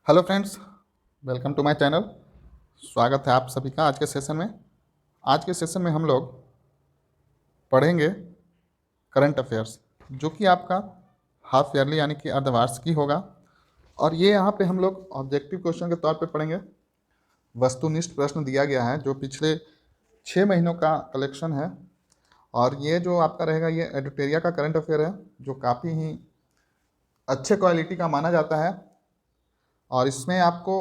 Hello friends, welcome to my channel. स्वागत है आप सभी का आज के सेशन में। आज के सेशन में हम लोग पढ़ेंगे करंट अफेयर्स, जो कि आपका हाफ ईयरली यानी कि अर्धवार्षिकी होगा। और ये यहाँ पे हम लोग ऑब्जेक्टिव क्वेश्चन के तौर पे पढ़ेंगे। वस्तुनिष्ठ प्रश्न दिया गया है जो पिछले 6 महीनों का कलेक्शन है। और ये जो आपका रहेगा ये एडिटोरिया का करंट अफेयर है, जो काफ़ी ही अच्छे क्वालिटी का माना जाता है। और इसमें आपको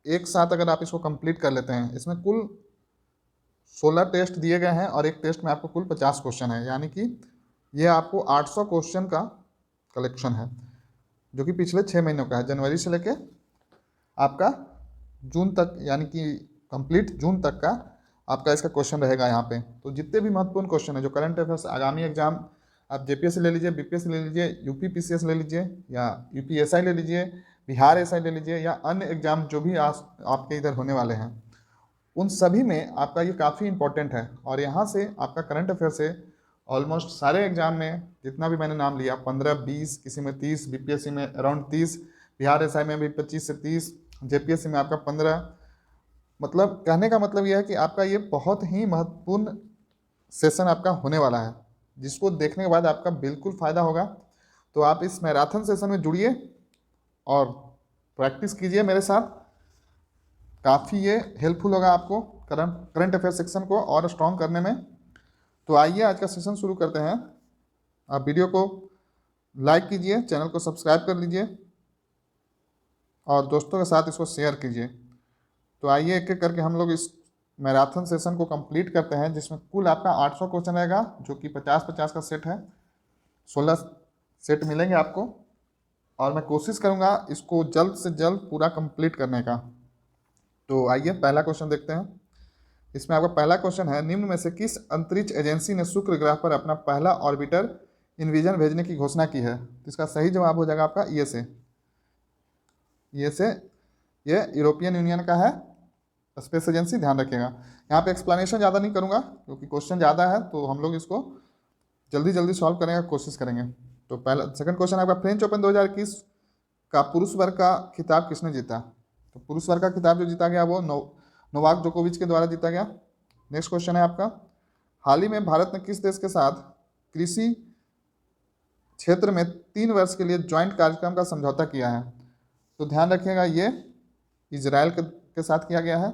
एक साथ अगर आप इसको कंप्लीट कर लेते हैं, इसमें कुल 16 टेस्ट दिए गए हैं और एक टेस्ट में आपको कुल 50 क्वेश्चन है, यानी कि ये आपको 800 क्वेश्चन का कलेक्शन है, जो कि पिछले 6 महीनों का है, जनवरी से लेके आपका जून तक, यानी कि कंप्लीट जून तक का आपका इसका क्वेश्चन रहेगा यहाँ पे। तो जितने भी महत्वपूर्ण क्वेश्चन है जो करंट अफेयर्स आगामी एग्जाम, आप जेपीएससी ले लीजिए, बीपीएससी ले लीजिए, यूपी पीसीएस ले लीजिए, या यूपीएसआई ले लीजिए, बिहार एसआई ले लीजिए, या अन्य एग्जाम जो भी आपके इधर होने वाले हैं, उन सभी में आपका ये काफ़ी इंपॉर्टेंट है। और यहाँ से आपका करंट अफेयर से ऑलमोस्ट सारे एग्जाम में जितना भी मैंने नाम लिया, 15-20, किसी में 30, बीपीएससी में अराउंड 30, बिहार एसआई में भी 25 से 30, जेपीएससी में आपका 15। मतलब कहने का मतलब यह है कि आपका ये बहुत ही महत्वपूर्ण सेशन आपका होने वाला है, जिसको देखने के बाद आपका बिल्कुल फ़ायदा होगा। तो आप इस मैराथन सेशन में जुड़िए और प्रैक्टिस कीजिए मेरे साथ। काफ़ी ये हेल्पफुल होगा आपको करंट अफेयर सेक्शन को और स्ट्रॉन्ग करने में। तो आइए आज का सेशन शुरू करते हैं। आप वीडियो को लाइक कीजिए, चैनल को सब्सक्राइब कर लीजिए और दोस्तों के साथ इसको शेयर कीजिए। तो आइए एक एक करके हम लोग इस मैराथन सेशन को कंप्लीट करते हैं, जिसमें कुल आपका 800 क्वेश्चन रहेगा, जो कि 50-50 का सेट है। 16 सेट मिलेंगे आपको और मैं कोशिश करूंगा इसको जल्द से जल्द पूरा कंप्लीट करने का। तो आइए पहला क्वेश्चन देखते हैं। इसमें आपका पहला क्वेश्चन है, निम्न में से किस अंतरिक्ष एजेंसी ने शुक्र ग्रह पर अपना पहला ऑर्बिटर इनविजन भेजने की घोषणा की है? तो इसका सही जवाब हो जाएगा आपका ईएसए। ये यूरोपियन यूनियन का है स्पेस एजेंसी, ध्यान रखिएगा। यहाँ पे एक्सप्लेनेशन ज़्यादा नहीं करूँगा क्योंकि क्वेश्चन ज़्यादा है, तो हम लोग इसको जल्दी जल्दी सॉल्व करने का कोशिश करेंगे। तो पहला सेकंड क्वेश्चन आपका, फ्रेंच ओपन 2021 का पुरुष वर्ग का खिताब किसने जीता? तो पुरुष वर्ग का खिताब जो जीता गया वो नोवाक जोकोविच के द्वारा जीता गया। नेक्स्ट क्वेश्चन है आपका, हाल ही में भारत ने किस देश के साथ कृषि क्षेत्र में 3 वर्ष के लिए ज्वाइंट कार्यक्रम का समझौता किया है? तो ध्यान रखिएगा, ये इजराइल के साथ किया गया है।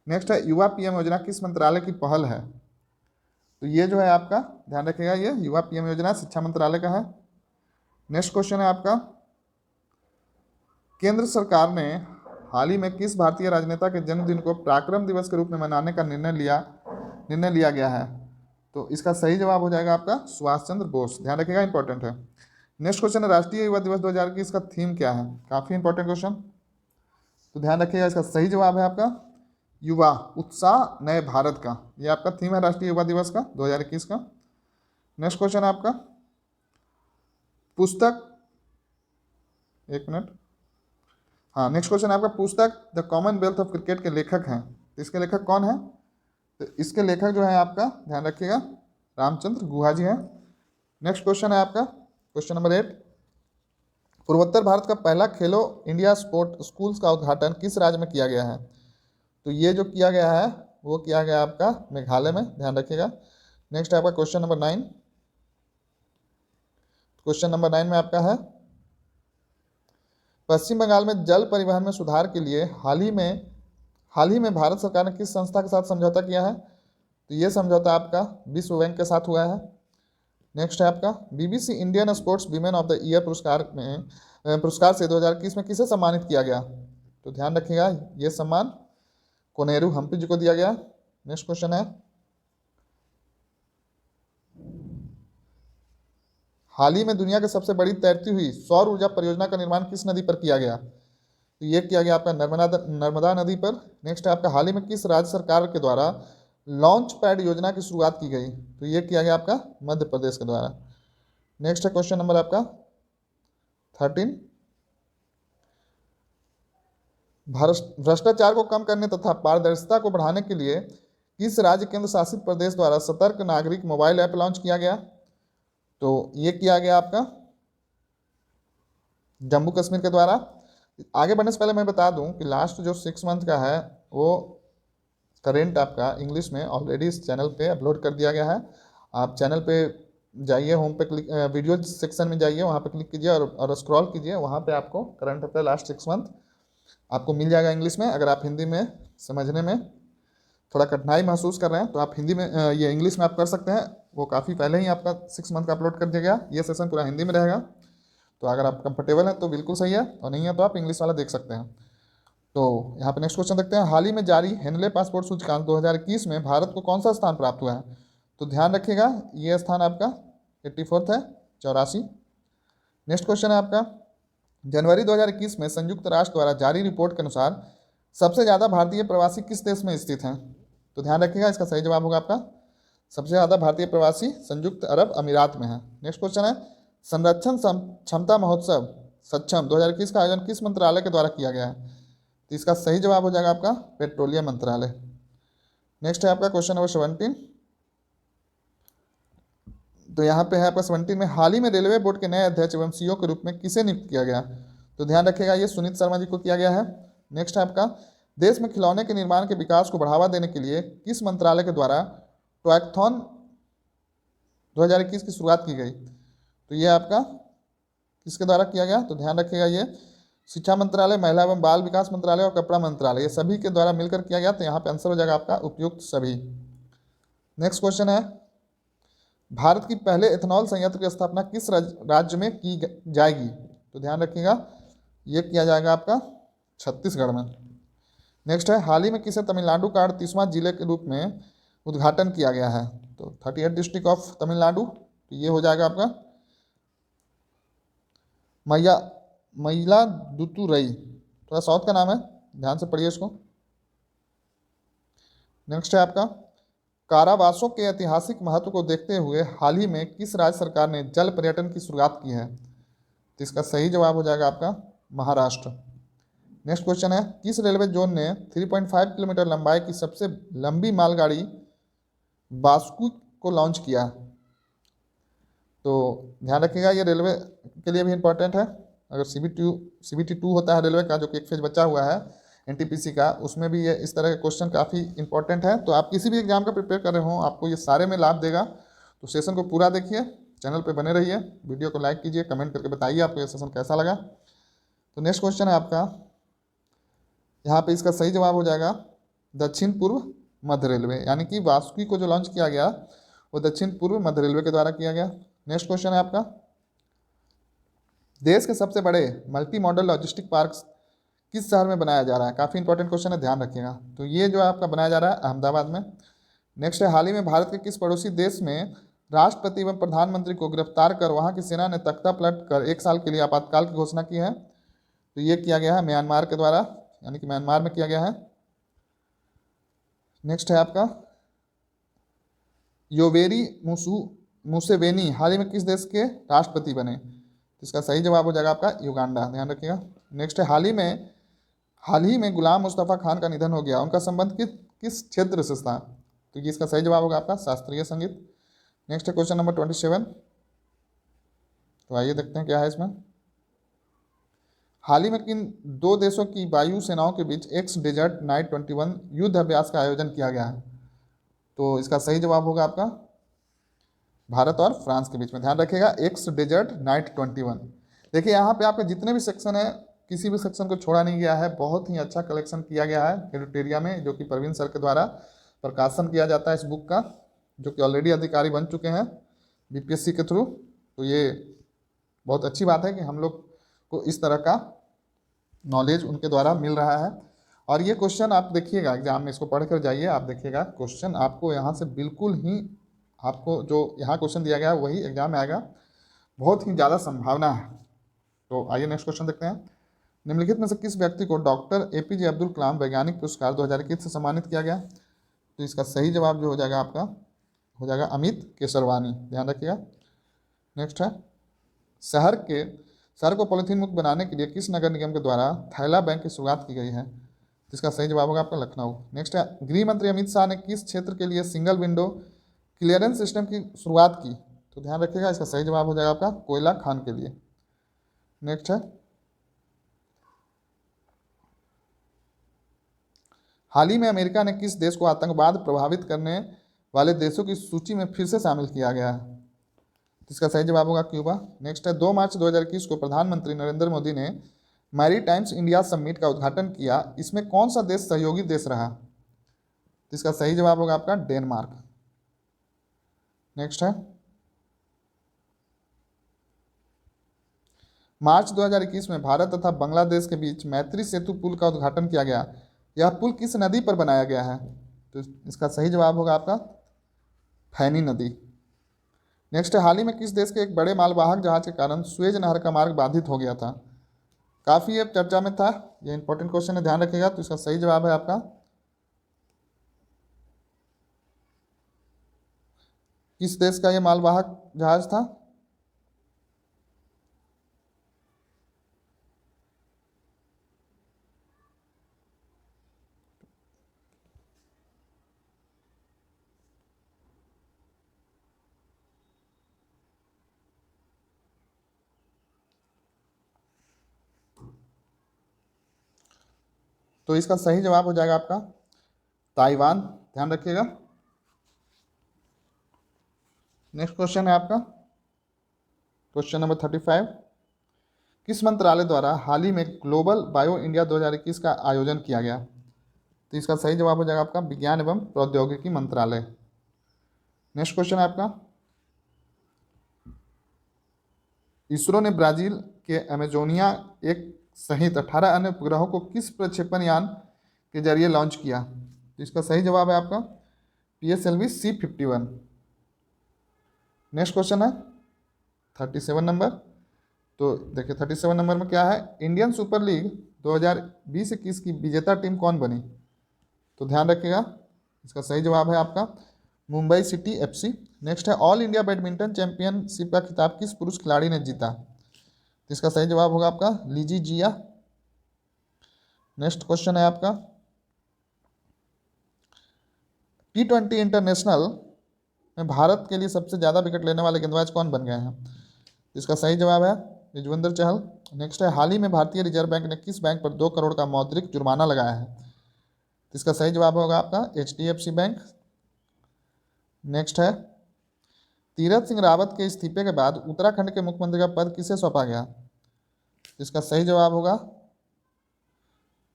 नेक्स्ट है, युवा पीएम योजना किस मंत्रालय की पहल है? तो ये जो है आपका, ध्यान रखिएगा, ये युवा पीएम योजना शिक्षा मंत्रालय का है। नेक्स्ट क्वेश्चन है आपका, केंद्र सरकार ने हाल ही में किस भारतीय राजनेता के जन्मदिन को पराक्रम दिवस के रूप में मनाने का निर्णय लिया गया है? तो इसका सही जवाब हो जाएगा आपका सुभाष चंद्र बोस। ध्यान रखिएगा, इंपॉर्टेंट है। नेक्स्ट क्वेश्चन है, राष्ट्रीय युवा दिवस 2021 का थीम क्या है? काफ़ी इंपॉर्टेंट क्वेश्चन, तो ध्यान रखिएगा, इसका सही जवाब है आपका युवा उत्साह नए भारत का। ये आपका थीम है राष्ट्रीय युवा दिवस का 2021 का। नेक्स्ट क्वेश्चन है आपका, पुस्तक, एक मिनट, हाँ, नेक्स्ट क्वेश्चन है आपका, पुस्तक द कॉमनवेल्थ ऑफ क्रिकेट के लेखक हैं, तो इसके लेखक कौन है? तो इसके लेखक जो है आपका, ध्यान रखिएगा, रामचंद्र गुहा जी हैं। नेक्स्ट क्वेश्चन है आपका, क्वेश्चन नंबर 8, पूर्वोत्तर भारत का पहला खेलो इंडिया स्पोर्ट स्कूल्स का उद्घाटन किस राज्य में किया गया है? तो ये जो किया गया है वो किया गया आपका मेघालय में, ध्यान रखिएगा। नेक्स्ट है आपका क्वेश्चन नंबर 9। क्वेश्चन नंबर 9 में आपका है, पश्चिम बंगाल में जल परिवहन में सुधार के लिए हाल ही में भारत सरकार ने किस संस्था के साथ समझौता किया है? तो ये समझौता आपका विश्व बैंक के साथ हुआ है। नेक्स्ट है आपका, BBC Indian sports women of the year पुरस्कार से 2021 में किसे सम्मानित किया गया? तो ध्यान रखिएगा, ये सम्मान कोनेरू हम्पी जी को दिया गया। नेक्स्ट क्वेश्चन है, हाल ही में दुनिया की सबसे बड़ी तैरती हुई सौर ऊर्जा परियोजना का निर्माण किस नदी पर किया गया? तो ये किया गया आपका नर्मदा नदी पर। नेक्स्ट है आपका, हाल ही में किस राज्य सरकार के द्वारा लॉन्च पैड योजना की शुरुआत की गई? तो ये किया गया आपका मध्य प्रदेश के द्वारा। नेक्स्ट है क्वेश्चन नंबर आपका 13, भ्रष्टाचार को कम करने तथा पारदर्शिता को बढ़ाने के लिए किस राज्य केंद्र शासित प्रदेश द्वारा सतर्क नागरिक मोबाइल ऐप लॉन्च किया गया? तो ये किया गया आपका जम्मू कश्मीर के द्वारा। आगे बढ़ने से पहले मैं बता दूं कि लास्ट जो 6 मंथ का है वो करेंट आपका इंग्लिश में ऑलरेडी इस चैनल पे अपलोड कर दिया गया है। आप चैनल पे जाइए, होम पे क्लिक, वीडियो सेक्शन में जाइए, वहाँ पे क्लिक कीजिए और स्क्रॉल कीजिए, वहाँ पे आपको करंट अफेयर लास्ट 6 मंथ आपको मिल जाएगा इंग्लिश में। अगर आप हिंदी में समझने में थोड़ा कठिनाई महसूस कर रहे हैं तो आप हिंदी में ये इंग्लिश में आप कर सकते हैं। वो काफ़ी पहले ही आपका 6 मंथ का अपलोड कर दिया गया, ये सेशन पूरा हिंदी में रहेगा। तो अगर आप कंफर्टेबल हैं तो बिल्कुल सही है, और नहीं है तो आप इंग्लिश वाला देख सकते हैं। तो यहाँ पे नेक्स्ट क्वेश्चन देखते हैं। हाल ही में जारी हेनले पासपोर्ट सूचकांक 2021 में भारत को कौन सा स्थान प्राप्त हुआ है? तो ध्यान रखिएगा ये स्थान आपका 84 है, 84। नेक्स्ट क्वेश्चन है आपका, जनवरी 2021 में संयुक्त राष्ट्र द्वारा जारी रिपोर्ट के अनुसार सबसे ज़्यादा भारतीय प्रवासी किस देश में स्थित हैं? तो ध्यान रखिएगा इसका सही जवाब होगा आपका सबसे ज़्यादा भारतीय प्रवासी संयुक्त अरब अमीरात में है। नेक्स्ट क्वेश्चन है, संरक्षण क्षमता महोत्सव सक्षम 2021 का आयोजन किस मंत्रालय के द्वारा किया गया है? तो इसका सही जवाब हो जाएगा आपका पेट्रोलियम मंत्रालय। नेक्स्ट है आपका क्वेश्चन नंबर 17। तो यहाँ पे है आपका 17 में, हाल ही में रेलवे बोर्ड के नए अध्यक्ष एवं सीईओ के रूप में किसे नियुक्त किया गया? तो ध्यान रखिएगा ये सुनीत शर्मा जी को किया गया है। नेक्स्ट है आपका, देश में खिलौने के निर्माण के विकास को बढ़ावा देने के लिए किस मंत्रालय के द्वारा टॉयकथॉन 2021 की शुरुआत की गई? तो ये आपका किसके द्वारा किया गया? तो ध्यान रखिएगा ये शिक्षा मंत्रालय, महिला एवं बाल विकास मंत्रालय और कपड़ा मंत्रालय, ये सभी के द्वारा मिलकर किया गया। तो यहाँ पे आंसर हो जाएगा आपका उपयुक्त सभी। नेक्स्ट क्वेश्चन है, भारत की पहले एथेनॉल संयंत्र की स्थापना किस राज्य में की जाएगी? तो ध्यान रखिएगा ये किया जाएगा आपका छत्तीसगढ़ में। नेक्स्ट है, हाल ही में किसे तमिलनाडु का 38वां जिले के रूप में उद्घाटन किया गया है? तो 38 डिस्ट्रिक्ट ऑफ तमिलनाडु, तो ये हो जाएगा आपका मयिलादुतुरई, थोड़ा साउथ का नाम है, ध्यान से पढ़िए इसको। नेक्स्ट है आपका, कारावासों के ऐतिहासिक महत्व को देखते हुए हाल ही में किस राज्य सरकार ने जल पर्यटन की शुरुआत की है? तो इसका सही जवाब हो जाएगा आपका महाराष्ट्र। नेक्स्ट क्वेश्चन है, किस रेलवे जोन ने 3.5 किलोमीटर लंबाई की सबसे लंबी मालगाड़ी बास्कु को लॉन्च किया? तो ध्यान रखिएगा ये रेलवे के लिए भी इंपॉर्टेंट है। अगर CBT2 होता है रेलवे का, जो कि एक फेज बचा हुआ है NTPC का, उसमें भी ये इस तरह के क्वेश्चन काफ़ी इंपॉर्टेंट है। तो आप किसी भी एग्जाम का प्रिपेयर कर रहे हो, आपको ये सारे में लाभ देगा। तो सेशन को पूरा देखिए, चैनल पे बने रहिए, वीडियो को लाइक कीजिए, कमेंट करके बताइए आपको ये सेशन कैसा लगा। तो नेक्स्ट क्वेश्चन है आपका, यहाँ पे इसका सही जवाब हो जाएगा दक्षिण पूर्व मध्य रेलवे, यानी कि वासुकी को जो लॉन्च किया गया वो दक्षिण पूर्व मध्य रेलवे के द्वारा किया गया। नेक्स्ट क्वेश्चन है आपका, देश के सबसे बड़े मल्टी मॉडल लॉजिस्टिक पार्क किस शहर में बनाया जा रहा है? काफ़ी इंपॉर्टेंट क्वेश्चन है, ध्यान रखिएगा। तो ये जो आपका बनाया जा रहा है अहमदाबाद में। नेक्स्ट है, हाल ही में भारत के किस पड़ोसी देश में राष्ट्रपति एवं प्रधानमंत्री को गिरफ्तार कर वहां की सेना ने तख्ता पलट कर 1 साल के लिए आपातकाल की घोषणा की है? तो ये किया गया है म्यांमार के द्वारा, यानी कि म्यांमार में किया गया है। नेक्स्ट है आपका, योवेरी मुसेवेनी हाल ही में किस देश के राष्ट्रपति बने? तो इसका सही जवाब हो जाएगा आपका युगांडा, ध्यान रखिएगा। नेक्स्ट है, हाल ही में गुलाम मुस्तफ़ा खान का निधन हो गया, उनका संबंध किस क्षेत्र से था? तो ये इसका सही जवाब होगा आपका शास्त्रीय संगीत। नेक्स्ट है क्वेश्चन नंबर 27। तो आइए देखते हैं क्या है इसमें। हाल ही में किन 2 देशों की वायु सेनाओं के बीच एक्स डेजर्ट नाइट 21 युद्ध अभ्यास का आयोजन किया गया है? तो इसका सही जवाब होगा आपका भारत और फ्रांस के बीच में, ध्यान रखिएगा एक्स डेजर्ट नाइट 21। देखिए यहाँ पे आपके जितने भी सेक्शन है, किसी भी सेक्शन को छोड़ा नहीं गया है, बहुत ही अच्छा कलेक्शन किया गया है क्राइटेरिया में, जो कि प्रवीण सर के द्वारा प्रकाशन किया जाता है इस बुक का, जो कि ऑलरेडी अधिकारी बन चुके हैं BPSC के थ्रू। तो ये बहुत अच्छी बात है कि हम लोग को इस तरह का नॉलेज उनके द्वारा मिल रहा है। और ये क्वेश्चन आप देखिएगा एग्जाम में, इसको पढ़ कर जाइए, आप देखिएगा क्वेश्चन आपको यहाँ से बिल्कुल ही, आपको जो यहाँ क्वेश्चन दिया गया है वही एग्जाम में आएगा, बहुत ही ज़्यादा संभावना है। तो आइए नेक्स्ट क्वेश्चन देखते हैं। निम्नलिखित में से किस व्यक्ति को डॉक्टर APJ अब्दुल कलाम वैज्ञानिक पुरस्कार 2021 से सम्मानित किया गया? तो इसका सही जवाब जो हो जाएगा आपका हो जाएगा अमित केसरवानी, ध्यान रखिएगा। नेक्स्ट है, शहर को पॉलीथीन मुक्त बनाने के लिए किस नगर निगम के द्वारा थैला बैंक की शुरुआत की गई है? तो इसका सही जवाब होगा आपका लखनऊ। नेक्स्ट है, गृह मंत्री अमित शाह ने किस क्षेत्र के लिए सिंगल विंडो क्लियरेंस सिस्टम की शुरुआत की? तो ध्यान रखिएगा इसका सही जवाब हो जाएगा आपका कोयला खान के लिए। नेक्स्ट है, हाल ही में अमेरिका ने किस देश को आतंकवाद प्रभावित करने वाले देशों की सूची में फिर से शामिल किया गया है? इसका सही जवाब होगा क्यूबा। नेक्स्ट है, 2 मार्च 2021 को प्रधानमंत्री नरेंद्र मोदी ने मैरीटाइम्स इंडिया समिट का उद्घाटन किया, इसमें कौन सा देश सहयोगी देश रहा? तो इसका सही जवाब होगा आपका डेनमार्क। नेक्स्ट है, मार्च 2021 में भारत तथा बांग्लादेश के बीच मैत्री सेतु पुल का उद्घाटन किया गया, यह पुल किस नदी पर बनाया गया है? तो इसका सही जवाब होगा आपका फैनी नदी। नेक्स्ट है, हाल ही में किस देश के एक बड़े मालवाहक जहाज के कारण सुएज नहर का मार्ग बाधित हो गया था? काफ़ी अब चर्चा में था, ये इंपॉर्टेंट क्वेश्चन है, ध्यान रखिएगा। तो इसका सही जवाब है आपका किस देश का ये मालवाहक जहाज था? तो इसका सही जवाब हो जाएगा आपका ताइवान, ध्यान रखिएगा। नेक्स्ट क्वेश्चन है आपका क्वेश्चन नंबर 35। किस मंत्रालय द्वारा हाल ही में ग्लोबल बायो इंडिया 2021 का आयोजन किया गया? तो इसका सही जवाब हो जाएगा आपका विज्ञान एवं प्रौद्योगिकी मंत्रालय। नेक्स्ट क्वेश्चन है आपका, इसरो ने ब्राजील के अमेजोनिया एक सहित 18 अन्य उपग्रहों को किस प्रक्षेपण यान के जरिए लॉन्च किया? तो इसका सही जवाब है आपका PSLV C51। नेक्स्ट क्वेश्चन है 37 नंबर। तो देखिए 37 नंबर में क्या है, इंडियन सुपर लीग 2020-21 की विजेता टीम कौन बनी? तो ध्यान रखिएगा, इसका सही जवाब है आपका मुंबई सिटी FC। नेक्स्ट है, ऑल इंडिया बैडमिंटन चैंपियनशिप का खिताब किस पुरुष खिलाड़ी ने जीता? तो इसका सही जवाब होगा आपका लीजी जिया। नेक्स्ट क्वेश्चन है आपका, T20 इंटरनेशनल में भारत के लिए सबसे ज़्यादा विकेट लेने वाले गेंदबाज कौन बन गए हैं? इसका सही जवाब है युजवेंद्र चहल। नेक्स्ट है, हाल ही में भारतीय रिजर्व बैंक ने किस बैंक पर 2 करोड़ का मौद्रिक जुर्माना लगाया है? इसका सही जवाब होगा आपका HDFC बैंक। नेक्स्ट है, तीरथ सिंह रावत के इस्तीफे के बाद उत्तराखंड के मुख्यमंत्री का पद किसे सौंपा गया? इसका सही जवाब होगा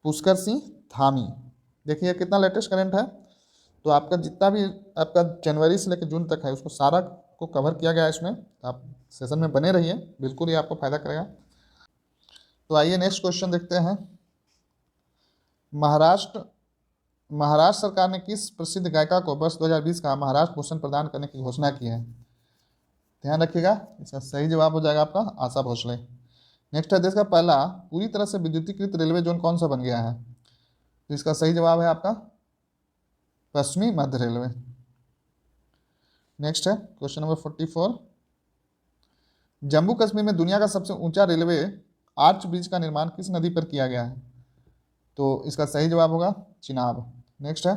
पुष्कर सिंह धामी। देखिए कितना लेटेस्ट करंट है, तो आपका जितना भी आपका जनवरी से लेकर जून तक है उसको सारा को कवर किया गया है इसमें। आप सेशन में बने रहिए, बिल्कुल ही आपको फायदा करेगा। तो आइए नेक्स्ट क्वेश्चन देखते हैं। महाराष्ट्र सरकार ने किस प्रसिद्ध गायिका को वर्ष 2020 का महाराष्ट्र भूषण प्रदान करने की घोषणा की है? ध्यान रखिएगा, इसका सही जवाब हो जाएगा आपका आशा भोसले। नेक्स्ट है, देश का पहला पूरी तरह से विद्युतीकृत रेलवे जोन कौन सा बन गया है? तो इसका सही जवाब है आपका पश्चिमी मध्य रेलवे। नेक्स्ट है क्वेश्चन नंबर 44। जम्मू कश्मीर में दुनिया का सबसे ऊंचा रेलवे आर्च ब्रिज का निर्माण किस नदी पर किया गया है? तो इसका सही जवाब होगा चिनाब। नेक्स्ट है,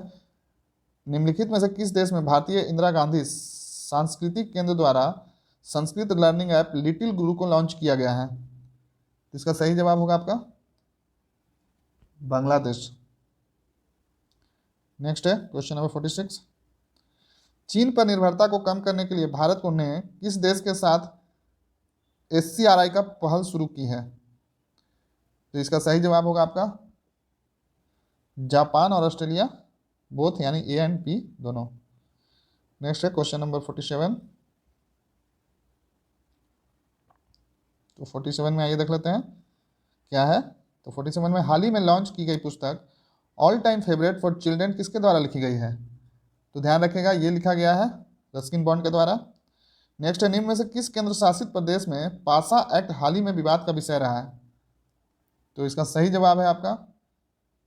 निम्नलिखित में से किस देश में भारतीय इंदिरा गांधी सांस्कृतिक केंद्र द्वारा संस्कृत लर्निंग ऐप लिटिल गुरु को लॉन्च किया गया है? तो इसका सही जवाब होगा आपका बांग्लादेश। नेक्स्ट है क्वेश्चन नंबर 46। चीन पर निर्भरता को कम करने के लिए भारत ने किस देश के साथ SCRI का पहल शुरू की है? तो इसका सही जवाब होगा आपका जापान और ऑस्ट्रेलिया बोथ, यानी A एंड B दोनों। नेक्स्ट है क्वेश्चन नंबर 47। तो 47 में आइए देख लेते हैं क्या है। तो 47 में हाल ही में लॉन्च की गई पुस्तक all time favourite for children किसके द्वारा लिखी गई है? तो ध्यान रखिएगा, ये लिखा गया है रस्किन बॉन्ड के द्वारा। नेक्स्ट है, निम्न में से किस केंद्र शासित प्रदेश में पासा एक्ट हाल ही में विवाद का विषय रहा है? तो इसका सही जवाब है आपका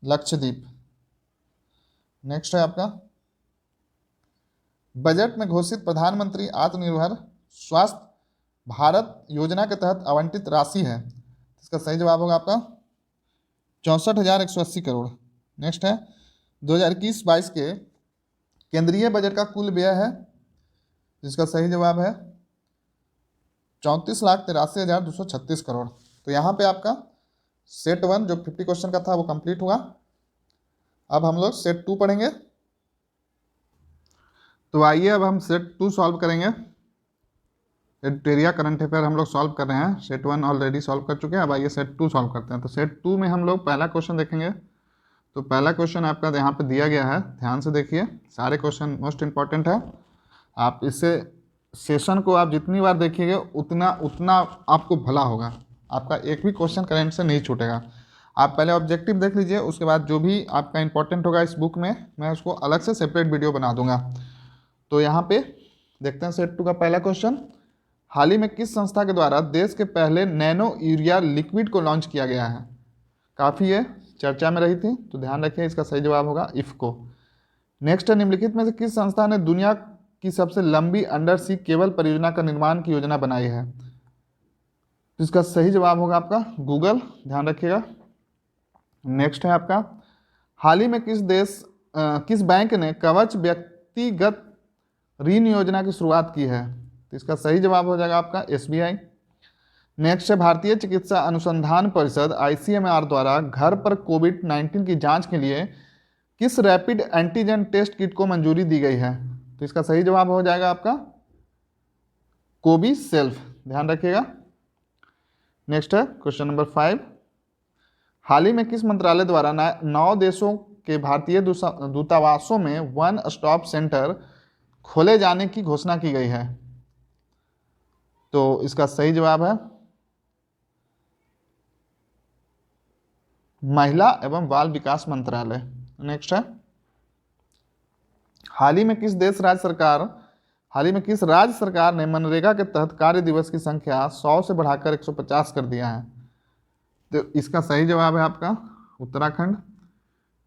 लक्षद्वीप। नेक्स्ट है आपका, बजट में घोषित प्रधानमंत्री आत्मनिर्भर स्वास्थ्य भारत योजना के तहत आवंटित राशि है? इसका सही जवाब होगा आपका 64,180 करोड़। नेक्स्ट है, 2021-22 के केंद्रीय बजट का कुल व्यय है? जिसका सही जवाब है 34,83,236 करोड़। तो यहाँ पे आपका सेट 1 जो 50 क्वेश्चन का था वो कंप्लीट हुआ। अब हम लोग सेट 2 पढ़ेंगे। तो आइए अब हम सेट 2 सॉल्व करेंगे। एडिटोरिया करंट अफेयर हम लोग सॉल्व कर रहे हैं, सेट 1 ऑलरेडी सॉल्व कर चुके हैं। अब आइए सेट 2 सॉल्व करते हैं। तो सेट 2 में हम लोग पहला क्वेश्चन देखेंगे। तो पहला क्वेश्चन आपका यहाँ पे दिया गया है, ध्यान से देखिए, सारे क्वेश्चन मोस्ट इंपॉर्टेंट है। आप इससे सेशन को आप जितनी बार देखिएगा उतना उतना आपको भला होगा, आपका एक भी क्वेश्चन करंट से नहीं छूटेगा। आप पहले ऑब्जेक्टिव देख लीजिए, उसके बाद जो भी आपका इंपॉर्टेंट होगा इस बुक में मैं उसको अलग से सेपरेट वीडियो बना दूंगा। तो यहाँ पे देखते हैं सेट 2 का पहला क्वेश्चन। हाल ही में किस संस्था के द्वारा देश के पहले नैनो यूरिया लिक्विड को लॉन्च किया गया है? काफ़ी ये चर्चा में रही थी, तो ध्यान रखिए, इसका सही जवाब होगा इफ़को। नेक्स्ट है, निम्नलिखित में से किस संस्था ने दुनिया की सबसे लंबी अंडर सी केबल परियोजना का निर्माण की योजना बनाई है? तो इसका सही जवाब होगा आपका गूगल, ध्यान रखिएगा। नेक्स्ट है आपका, हाल ही में किस बैंक ने कवच व्यक्तिगत ऋण योजना की शुरुआत की है? तो इसका सही जवाब हो जाएगा आपका एसबीआई। नेक्स्ट है, भारतीय चिकित्सा अनुसंधान परिषद आईसीएमआर द्वारा घर पर कोविड-19 की जांच के लिए किस रैपिड एंटीजन टेस्ट किट को मंजूरी दी गई है? तो इसका सही जवाब हो जाएगा आपका कोविसेल्फ, ध्यान रखिएगा। नेक्स्ट है क्वेश्चन नंबर 5, हाल ही में किस मंत्रालय द्वारा 9 देशों के भारतीय दूतावासों में वन स्टॉप सेंटर खोले जाने की घोषणा की गई है? तो इसका सही जवाब है महिला एवं बाल विकास मंत्रालय। नेक्स्ट है, हाल ही में किस राज्य सरकार ने मनरेगा के तहत कार्य दिवस की संख्या 100 से बढ़ाकर 150 कर दिया है? तो इसका सही जवाब है आपका उत्तराखंड।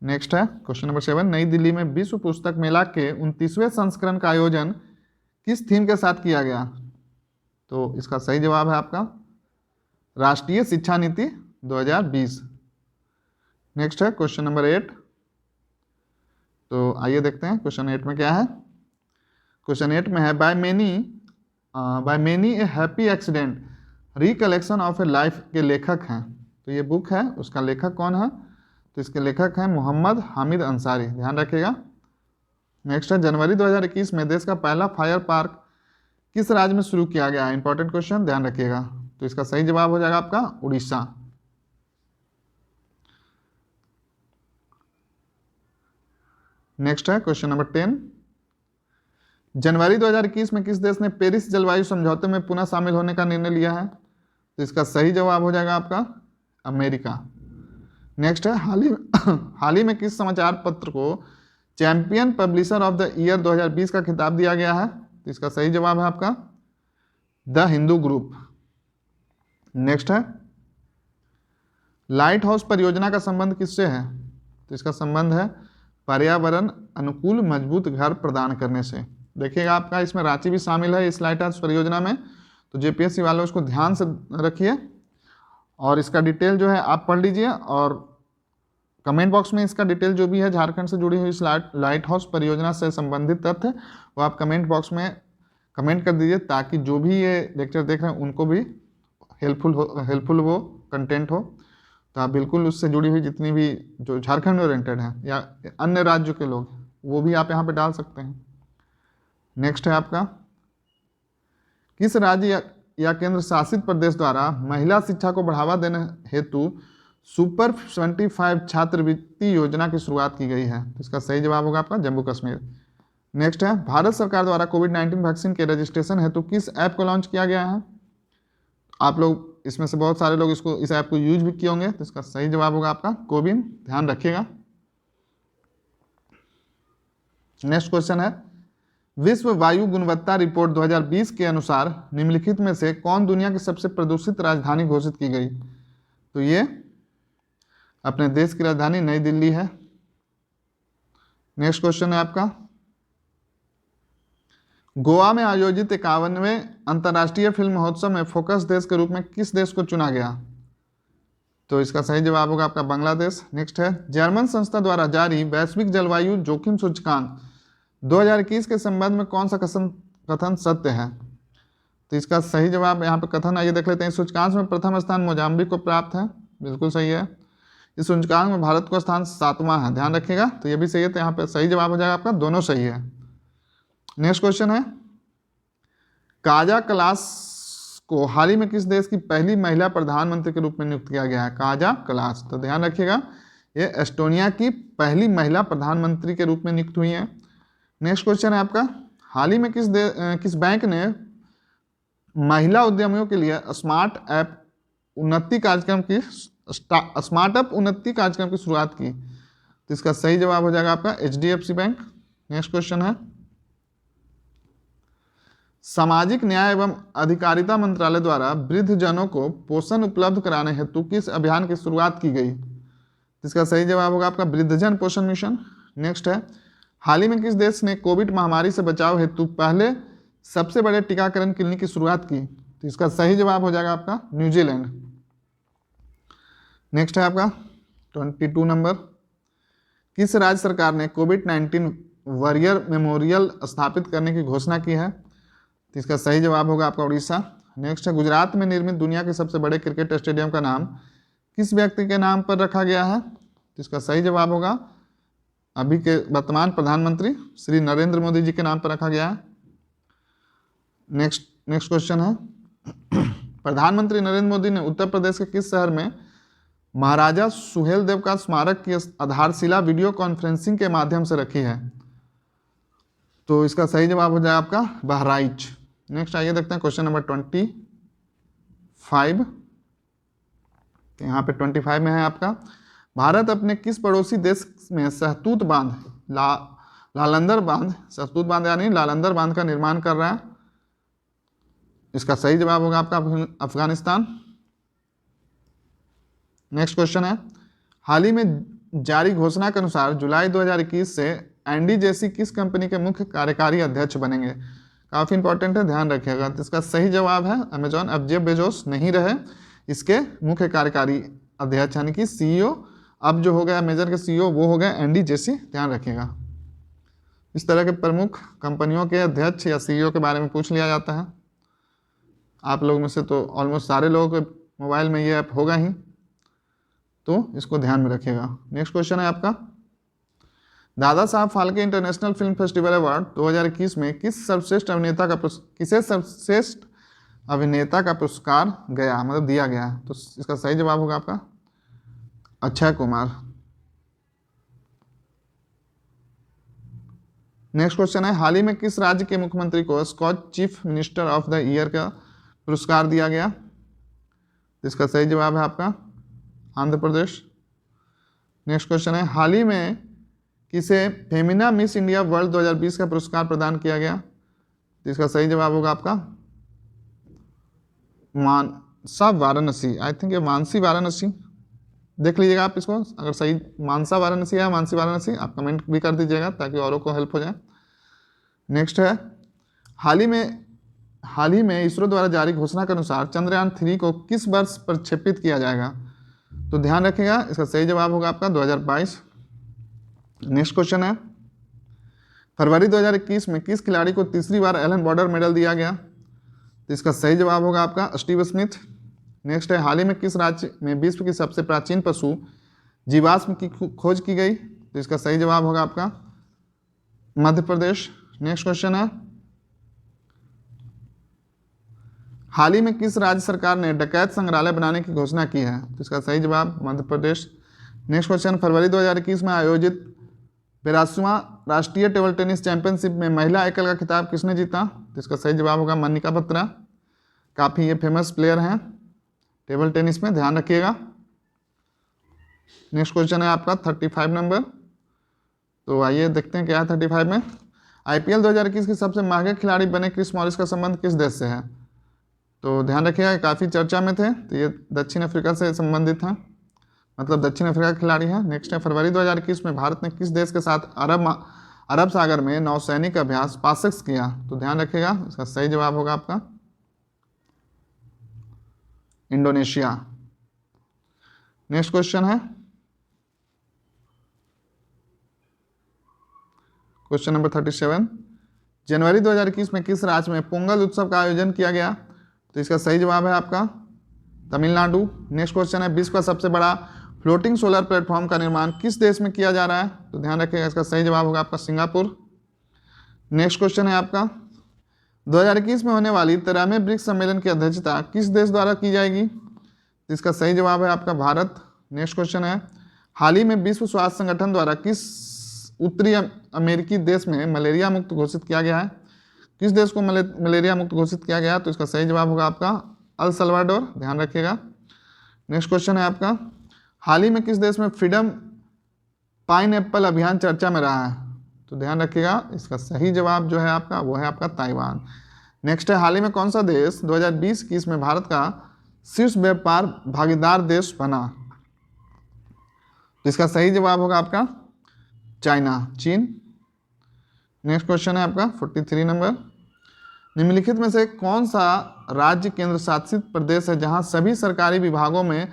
नेक्स्ट है क्वेश्चन नंबर 7, नई दिल्ली में विश्व पुस्तक मेला के 29वें संस्करण का आयोजन किस थीम के साथ किया गया? तो इसका सही जवाब है आपका राष्ट्रीय शिक्षा नीति 2020। नेक्स्ट है क्वेश्चन नंबर 8, तो आइए देखते हैं क्वेश्चन 8 में क्या है। क्वेश्चन 8 में है, by many A happy accident recollection of A life के लेखक हैं। तो ये बुक है, उसका लेखक कौन है? तो इसके लेखक हैं मोहम्मद हामिद अंसारी, ध्यान रखिएगा। नेक्स्ट है, जनवरी 2021 में देश का पहला फायर पार्क किस राज्य में शुरू किया गया? इंपॉर्टेंट क्वेश्चन, ध्यान रखिएगा। तो इसका सही जवाब हो जाएगा आपका उड़ीसा। नेक्स्ट है क्वेश्चन नंबर 10, जनवरी 2021 में किस देश ने पेरिस जलवायु समझौते में पुनः शामिल होने का निर्णय लिया है? तो इसका सही जवाब हो जाएगा आपका अमेरिका। नेक्स्ट है, हाल ही में किस समाचार पत्र को champion publisher of the year 2020 का खिताब दिया गया है? तो इसका सही जवाब है आपका द हिंदू ग्रुप। नेक्स्ट है, लाइट हाउस परियोजना का संबंध किससे है? तो इसका संबंध है पर्यावरण अनुकूल मजबूत घर प्रदान करने से। देखिएगा आपका इसमें रांची भी शामिल है इस लाइट हाउस परियोजना में, तो जेपीएससी वाले उसको ध्यान से रखिए और इसका डिटेल जो है आप पढ़ लीजिए, और कमेंट बॉक्स में इसका डिटेल जो भी है झारखंड से जुड़ी हुई इस लाइट हाउस परियोजना से संबंधित तथ्य वो आप कमेंट बॉक्स में कमेंट कर दीजिए, ताकि जो भी ये लेक्चर देख रहे हैं उनको भी हेल्पफुल वो कंटेंट हो। तो आप बिल्कुल उससे जुड़ी हुई जितनी भी जो झारखंड ओरिएंटेड हैं या अन्य राज्यों के लोग, वो भी आप यहाँ पे डाल सकते हैं। नेक्स्ट है आपका, किस राज्य या केंद्र शासित प्रदेश द्वारा महिला शिक्षा को बढ़ावा देने हेतु सुपर 25 छात्रवृत्ति योजना की शुरुआत की गई है? तो इसका सही जवाब होगा आपका जम्मू कश्मीर। नेक्स्ट है, भारत सरकार द्वारा कोविड-19 वैक्सीन के रजिस्ट्रेशन हेतु किस ऐप को लॉन्च किया गया है? आप लोग इसमें से बहुत सारे लोग इस ऐप को यूज भी किए होंगे, तो इसका सही जवाब होगा आपका कोविन, ध्यान रखिएगा। नेक्स्ट क्वेश्चन है, विश्व वायु गुणवत्ता रिपोर्ट 2020 के अनुसार निम्नलिखित में से कौन दुनिया की सबसे प्रदूषित राजधानी घोषित की गई? तो ये अपने देश की राजधानी नई दिल्ली है। नेक्स्ट क्वेश्चन है आपका, गोवा में आयोजित 51वें अंतर्राष्ट्रीय फिल्म महोत्सव में फोकस देश के रूप में किस देश को चुना गया? तो इसका सही जवाब होगा आपका बांग्लादेश। नेक्स्ट है, जर्मन संस्था द्वारा जारी वैश्विक जलवायु जोखिम सूचकांक 2021 के संबंध में कौन सा कथन सत्य है? तो इसका सही जवाब यहाँ पे कथन आइए देख लेते हैं। सूचकांक में प्रथम स्थान मोजाम्बिक को प्राप्त है, बिल्कुल सही है। इस सूचकांक में भारत का स्थान 7वां है, ध्यान रखिएगा। तो ये भी सही है, तो यहाँ पे सही जवाब हो जाएगा आपका, दोनों सही है। नेक्स्ट क्वेश्चन है, काजा कलास को हाल ही में किस देश की पहली महिला प्रधानमंत्री के रूप में नियुक्त किया गया है? काजा कलास, तो ध्यान रखिएगा ये एस्टोनिया की पहली महिला प्रधानमंत्री के रूप में नियुक्त हुई है। नेक्स्ट क्वेश्चन है आपका, हाल ही में किस बैंक ने महिला उद्यमियों के लिए स्मार्ट ऐप उन्नति कार्यक्रम की शुरुआत की? तो इसका सही जवाब हो जाएगा आपका HDFC बैंक। नेक्स्ट क्वेश्चन है, सामाजिक न्याय एवं अधिकारिता मंत्रालय द्वारा वृद्धजनों को पोषण उपलब्ध कराने हेतु किस अभियान की शुरुआत की गई? इसका सही जवाब होगा आपका वृद्धजन पोषण मिशन। नेक्स्ट है, हाल ही में किस देश ने कोविड महामारी से बचाव हेतु पहले सबसे बड़े टीकाकरण क्लिनिक की शुरुआत की? तो इसका सही जवाब हो जाएगा आपका न्यूजीलैंड। नेक्स्ट है आपका 22 नंबर, किस राज्य सरकार ने कोविड-19 वॉरियर मेमोरियल स्थापित करने की घोषणा की है? तो इसका सही जवाब होगा आपका उड़ीसा। नेक्स्ट है, गुजरात में निर्मित दुनिया के सबसे बड़े क्रिकेट स्टेडियम का नाम किस व्यक्ति के नाम पर रखा गया है? तो इसका सही जवाब होगा अभी के वर्तमान प्रधानमंत्री श्री नरेंद्र मोदी जी के नाम पर रखा गया है। नेक्स्ट क्वेश्चन है, प्रधानमंत्री नरेंद्र मोदी ने उत्तर प्रदेश के किस शहर में महाराजा सुहेल देव का स्मारक की आधारशिला वीडियो कॉन्फ्रेंसिंग के माध्यम से रखी है? तो इसका सही जवाब हो जाएगा आपका बहराइच। नेक्स्ट आइए देखते हैं क्वेश्चन नंबर 25। यहाँ पे 25 में है आपका, भारत अपने किस पड़ोसी देश में सहतूत बांध लालंदर बांध का निर्माण कर रहा है? इसका सही जवाब होगा आपका अफगानिस्तान। नेक्स्ट क्वेश्चन है, हाल ही में जारी घोषणा के अनुसार जुलाई 2021 से एंडी जेसी किस कंपनी के मुख्य कार्यकारी अध्यक्ष बनेंगे? काफ़ी इंपॉर्टेंट है, ध्यान रखिएगा। तो इसका सही जवाब है अमेजॉन। अब जेफ बेजोस नहीं रहे इसके मुख्य कार्यकारी अध्यक्ष, यानी कि CEO। अब जो हो गया अमेजन के CEO वो हो गए एंडी जेसी, ध्यान रखिएगा। इस तरह के प्रमुख कंपनियों के अध्यक्ष या CEO के बारे में पूछ लिया जाता है। आप लोग में से तो ऑलमोस्ट सारे लोगों के मोबाइल में ये ऐप होगा ही, तो इसको ध्यान में रखिएगा। नेक्स्ट क्वेश्चन है आपका, Dada Saheb Phalke international film festival award 2021 में किसे सर्वश्रेष्ठ अभिनेता का पुरस्कार गया, मतलब दिया गया? तो इसका सही जवाब होगा आपका अक्षय कुमार। नेक्स्ट क्वेश्चन है, हाल ही में किस राज्य के मुख्यमंत्री को Skoch chief minister of the year का पुरस्कार दिया गया? इसका सही जवाब है आपका आंध्र प्रदेश। नेक्स्ट क्वेश्चन है, हाल ही में किसे फेमिना मिस इंडिया वर्ल्ड 2020 का पुरस्कार प्रदान किया गया? इसका सही जवाब होगा आपका मानसा वाराणसी। आई थिंक ये मानसी वाराणसी, देख लीजिएगा आप इसको, अगर सही मानसा वाराणसी है मानसी वाराणसी, आप कमेंट भी कर दीजिएगा ताकि औरों को हेल्प हो जाए। नेक्स्ट है, हाल ही में इसरो द्वारा जारी घोषणा के अनुसार चंद्रयान 3 को किस वर्ष प्रक्षेपित किया जाएगा? तो ध्यान रखिएगा, इसका सही जवाब होगा आपका 2022। नेक्स्ट क्वेश्चन है, फरवरी 2021 में किस खिलाड़ी को तीसरी बार एलन बॉर्डर मेडल दिया गया? तो इसका सही जवाब होगा आपका स्टीव स्मिथ। नेक्स्ट है, हाल ही में किस राज्य में विश्व की सबसे प्राचीन पशु जीवाश्म की खोज की गई? तो इसका सही जवाब होगा आपका मध्य प्रदेश। नेक्स्ट क्वेश्चन है, हाल ही में किस राज्य सरकार ने डकैत संग्रहालय बनाने की घोषणा की है? तो इसका सही जवाब मध्य प्रदेश। नेक्स्ट क्वेश्चन, फरवरी 2021 में आयोजित 82वां राष्ट्रीय टेबल टेनिस चैंपियनशिप में महिला एकल का खिताब किसने जीता? तो इसका सही जवाब होगा मनिका बत्रा। काफ़ी ये फेमस प्लेयर हैं टेबल टेनिस में, ध्यान रखिएगा। नेक्स्ट क्वेश्चन है आपका 35 नंबर। तो आइए देखते हैं क्या है 35 में। IPL 2021 के सबसे महंगे खिलाड़ी बने क्रिस मॉरिस का संबंध किस देश से है? तो ध्यान रखिएगा, काफ़ी चर्चा में थे, तो ये दक्षिण अफ्रीका से संबंधित हैं, मतलब दक्षिण अफ्रीका के खिलाड़ी हैं। नेक्स्ट है, फरवरी 2021 में भारत ने किस देश के साथ अरब सागर में नौसैनिक अभ्यास पासक्स किया? तो ध्यान रखिएगा, इसका सही जवाब होगा आपका इंडोनेशिया। नेक्स्ट क्वेश्चन है क्वेश्चन नंबर 37, जनवरी 2021 में किस राज्य में पोंगल उत्सव का आयोजन किया गया? तो इसका सही जवाब है आपका तमिलनाडु। नेक्स्ट क्वेश्चन है, विश्व का सबसे बड़ा फ्लोटिंग सोलर प्लेटफॉर्म का निर्माण किस देश में किया जा रहा है? तो ध्यान रखिएगा, इसका सही जवाब होगा आपका सिंगापुर। नेक्स्ट क्वेश्चन है आपका 2021 में होने वाली 13वें ब्रिक्स सम्मेलन की अध्यक्षता किस देश द्वारा की जाएगी? तो इसका सही जवाब है आपका भारत। नेक्स्ट क्वेश्चन है हाल ही में विश्व स्वास्थ्य संगठन द्वारा किस उत्तरी अमेरिकी देश में मलेरिया मुक्त घोषित किया गया है? किस देश को मलेरिया मुक्त घोषित किया गया? तो इसका सही जवाब होगा आपका अल सल्वाडोर। ध्यान रखिएगा। नेक्स्ट क्वेश्चन है आपका हाल ही में किस देश में फ्रीडम पाइनएप्पल अभियान चर्चा में रहा है? तो ध्यान रखिएगा, इसका सही जवाब जो है आपका वो है आपका ताइवान। नेक्स्ट है हाल ही में कौन सा देश 2020-21 में भारत का शीर्ष व्यापार भागीदार देश बना? तो इसका सही जवाब होगा आपका चाइना, चीन। नेक्स्ट क्वेश्चन है आपका 43 नंबर निम्नलिखित में से कौन सा राज्य केंद्र शासित प्रदेश है जहां सभी सरकारी विभागों में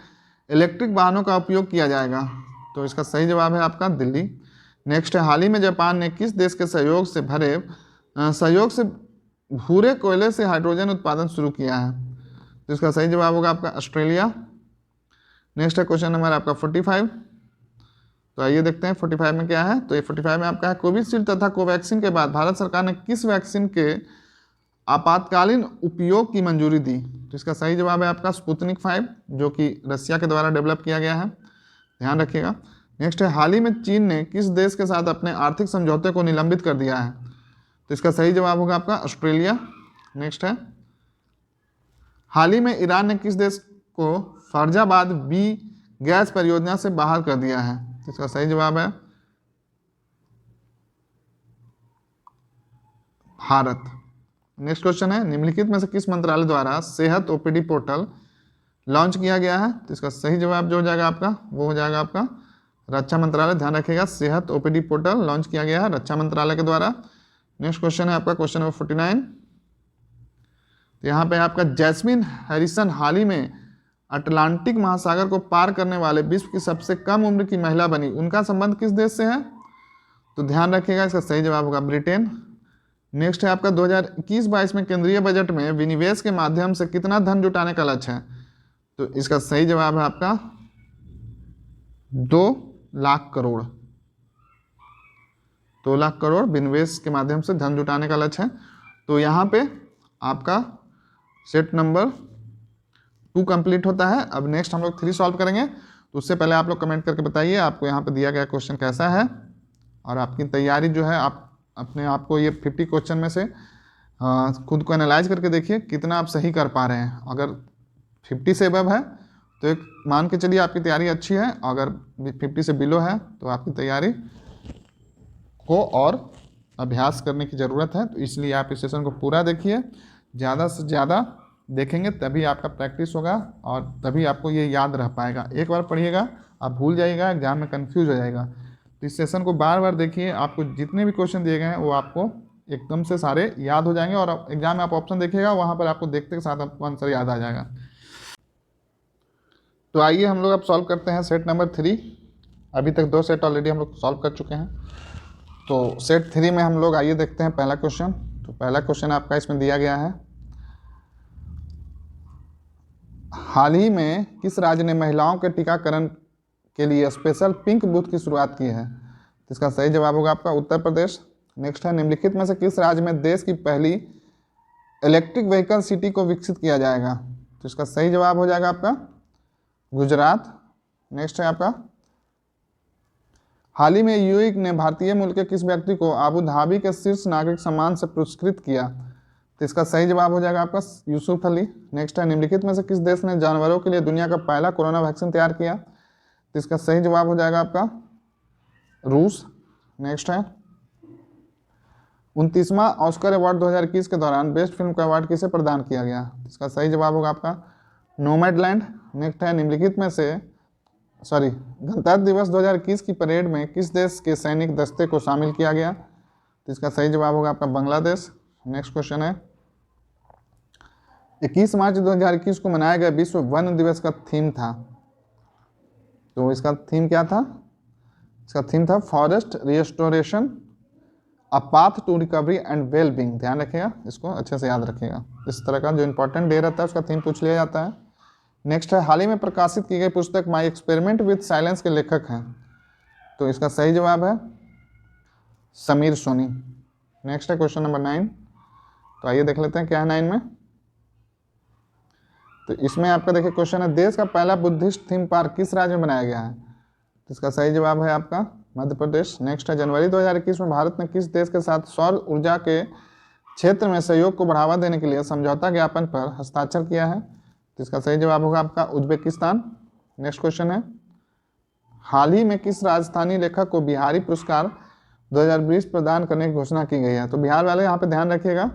इलेक्ट्रिक वाहनों का उपयोग किया जाएगा? तो इसका सही जवाब है आपका दिल्ली। नेक्स्ट है हाल ही में जापान ने किस देश के सहयोग से भूरे कोयले से हाइड्रोजन उत्पादन शुरू किया है? तो इसका सही जवाब होगा आपका ऑस्ट्रेलिया। नेक्स्ट है क्वेश्चन नंबर आपका 45। तो आइए देखते हैं 45 में क्या है। तो ये 45 में आपका है कोविशील्ड तथा कोवैक्सीन के बाद भारत सरकार ने किस वैक्सीन के आपातकालीन उपयोग की मंजूरी दी? तो इसका सही जवाब है आपका स्पुतनिक 5 जो कि रसिया के द्वारा डेवलप किया गया है। ध्यान रखिएगा। नेक्स्ट है हाल ही में चीन ने किस देश के साथ अपने आर्थिक समझौते को निलंबित कर दिया है? तो इसका सही जवाब होगा आपका ऑस्ट्रेलिया। नेक्स्ट है हाल ही में ईरान ने किस देश को फर्जाबाद बी गैस परियोजना से बाहर कर दिया है? तो इसका सही जवाब है भारत। नेक्स्ट क्वेश्चन है निम्नलिखित में से किस मंत्रालय द्वारा सेहत ओपीडी पोर्टल लॉन्च किया गया है? तो इसका सही जवाब जो हो जाएगा आपका वो हो जाएगा आपका रक्षा मंत्रालय। ध्यान रखिएगा, सेहत ओपीडी पोर्टल लॉन्च किया गया है रक्षा मंत्रालय के द्वारा। नेक्स्ट क्वेश्चन है आपका क्वेश्चन नंबर 49। तो यहाँ पे आपका जैस्मिन हैरिसन हाल ही में अटलांटिक महासागर को पार करने वाले विश्व की सबसे कम उम्र की महिला बनी। उनका संबंध किस देश से है? तो ध्यान रखिएगा, इसका सही जवाब होगा ब्रिटेन। नेक्स्ट है आपका 2021-22 में केंद्रीय बजट में विनिवेश के माध्यम से कितना धन जुटाने का लक्ष्य है? तो इसका सही जवाब है आपका 2 लाख करोड़। 2 लाख करोड़ विनिवेश के माध्यम से धन जुटाने का लक्ष्य है। तो यहाँ पे आपका सेट नंबर 2 कंप्लीट होता है। अब नेक्स्ट हम लोग 3 सॉल्व करेंगे। तो उससे पहले आप लोग कमेंट करके बताइए आपको यहाँ पे दिया गया क्वेश्चन कैसा है और आपकी तैयारी जो है आप अपने आप को ये 50 क्वेश्चन में से खुद को एनालाइज करके देखिए कितना आप सही कर पा रहे हैं। अगर 50 से अबव है तो एक मान के चलिए आपकी तैयारी अच्छी है, अगर 50 से बिलो है तो आपकी तैयारी को और अभ्यास करने की ज़रूरत है। तो इसलिए आप इस सेशन को पूरा देखिए, ज़्यादा से ज़्यादा देखेंगे तभी आपका प्रैक्टिस होगा और तभी आपको ये याद रह पाएगा। एक बार पढ़िएगा आप भूल जाइएगा, एग्जाम में कंफ्यूज हो जाएगा। तो इस सेशन को बार बार देखिए, आपको जितने भी क्वेश्चन दिए गए हैं वो आपको एकदम से सारे याद हो जाएंगे और एग्जाम में आप ऑप्शन देखिएगा वहाँ पर आपको देखते के साथ आपको आंसर याद आ जाएगा। तो आइए हम लोग अब सॉल्व करते हैं सेट नंबर 3। अभी तक 2 सेट ऑलरेडी हम लोग सॉल्व कर चुके हैं। तो सेट 3 में हम लोग आइए देखते हैं पहला क्वेश्चन। तो पहला क्वेश्चन आपका इसमें दिया गया है हाल ही में किस राज्य ने महिलाओं के टीकाकरण के लिए स्पेशल पिंक बूथ की शुरुआत की है? तो इसका सही जवाब होगा आपका उत्तर प्रदेश। नेक्स्ट है निम्नलिखित में से किस राज्य में देश की पहली इलेक्ट्रिक व्हीकल सिटी को विकसित किया जाएगा? तो इसका सही जवाब हो जाएगा आपका गुजरात। नेक्स्ट है आपका हाल ही में यूएई ने भारतीय मूल के किस व्यक्ति को अबू धाबी के शीर्ष नागरिक सम्मान से पुरस्कृत किया? तो इसका सही जवाब हो जाएगा आपका यूसुफ अली। नेक्स्ट है निम्नलिखित में से किस देश ने जानवरों के लिए दुनिया का पहला कोरोना वैक्सीन तैयार किया? तो इसका सही जवाब हो जाएगा आपका रूस। नेक्स्ट है 29वां ऑस्कर अवार्ड 2021 के दौरान बेस्ट फिल्म का अवार्ड किसे प्रदान किया गया? इसका सही जवाब होगा आपका नोमैडलैंड। नेक्स्ट है निम्नलिखित में से गणतंत्र दिवस 2021 की परेड में किस देश के सैनिक दस्ते को शामिल किया गया? तो इसका सही जवाब होगा आपका बांग्लादेश। नेक्स्ट क्वेश्चन है 21 मार्च 2021 को मनाया गया विश्व वन दिवस का थीम था। तो इसका थीम क्या था? इसका थीम था forest restoration a path to recovery and well being. ध्यान रखिएगा, इसको अच्छे से याद रखिएगा। इस तरह का जो इंपॉर्टेंट डे रहता है उसका थीम पूछ लिया जाता है। नेक्स्ट है हाल ही में प्रकाशित की गई पुस्तक माई एक्सपेरिमेंट विथ साइलेंस के लेखक हैं, तो इसका सही जवाब है समीर सोनी। नेक्स्ट है क्वेश्चन नंबर 9, तो आइए देख लेते हैं क्या है 9 में। तो इसमें आपका देखिए क्वेश्चन है देश का पहला बुद्धिस्ट थीम पार्क किस राज्य में बनाया गया है, तो इसका सही जवाब है आपका मध्य प्रदेश। नेक्स्ट है जनवरी 2021 में भारत ने किस देश के साथ सौर ऊर्जा के क्षेत्र में सहयोग को बढ़ावा देने के लिए समझौता ज्ञापन पर हस्ताक्षर किया है, तो इसका सही जवाब होगा आपका उज्बेकिस्तान। नेक्स्ट क्वेश्चन है हाल ही में किस राजस्थानी लेखक को बिहारी पुरस्कार 2020 प्रदान करने की घोषणा की गई है, तो बिहार वाले यहाँ पे ध्यान रखिएगा,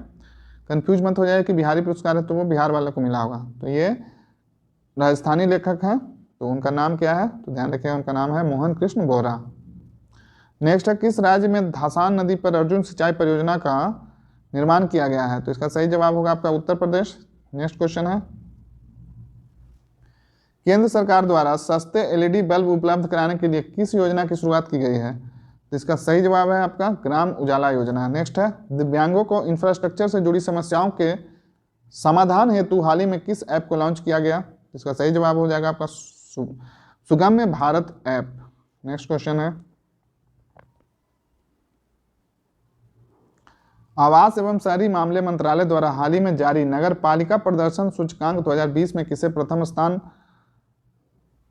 कंफ्यूज मत हो जाए कि बिहारी पुरस्कार है तो वो बिहार वाले को मिला होगा, तो ये राजस्थानी लेखक हैं, तो उनका नाम क्या है, तो ध्यान रखिएगा उनका नाम है मोहन कृष्ण बोरा। नेक्स्ट है किस राज्य में धासान नदी पर अर्जुन सिंचाई परियोजना का निर्माण किया गया है, तो इसका सही जवाब होगा आपका उत्तर प्रदेश। नेक्स्ट क्वेश्चन है केंद्र सरकार द्वारा सस्ते एलईडी बल्ब उपलब्ध कराने के लिए किस योजना की शुरुआत की गई है, तो इसका सही जवाब है आपका ग्राम उजाला योजना। नेक्स्ट है दिव्यांगों को इंफ्रास्ट्रक्चर से जुड़ी समस्याओं के समाधान हेतु हाल ही में किस ऐप को लॉन्च किया गया, तो इसका सही जवाब हो जाएगा आपका सुगम्य भारत ऐप। नेक्स्ट क्वेश्चन है आवास एवं शहरी मामले मंत्रालय द्वारा हाल ही में जारी नगर पालिका प्रदर्शन सूचकांक 2020 में किसे प्रथम स्थान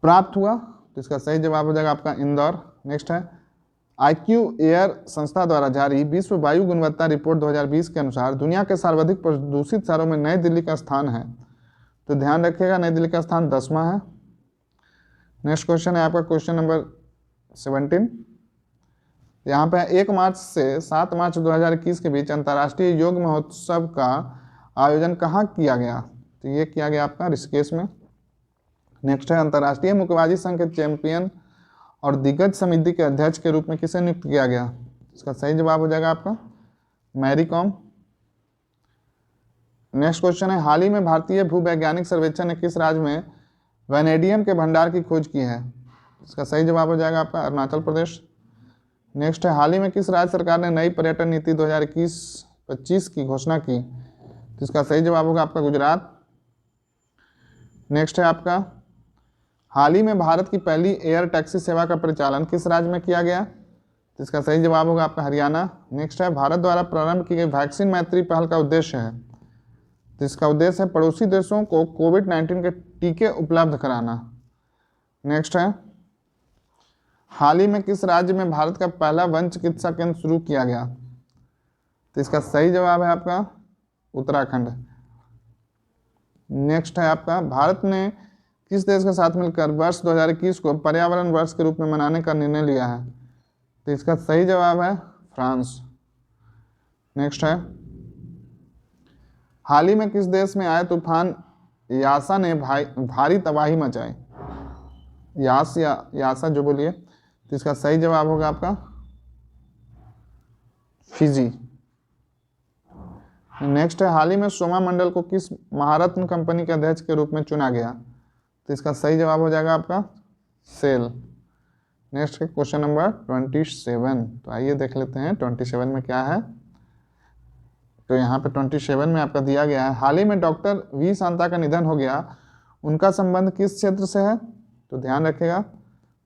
प्राप्त हुआ, तो इसका सही जवाब हो जाएगा आपका इंदौर। नेक्स्ट है IQ एयर संस्था द्वारा जारी विश्व वायु गुणवत्ता रिपोर्ट 2020 के अनुसार दुनिया के सर्वाधिक प्रदूषित शहरों में नई दिल्ली का स्थान है, तो ध्यान रखिएगा नई दिल्ली का स्थान 10वां है। नेक्स्ट क्वेश्चन है आपका क्वेश्चन नंबर 17, यहाँ पे 1 मार्च से 7 मार्च 2021 के बीच अंतर्राष्ट्रीय योग महोत्सव का आयोजन कहाँ किया गया, तो ये किया गया आपका ऋषिकेश में। नेक्स्ट है अंतर्राष्ट्रीय मुक्केबाजी संघ के चैंपियन और दिग्गज समिति के अध्यक्ष के रूप में किसे नियुक्त किया गया, इसका सही जवाब हो जाएगा आपका मैरी कॉम। नेक्स्ट क्वेश्चन है हाल ही में भारतीय भूवैज्ञानिक सर्वेक्षण ने किस राज्य में वैनेडियम के भंडार की खोज की है, इसका सही जवाब हो जाएगा आपका अरुणाचल प्रदेश। नेक्स्ट है हाल ही में किस राज्य सरकार ने नई पर्यटन नीति 2021-25 की घोषणा की, तो इसका सही जवाब होगा आपका गुजरात। नेक्स्ट है आपका हाल ही में भारत की पहली एयर टैक्सी सेवा का परिचालन किस राज्य में किया गया, तो इसका सही जवाब होगा आपका हरियाणा। नेक्स्ट है भारत द्वारा प्रारंभ की गई वैक्सीन मैत्री पहल का उद्देश्य है, तो इसका उद्देश्य है पड़ोसी देशों को कोविड-19 के टीके उपलब्ध कराना। नेक्स्ट है हाल ही में किस राज्य में भारत का पहला वन चिकित्सा केंद्र शुरू किया गया, तो इसका सही जवाब है आपका उत्तराखंड। नेक्स्ट है आपका भारत ने किस देश के साथ मिलकर वर्ष 2021 को पर्यावरण वर्ष के रूप में मनाने का निर्णय लिया है, तो इसका सही जवाब है फ्रांस। नेक्स्ट है हाल ही में किस देश में आए तूफान यासा ने भारी तबाही मचाई, यासा जो बोलिए, तो इसका सही जवाब होगा आपका फिजी। नेक्स्ट है हाल ही में सोमा मंडल को किस महारत्न कंपनी के अध्यक्ष के रूप में चुना गया, तो इसका सही जवाब हो जाएगा आपका सेल। नेक्स्ट है क्वेश्चन नंबर 27, तो आइए देख लेते हैं 27 में क्या है। तो यहाँ पे 27 में आपका दिया गया है हाल ही में डॉक्टर वी शांता का निधन हो गया, उनका संबंध किस क्षेत्र से है, तो ध्यान रखिएगा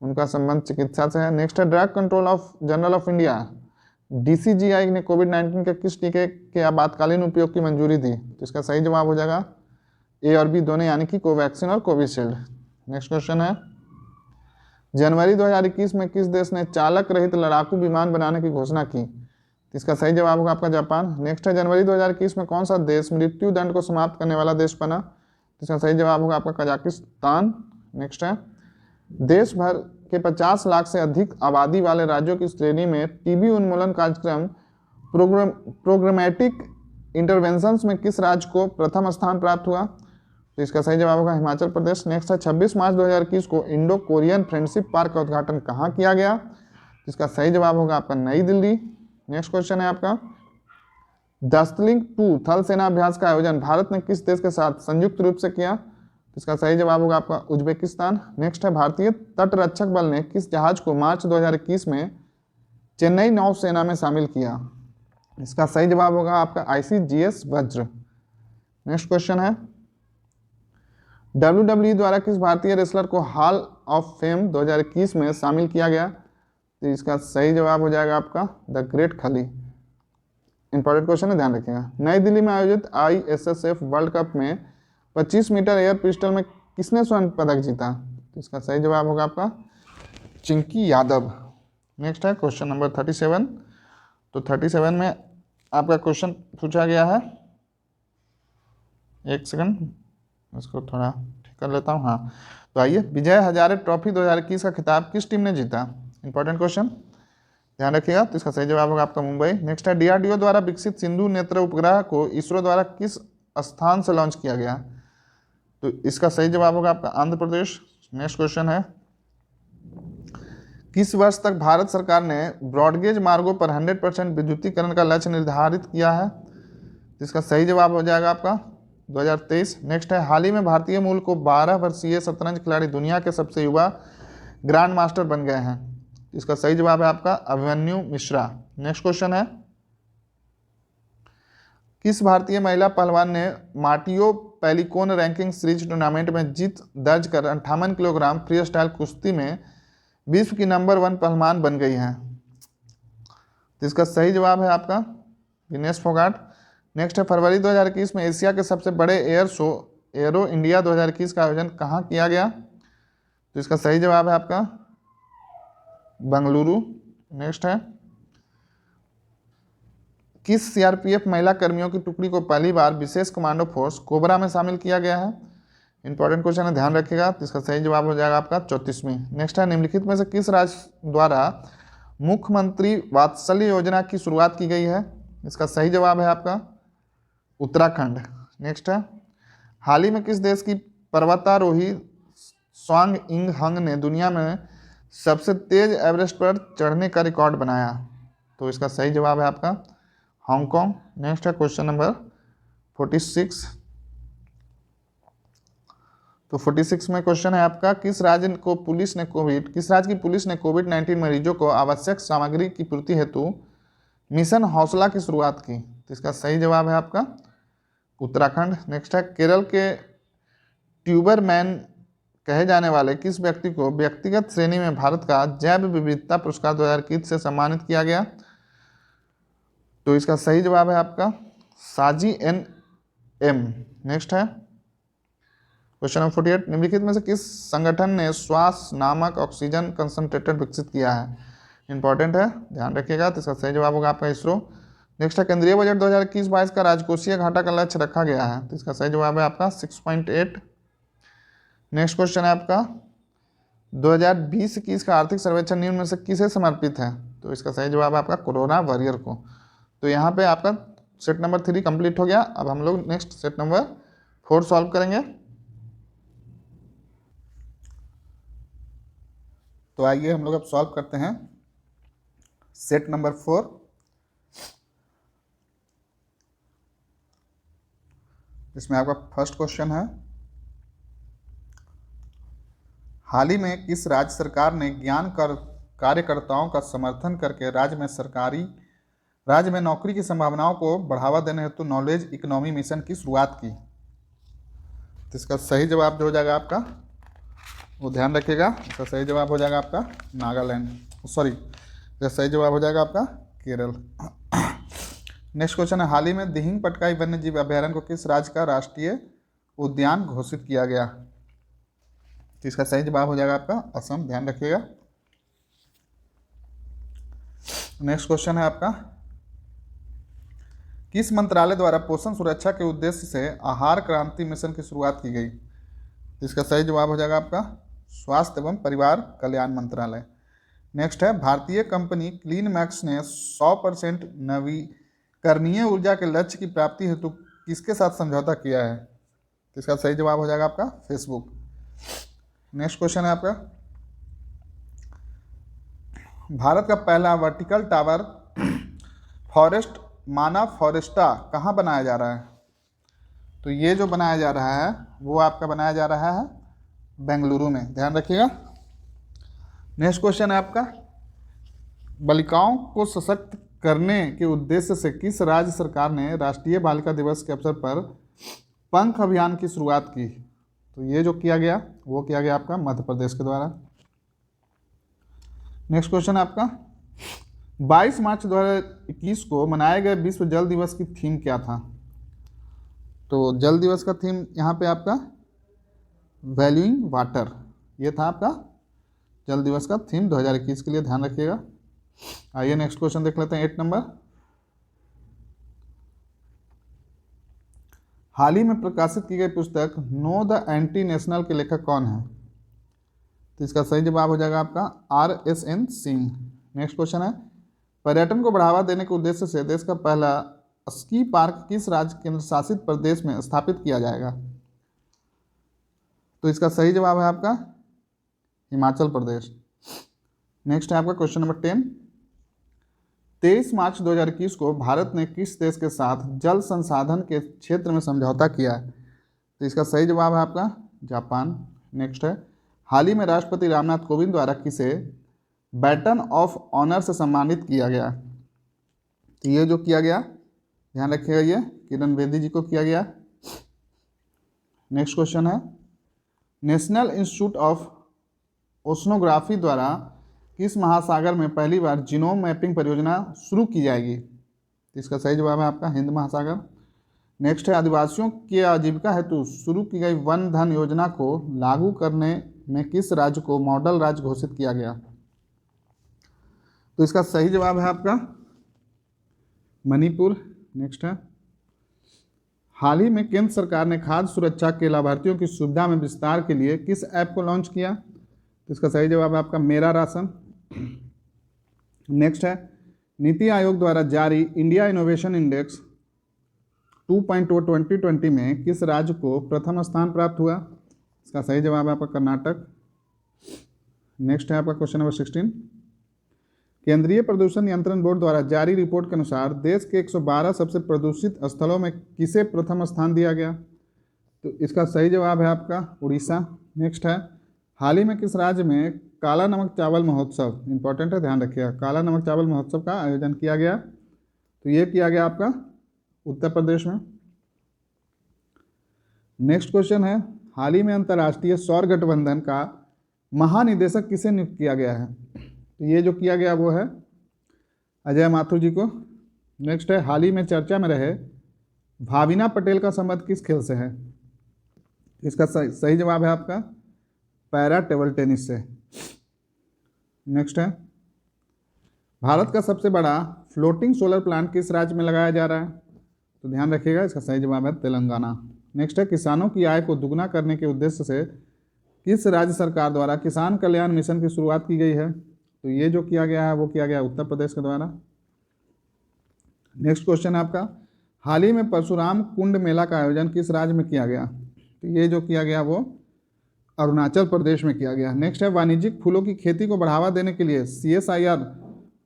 उनका संबंध चिकित्सा से है। नेक्स्ट है drug control of general of India DCGI ने कोविड-19 के किस टीके के आपातकालीन उपयोग की मंजूरी दी, तो इसका सही जवाब हो जाएगा A और B दोनों, यानी कि कोवैक्सीन और कोविशील्ड। नेक्स्ट क्वेश्चन है जनवरी 2021 में किस देश ने चालक रहित लड़ाकू विमान बनाने की घोषणा की, तो इसका सही जवाब होगा आपका जापान। नेक्स्ट है जनवरी 2021 में कौन सा देश मृत्यु दंड को समाप्त करने वाला देश बना, तो इसका सही जवाब होगा आपका कजाकिस्तान। नेक्स्ट है देश भर के 50 लाख से अधिक आबादी वाले राज्यों की श्रेणी में टीबी उन्मूलन कार्यक्रम प्रोग्रामेटिक इंटरवेंशंस में किस राज्य को प्रथम स्थान प्राप्त हुआ, तो इसका सही जवाब होगा हिमाचल प्रदेश। नेक्स्ट है 26 मार्च 2021 को इंडो कोरियन फ्रेंडशिप पार्क का उद्घाटन कहाँ किया गया, तो इसका सही जवाब होगा आपका नई दिल्ली। नेक्स्ट क्वेश्चन है आपका दस्तलिंग 2 थल सेना अभ्यास का आयोजन भारत ने किस देश के साथ संयुक्त रूप से किया, तो इसका सही जवाब होगा आपका उज्बेकिस्तान। नेक्स्ट है भारतीय तटरक्षक बल ने किस जहाज को मार्च 2021 में चेन्नई नौसेना में शामिल किया, इसका सही जवाब होगा आपका ICGS वज्र। नेक्स्ट क्वेश्चन है WWE द्वारा किस भारतीय रेसलर को हॉल ऑफ फेम 2021 में शामिल किया गया? तो इसका सही जवाब हो जाएगा आपका द ग्रेट खली। इंपॉर्टेंट क्वेश्चन है, ध्यान रखिएगा। नई दिल्ली में आयोजित ISSF वर्ल्ड कप में 25 मीटर एयर पिस्टल में किसने स्वर्ण पदक जीता? तो इसका सही जवाब होगा आपका चिंकी यादव। नेक्स्ट है क्वेश्चन नंबर 37। तो 37 में आपका क्वेश्चन पूछा गया है, एक सेकंड इसको थोड़ा ठीक कर लेता हूँ। हाँ, तो आइए, विजय हजारे ट्रॉफी 2021 का खिताब किस टीम ने जीता? इंपॉर्टेंट क्वेश्चन, ध्यान रखिएगा। तो इसका सही जवाब होगा आपका मुंबई। नेक्स्ट है DRDO द्वारा विकसित सिंधु नेत्र उपग्रह को इसरो द्वारा किस स्थान से लॉन्च किया गया? तो इसका सही जवाब होगा आपका आंध्र प्रदेश। नेक्स्ट क्वेश्चन है, किस वर्ष तक भारत सरकार ने ब्रॉडगेज मार्गों पर 100% विद्युतीकरण का लक्ष्य निर्धारित किया है? तो इसका सही जवाब हो जाएगा आपका 2023। नेक्स्ट है, हाल ही में भारतीय मूल को 12 वर्षीय शतरंज खिलाड़ी दुनिया के सबसे युवा ग्रैंड मास्टर बन गए हैं। इसका सही जवाब है आपका अभिमन्यु मिश्रा। नेक्स्ट क्वेश्चन है, किस भारतीय महिला पहलवान ने मार्टियो पेलिकोन रैंकिंग सीरीज टूर्नामेंट में जीत दर्ज कर 58 किलोग्राम फ्री स्टाइल कुश्ती में विश्व की नंबर 1 पहलवान बन गई हैं? तो इसका सही जवाब है आपका विनेश फोगाट। नेक्स्ट है, फरवरी 2021 में एशिया के सबसे बड़े एयर शो एरो इंडिया 2021 का आयोजन कहाँ किया गया? तो इसका सही जवाब है आपका बेंगलुरु। नेक्स्ट है, किस CRPF महिला कर्मियों की टुकड़ी को पहली बार विशेष कमांडो फोर्स कोबरा में शामिल किया गया है? इंपॉर्टेंट क्वेश्चन है, ध्यान रखिएगा। तो इसका सही जवाब हो जाएगा आपका 34वीं। नेक्स्ट है, निम्नलिखित में से किस राज्य द्वारा मुख्यमंत्री वात्सल्य योजना की शुरुआत की गई है? इसका सही जवाब है आपका उत्तराखंड। नेक्स्ट है, हाल ही में किस देश की पर्वतारोही स्वांग इंग हंग ने दुनिया में सबसे तेज एवरेस्ट पर चढ़ने का रिकॉर्ड बनाया? तो इसका सही जवाब है आपका हांगकांग। नेक्स्ट है क्वेश्चन नंबर 46। तो 46 में क्वेश्चन है आपका, किस राज्य की पुलिस ने कोविड-19 मरीजों को आवश्यक सामग्री की पूर्ति हेतु मिशन हौसला की शुरुआत की? तो इसका सही जवाब है आपका उत्तराखंड। नेक्स्ट है, केरल के ट्यूबरमैन कहे जाने वाले किस व्यक्ति को व्यक्तिगत श्रेणी में भारत का जैव विविधता पुरस्कार 2021 से सम्मानित किया गया? तो इसका सही जवाब है आपका साजी NM। नेक्स्ट है क्वेश्चन नंबर 48, निम्नलिखित में से किस संगठन ने श्वास नामक ऑक्सीजन कंसंट्रेटर विकसित किया है? इंपॉर्टेंट है, ध्यान रखिएगा। तो इसका सही जवाब होगा आपका इसरो। नेक्स्ट है, केंद्रीय बजट 2021-22 का राजकोषीय घाटा का लक्ष्य रखा गया है? तो इसका सही जवाब है आपका 6.8। नेक्स्ट क्वेश्चन है आपका, 2020-21 का आर्थिक सर्वेक्षण निम्न में से किसे समर्पित है? तो इसका सही जवाब है आपका कोरोना वॉरियर को। तो यहाँ पे आपका सेट नंबर 3 कंप्लीट हो गया। अब हम लोग नेक्स्ट सेट नंबर 4 सॉल्व करेंगे। तो आइए हम लोग अब सॉल्व करते हैं सेट नंबर 4। इसमें आपका फर्स्ट क्वेश्चन है, हाल ही में किस राज्य सरकार ने ज्ञान कार्यकर्ताओं का समर्थन करके राज्य में नौकरी की संभावनाओं को बढ़ावा देने हेतु नॉलेज इकोनॉमी मिशन की शुरुआत की? तो इसका सही जवाब जो हो जाएगा आपका, वो ध्यान रखिएगा, इसका सही जवाब हो जाएगा आपका नागालैंड, इसका सही जवाब हो जाएगा आपका केरल। नेक्स्ट क्वेश्चन है, हाल ही में दिहिंग पटकाई वन्यजीव अभयारण्य को किस राज्य का राष्ट्रीय उद्यान घोषित किया गया? तो इसका सही जवाब हो जाएगा आपका असम, ध्यान रखिएगा। नेक्स्ट क्वेश्चन है आपका, किस मंत्रालय द्वारा पोषण सुरक्षा के उद्देश्य से आहार क्रांति मिशन की शुरुआत की गई? तो इसका सही जवाब हो जाएगा आपका स्वास्थ्य एवं परिवार कल्याण मंत्रालय। नेक्स्ट है, भारतीय कंपनी क्लीन मैक्स ने 100% नवीकरणीय ऊर्जा के लक्ष्य की प्राप्ति हेतु किसके साथ समझौता किया है? तो इसका सही जवाब हो जाएगा आपका फेसबुक। नेक्स्ट क्वेश्चन है आपका, भारत का पहला वर्टिकल टावर फॉरेस्ट माना फॉरेस्टा कहाँ बनाया जा रहा है? तो ये जो बनाया जा रहा है वो आपका बनाया जा रहा है बेंगलुरु में, ध्यान रखिएगा। नेक्स्ट क्वेश्चन है आपका, बालिकाओं को सशक्त करने के उद्देश्य से किस राज्य सरकार ने राष्ट्रीय बालिका दिवस के अवसर पर पंख अभियान की शुरुआत की? तो ये जो किया गया वो किया गया आपका मध्य प्रदेश के द्वारा। नेक्स्ट क्वेश्चन आपका 22 मार्च 2021 को मनाए गए विश्व जल दिवस की थीम क्या था? तो जल दिवस का थीम यहाँ पे आपका वैल्यूइंग वाटर, ये था आपका जल दिवस का थीम 2021 के लिए, ध्यान रखिएगा। आइए नेक्स्ट क्वेश्चन देख लेते हैं 8 नंबर। हाल ही में प्रकाशित की गई पुस्तक नो द एंटी नेशनल के लेखक कौन है? तो इसका सही जवाब हो जाएगा आपका RSN सिंह। नेक्स्ट क्वेश्चन है पर्यटन को बढ़ावा देने के उद्देश्य से देश का पहला स्की पार्क किस राज्य केंद्र शासित प्रदेश में स्थापित किया जाएगा? तो इसका सही जवाब है आपका हिमाचल प्रदेश। नेक्स्ट है आपका क्वेश्चन नंबर 10। 23 मार्च 2021 को भारत ने किस देश के साथ जल संसाधन के क्षेत्र में समझौता किया है? तो इसका सही जवाब है आपका जापान। नेक्स्ट है हाल ही में राष्ट्रपति रामनाथ कोविंद द्वारा किसे बैटन ऑफ ऑनर से सम्मानित किया गया? तो ये जो किया गया ध्यान रखिएगा, ये किरण बेदी जी को किया गया। नेक्स्ट क्वेश्चन है नेशनल इंस्टीट्यूट ऑफ ओशनोग्राफी द्वारा किस महासागर में पहली बार जीनोम मैपिंग परियोजना शुरू की जाएगी? तो इसका सही जवाब है आपका हिंद महासागर। नेक्स्ट है आदिवासियों की आजीविका हेतु शुरू की गई वन धन योजना को लागू करने में किस राज्य को मॉडल राज्य घोषित किया गया? तो इसका सही जवाब है आपका मणिपुर। नेक्स्ट है हाल ही में केंद्र सरकार ने खाद्य सुरक्षा के लाभार्थियों की सुविधा में विस्तार के लिए किस ऐप को लॉन्च किया? तो इसका सही जवाब है आपका मेरा राशन। नेक्स्ट है नीति आयोग द्वारा जारी इंडिया इनोवेशन इंडेक्स 2.0 2020 में किस राज्य को प्रथम स्थान प्राप्त हुआ? इसका सही जवाब है आपका कर्नाटक। नेक्स्ट है आपका क्वेश्चन नंबर 16। केंद्रीय प्रदूषण नियंत्रण बोर्ड द्वारा जारी रिपोर्ट के अनुसार देश के 112 सबसे प्रदूषित स्थलों में किसे प्रथम स्थान दिया गया? तो इसका सही जवाब है आपका उड़ीसा। नेक्स्ट है हाल ही में किस राज्य में काला नमक चावल महोत्सव, इंपॉर्टेंट है ध्यान रखिएगा, काला नमक चावल महोत्सव का आयोजन किया गया? तो ये किया गया आपका उत्तर प्रदेश में। नेक्स्ट क्वेश्चन है हाल ही में अंतर्राष्ट्रीय सौर गठबंधन का महानिदेशक किसे नियुक्त किया गया है? तो ये जो किया गया वो है अजय माथुर जी को। नेक्स्ट है हाल ही में चर्चा में रहे भाविना पटेल का संबंध किस खेल से है? इसका सही जवाब है आपका पैरा टेबल टेनिस से। नेक्स्ट है भारत का सबसे बड़ा फ्लोटिंग सोलर प्लांट किस राज्य में लगाया जा रहा है? तो ध्यान रखिएगा, इसका सही जवाब है तेलंगाना। नेक्स्ट है किसानों की आय को दुगना करने के उद्देश्य से किस राज्य सरकार द्वारा किसान कल्याण मिशन की शुरुआत की गई है? तो ये जो किया गया है वो किया गया उत्तर प्रदेश के द्वारा। नेक्स्ट क्वेश्चन है आपका हाल ही में परशुराम कुंड मेला का आयोजन किस राज्य में किया गया? तो ये जो किया गया वो अरुणाचल प्रदेश में किया गया। नेक्स्ट है वाणिज्यिक फूलों की खेती को बढ़ावा देने के लिए CSIR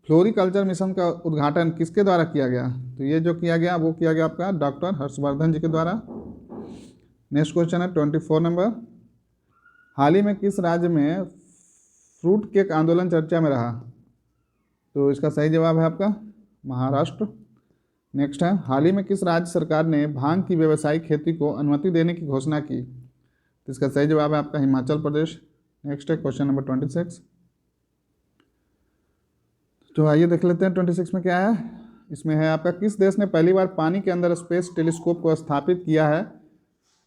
फ्लोरिकल्चर मिशन का उद्घाटन किसके द्वारा किया गया? तो ये जो किया गया वो किया गया आपका डॉक्टर हर्षवर्धन जी के द्वारा। नेक्स्ट क्वेश्चन है 24 नंबर हाल ही में किस राज्य में फ्रूट केक आंदोलन चर्चा में रहा? तो इसका सही जवाब है आपका महाराष्ट्र। नेक्स्ट है हाल ही में किस राज्य सरकार ने भांग की व्यावसायिक खेती को अनुमति देने की घोषणा की? तो इसका सही जवाब है आपका हिमाचल प्रदेश। नेक्स्ट है क्वेश्चन नंबर 26। तो आइए देख लेते हैं 26 में क्या है। इसमें है आपका किस देश ने पहली बार पानी के अंदर स्पेस टेलीस्कोप को स्थापित किया है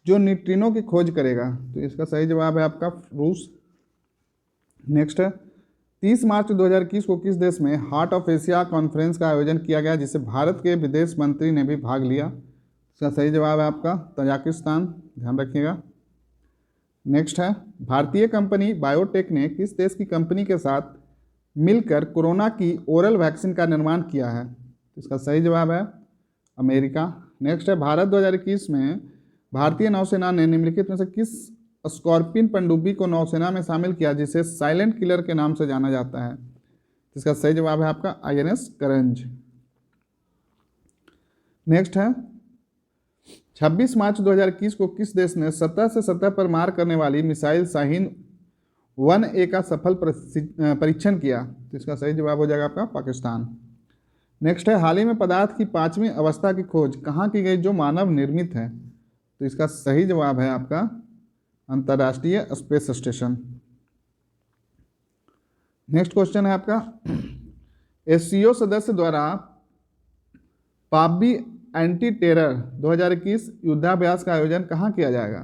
जो न्यूट्रिनो की खोज करेगा? तो इसका सही जवाब है आपका रूस। नेक्स्ट है 30 मार्च 2021 को किस देश में हार्ट ऑफ एशिया कॉन्फ्रेंस का आयोजन किया गया जिसे भारत के विदेश मंत्री ने भी भाग लिया? इसका सही जवाब है आपका तजाकिस्तान, ध्यान रखिएगा। नेक्स्ट है भारतीय कंपनी बायोटेक ने किस देश की कंपनी के साथ मिलकर कोरोना की ओरल वैक्सीन का निर्माण किया है? इसका सही जवाब है अमेरिका। नेक्स्ट है भारत 2021 में भारतीय नौसेना ने निम्नलिखित में से किस स्कॉर्पियन पनडुब्बी को नौसेना में शामिल किया जिसे साइलेंट किलर के नाम से जाना जाता है? इसका सही जवाब है आपका INS करंज। नेक्स्ट है 26 मार्च 2021 को किस देश ने सतह से सतह पर मार करने वाली मिसाइल शाहीन 1A का सफल परीक्षण किया? तो इसका सही जवाब हो जाएगा आपका पाकिस्तान। नेक्स्ट है हाल ही में पदार्थ की 5वीं अवस्था की खोज कहाँ की गई जो मानव निर्मित है? तो इसका सही जवाब है आपका अंतर्राष्ट्रीय स्पेस स्टेशन। नेक्स्ट क्वेश्चन है आपका, एससीओ सदस्य द्वारा पाबी एंटी टेरर 2021 युद्धाभ्यास का आयोजन कहाँ किया जाएगा?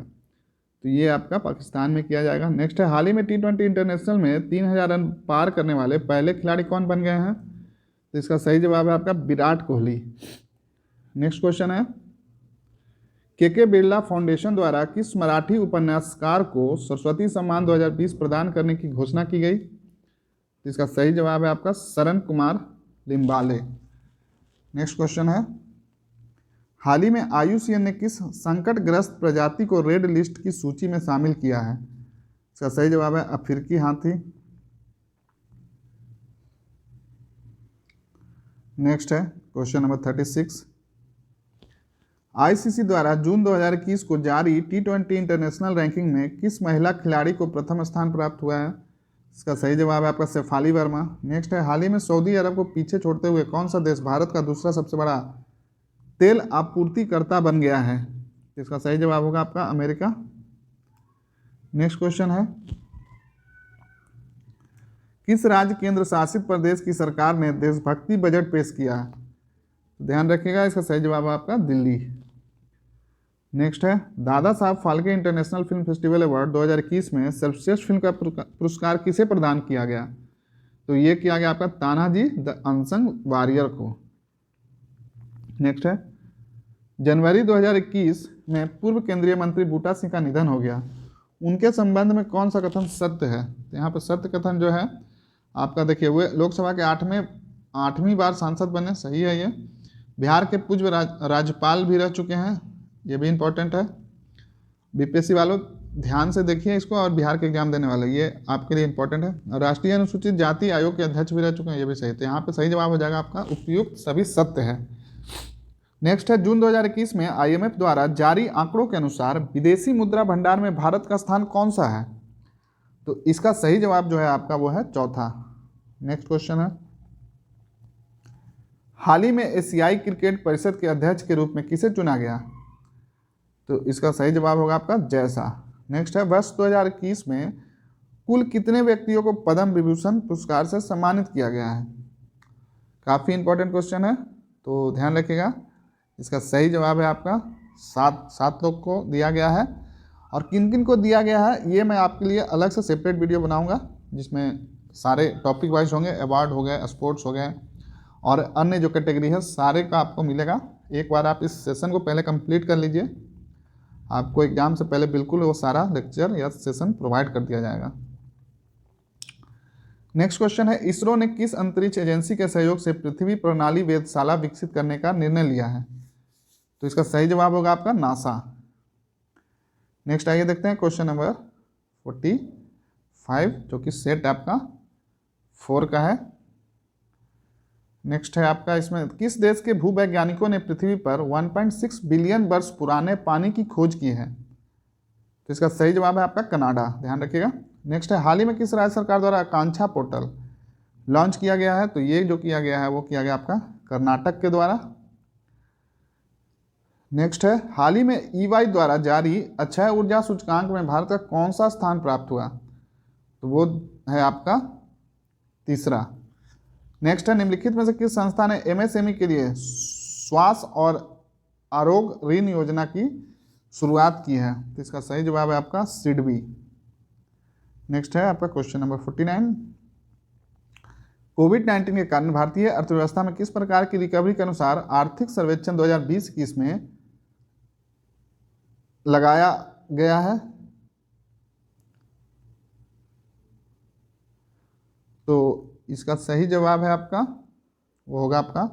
तो ये आपका पाकिस्तान में किया जाएगा। नेक्स्ट है, हाल ही में T20 इंटरनेशनल में 3000 रन पार करने वाले पहले खिलाड़ी कौन बन गए हैं? तो इसका सही जवाब है आपका विराट कोहली। नेक्स्ट क्वेश्चन है, के बिरला फाउंडेशन द्वारा किस मराठी उपन्यासकार को सरस्वती सम्मान 2020 प्रदान करने की घोषणा की गई? तो इसका सही जवाब है आपका शरण कुमार लिम्बाले। नेक्स्ट क्वेश्चन है, हाल ही में IUCN ने किस संकटग्रस्त प्रजाति को रेड लिस्ट की सूची में शामिल किया है? इसका सही जवाब है अफ्रीकी हाथी। नेक्स्ट है क्वेश्चन नंबर 36, ICC द्वारा जून 2021 को जारी T20 इंटरनेशनल रैंकिंग में किस महिला खिलाड़ी को प्रथम स्थान प्राप्त हुआ है? इसका सही जवाब है आपका शेफाली वर्मा। नेक्स्ट है, हाल ही में सऊदी अरब को पीछे छोड़ते हुए कौन सा देश भारत का दूसरा सबसे बड़ा तेल आपूर्तिकर्ता बन गया है? इसका सही जवाब होगा आपका अमेरिका। नेक्स्ट क्वेश्चन है, किस राज्य केंद्र शासित प्रदेश की सरकार ने देशभक्ति बजट पेश किया है? ध्यान रखिएगा, इसका सही जवाब है आपका दिल्ली। नेक्स्ट है, Dada Saheb Phalke international film festival award 2021 में सर्वश्रेष्ठ फिल्म का पुरस्कार किसे प्रदान किया गया? तो ये किया गया आपका तानाजी द अनसंग वॉरियर को। नेक्स्ट है, जनवरी 2021 में पूर्व केंद्रीय मंत्री बूटा सिंह का निधन हो गया, उनके संबंध में कौन सा कथन सत्य है? तो यहाँ पर सत्य कथन जो है आपका देखिए, वे लोकसभा के 8वीं बार सांसद बने, सही है ये। बिहार के पूर्व राज्यपाल भी रह चुके हैं, ये भी इंपॉर्टेंट है। बीपीएससी वालों ध्यान से देखिए इसको, और बिहार के एग्जाम देने वाले, ये आपके लिए इंपॉर्टेंट है। राष्ट्रीय अनुसूचित जाति आयोग के अध्यक्ष भी रह चुके हैं, ये भी सही। तो यहाँ पे सही जवाब हो जाएगा आपका उपयुक्त सभी सत्य है। नेक्स्ट है, जून 2021 में IMF द्वारा जारी आंकड़ों के अनुसार विदेशी मुद्रा भंडार में भारत का स्थान कौन सा है? तो इसका सही जवाब जो है आपका वो है चौथा। नेक्स्ट क्वेश्चन है, हाल ही में एशियाई क्रिकेट परिषद के अध्यक्ष के रूप में किसे चुना गया? तो इसका सही जवाब होगा आपका जैसा। नेक्स्ट है, वर्ष 2021 में कुल कितने व्यक्तियों को पद्म विभूषण पुरस्कार से सम्मानित किया गया है? काफ़ी इंपॉर्टेंट क्वेश्चन है, तो ध्यान रखिएगा। इसका सही जवाब है आपका सात लोग को दिया गया है। और किन किन को दिया गया है ये मैं आपके लिए अलग से सेपरेट वीडियो बनाऊंगा, जिसमें सारे टॉपिक वाइज होंगे, अवार्ड हो गए, स्पोर्ट्स हो गए, और अन्य जो कैटेगरी है सारे का आपको मिलेगा। एक बार आप इस सेशन को पहले कंप्लीट कर लीजिए, आपको एग्जाम से पहले बिल्कुल वो सारा लेक्चर या सेशन प्रोवाइड कर दिया जाएगा। नेक्स्ट क्वेश्चन है, इसरो ने किस अंतरिक्ष एजेंसी के सहयोग से पृथ्वी प्रणाली वेधशाला विकसित करने का निर्णय लिया है? तो इसका सही जवाब होगा आपका नासा। नेक्स्ट आइए देखते हैं क्वेश्चन नंबर 45, जो कि सेट आपका 4 का है। नेक्स्ट है आपका, इसमें किस देश के भूवैज्ञानिकों ने पृथ्वी पर 1.6 बिलियन वर्ष पुराने पानी की खोज की है? तो इसका सही जवाब है आपका कनाडा, ध्यान रखिएगा। नेक्स्ट है, हाल ही में किस राज्य सरकार द्वारा आकांक्षा पोर्टल लॉन्च किया गया है? तो ये जो किया गया है वो किया गया आपका कर्नाटक के द्वारा। नेक्स्ट है, हाल ही में EY द्वारा जारी अक्षय ऊर्जा सूचकांक में भारत का कौन सा स्थान प्राप्त हुआ? तो वो है आपका तीसरा। नेक्स्ट है, निम्नलिखित में से किस संस्था ने MSME के लिए स्वास्थ्य और आरोग्य ऋण योजना की शुरुआत की है? तो इसका सही जवाब है आपका सिडबी। नेक्स्ट है आपका क्वेश्चन नंबर 49, कोविड-19 के कारण भारतीय अर्थव्यवस्था में किस प्रकार की रिकवरी के अनुसार आर्थिक सर्वेक्षण 2020-21 में लगाया गया है? तो इसका सही जवाब है आपका वो होगा आपका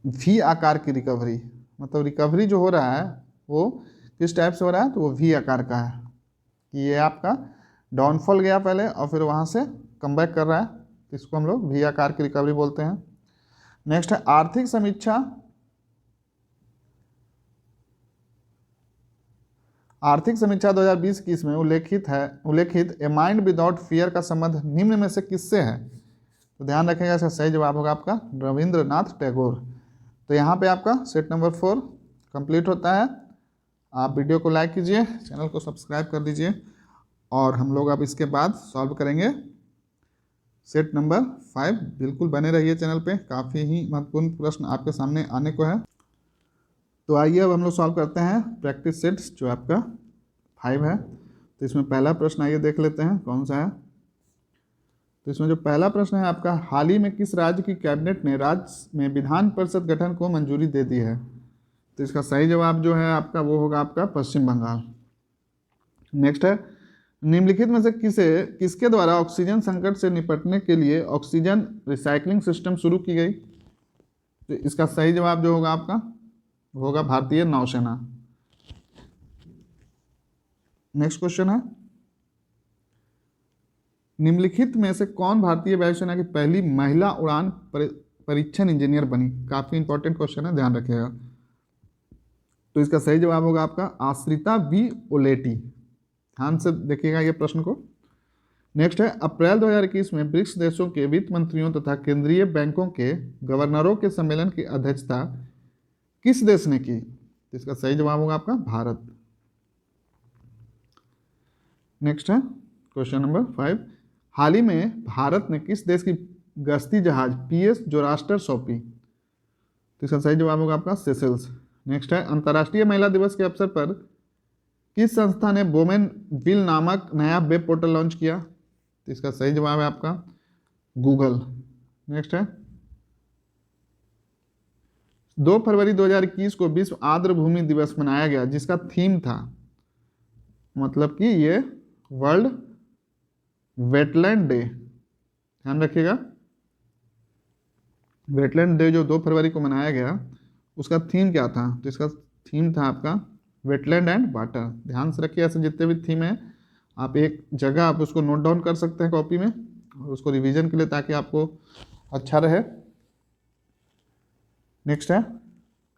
V आकार की रिकवरी। मतलब रिकवरी जो हो रहा है वो किस टाइप से हो रहा है? तो वो V आकार का है कि ये आपका डाउनफॉल गया पहले और फिर वहाँ से कमबैक कर रहा है, तो इसको हम लोग V आकार की रिकवरी बोलते हैं। नेक्स्ट है, आर्थिक समीक्षा 2020-21 में उल्लेखित ए माइंड विदाउट फियर का संबंध निम्न में से किससे है? तो ध्यान रखिएगा, इसका सही जवाब होगा आपका रविंद्रनाथ टैगोर। तो यहाँ पे आपका सेट नंबर 4 कंप्लीट होता है। आप वीडियो को लाइक कीजिए, चैनल को सब्सक्राइब कर दीजिए और हम लोग अब इसके बाद सॉल्व करेंगे सेट नंबर 5। बिल्कुल बने रहिए चैनल पे, काफ़ी ही महत्वपूर्ण प्रश्न आपके सामने आने को है। तो आइए अब हम लोग सॉल्व करते हैं प्रैक्टिस सेट्स जो आपका 5 है। तो इसमें पहला प्रश्न आइए देख लेते हैं कौन सा है। तो इसमें जो पहला प्रश्न है आपका, हाल ही में किस राज्य की कैबिनेट ने राज्य में विधान परिषद गठन को मंजूरी दे दी है? तो इसका सही जवाब जो है आपका वो होगा आपका पश्चिम बंगाल। नेक्स्ट है, निम्नलिखित में से किसके द्वारा ऑक्सीजन संकट से निपटने के लिए ऑक्सीजन रिसाइकलिंग सिस्टम शुरू की गई? तो इसका सही जवाब जो होगा आपका वो होगा भारतीय नौसेना। नेक्स्ट क्वेश्चन है, निम्नलिखित में से कौन भारतीय वायुसेना की पहली महिला उड़ान परीक्षण इंजीनियर बनी? काफी इंपॉर्टेंट क्वेश्चन है, ध्यान रखिएगा। तो इसका सही जवाब होगा आपका आश्रिता वी ओलेटी। ध्यान से देखिएगा ये प्रश्न को। नेक्स्ट है, अप्रैल 2021 में ब्रिक्स देशों के वित्त मंत्रियों तथा केंद्रीय बैंकों के गवर्नरों के सम्मेलन की अध्यक्षता किस देश ने की? तो इसका सही जवाब होगा आपका भारत। नेक्स्ट है क्वेश्चन नंबर 5, हाल ही में भारत ने किस देश की गश्ती जहाज PS जोरास्टर सौंपी? तो इसका सही जवाब होगा आपका सेशेल्स। नेक्स्ट है, अंतर्राष्ट्रीय महिला दिवस के अवसर पर किस संस्था ने वोमेन विल नामक नया वेब पोर्टल लॉन्च किया? तो इसका सही जवाब है आपका गूगल। नेक्स्ट है, 2 फरवरी 2021 को विश्व आर्द्र भूमि दिवस मनाया गया जिसका थीम था, मतलब कि ये वर्ल्ड वेटलैंड डे। ध्यान रखिएगा, वेटलैंड डे जो 2 फरवरी को मनाया गया उसका थीम क्या था? तो इसका थीम था आपका वेटलैंड एंड वाटर। ध्यान से रखिए, ऐसे जितने भी थीम है आप एक जगह आप उसको नोट डाउन कर सकते हैं कॉपी में और उसको रिवीजन के लिए, ताकि आपको अच्छा रहे। नेक्स्ट है,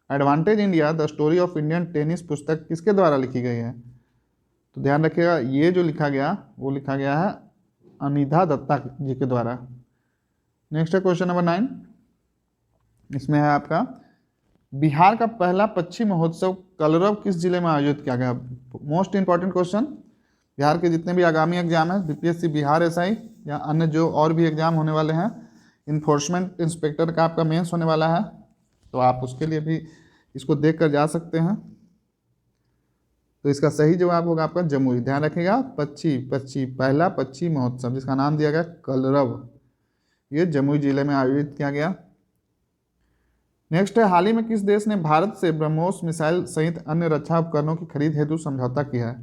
advantage India the story of Indian tennis पुस्तक किसके द्वारा लिखी गई है? तो ध्यान रखिएगा, ये जो लिखा गया वो लिखा गया है अनिधा दत्ता जी के द्वारा। नेक्स्ट है क्वेश्चन नंबर 9, इसमें है आपका, बिहार का पहला पक्षी महोत्सव कलरव किस जिले में आयोजित किया गया? Most important question. बिहार के जितने भी आगामी एग्जाम है, BPSC बिहार SI या अन्य जो और भी एग्जाम होने वाले हैं, इन्फोर्समेंट इंस्पेक्टर का आपका मेंस होने वाला है, तो आप उसके लिए भी इसको देख कर जा सकते हैं। तो इसका सही जवाब होगा आपका जमुई। ध्यान रखिएगा, पक्षी पहला पक्षी महोत्सव जिसका नाम दिया गया कलरव, ये जमुई जिले में आयोजित किया गया। नेक्स्ट है, हाल ही में किस देश ने भारत से ब्रह्मोस मिसाइल सहित अन्य रक्षा उपकरणों की खरीद हेतु समझौता किया है?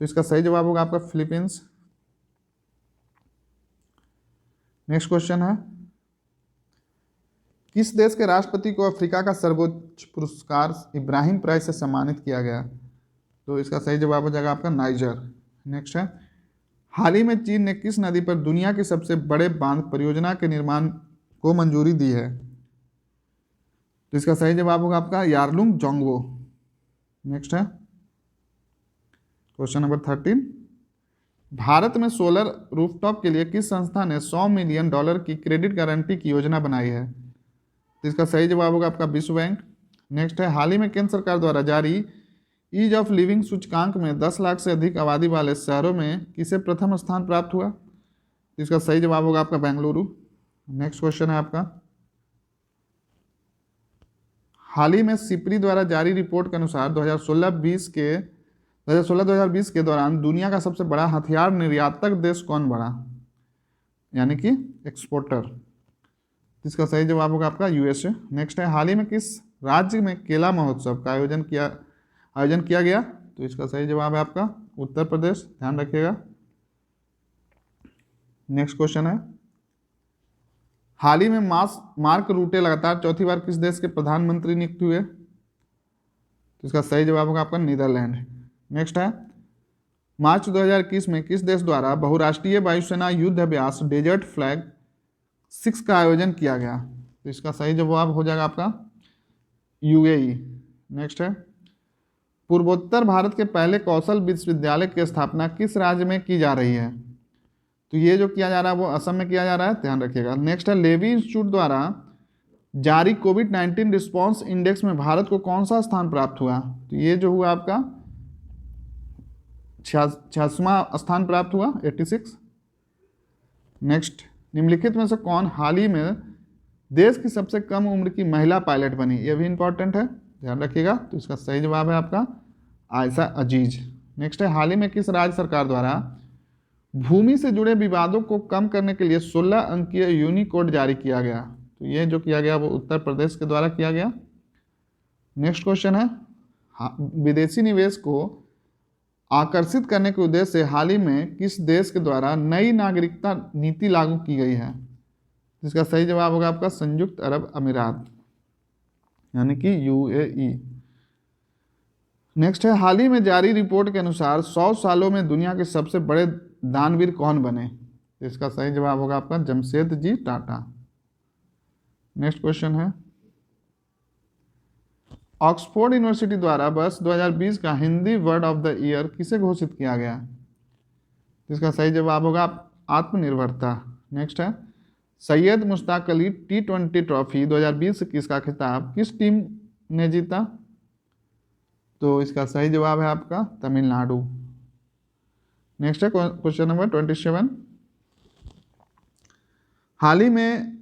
तो इसका सही जवाब होगा आपका फिलीपींस। नेक्स्ट क्वेश्चन है, किस देश के राष्ट्रपति को अफ्रीका का सर्वोच्च पुरस्कार इब्राहिम प्राइज से सम्मानित किया गया? तो इसका सही जवाब हो जाएगा आपका नाइजर। नेक्स्ट है, हाल ही में चीन ने किस नदी पर दुनिया की सबसे बड़े बांध परियोजना के निर्माण को मंजूरी दी है? तो इसका सही जवाब होगा आपका यारलुंग जोंगवो। नेक्स्ट है क्वेश्चन नंबर 13, भारत में सोलर रूफटॉप के लिए किस संस्था ने $100 मिलियन की क्रेडिट गारंटी की योजना बनाई है? तो इसका सही जवाब होगा आपका विश्व बैंक। नेक्स्ट है, हाल ही में केंद्र सरकार द्वारा जारी ईज ऑफ लिविंग सूचकांक में 10 लाख से अधिक आबादी वाले शहरों में किसे प्रथम स्थान प्राप्त हुआ? तो इसका सही जवाब होगा आपका बेंगलुरु। नेक्स्ट क्वेश्चन है आपका, हाल ही में सिपरी द्वारा जारी रिपोर्ट के अनुसार 2016-2020 के दौरान दुनिया का सबसे बड़ा हथियार निर्यातक देश कौन बना, यानी कि एक्सपोर्टर? इसका सही जवाब होगा आपका USA। नेक्स्ट है, हाल ही में किस राज्य में केला महोत्सव का आयोजन किया गया? तो इसका सही जवाब है आपका उत्तर प्रदेश। ध्यान रखिएगा। नेक्स्ट क्वेश्चन है, हाल ही में मार्क रूटे लगातार चौथी बार किस देश के प्रधानमंत्री नियुक्त हुए? तो इसका सही जवाब होगा आपका नीदरलैंड। नेक्स्ट है, मार्च 2021 में किस देश द्वारा बहुराष्ट्रीय वायुसेना युद्ध अभ्यास डेजर्ट फ्लैग 6 का आयोजन किया गया? तो इसका सही जवाब हो जाएगा आपका UAE। नेक्स्ट है, पूर्वोत्तर भारत के पहले कौशल विश्वविद्यालय की स्थापना किस राज्य में की जा रही है? तो ये जो किया जा रहा है वो असम में किया जा रहा है। ध्यान रखिएगा। नेक्स्ट है, लेवी इंस्टीट्यूट द्वारा जारी कोविड-19 रिस्पांस इंडेक्स में भारत को कौन सा स्थान प्राप्त हुआ? तो ये जो हुआ आपका 66वां स्थान प्राप्त हुआ, 86। नेक्स्ट, निम्नलिखित में से कौन हाल ही में देश की सबसे कम उम्र की महिला पायलट बनी? ये भी इंपॉर्टेंट है, ध्यान रखिएगा। तो इसका सही जवाब है आपका आयशा अजीज। नेक्स्ट है, हाल ही में किस राज्य सरकार द्वारा भूमि से जुड़े विवादों को कम करने के लिए 16 अंकीय यूनिकोड जारी किया गया? तो ये जो किया गया वो उत्तर प्रदेश के द्वारा किया गया। नेक्स्ट क्वेश्चन है, विदेशी निवेश को आकर्षित करने के उद्देश्य से हाल ही में किस देश के द्वारा नई नागरिकता नीति लागू की गई है? इसका सही जवाब होगा आपका संयुक्त अरब अमीरात, यानी कि यूएई। नेक्स्ट है, हाल ही में जारी रिपोर्ट के अनुसार 100 सालों में दुनिया के सबसे बड़े दानवीर कौन बने? इसका सही जवाब होगा आपका जमशेदजी टाटा। नेक्स्ट क्वेश्चन है, ऑक्सफोर्ड यूनिवर्सिटी द्वारा वर्ष 2020 का Hindi word of the year किसे घोषित किया गया? इसका सही जवाब होगा आत्मनिर्भरता। नेक्स्ट है, सैयद मुश्ताक अली T20 ट्रॉफी 2020 किसका खिताब किस टीम ने जीता? तो इसका सही जवाब है आपका तमिलनाडु। नेक्स्ट है क्वेश्चन नंबर 27, हाल ही में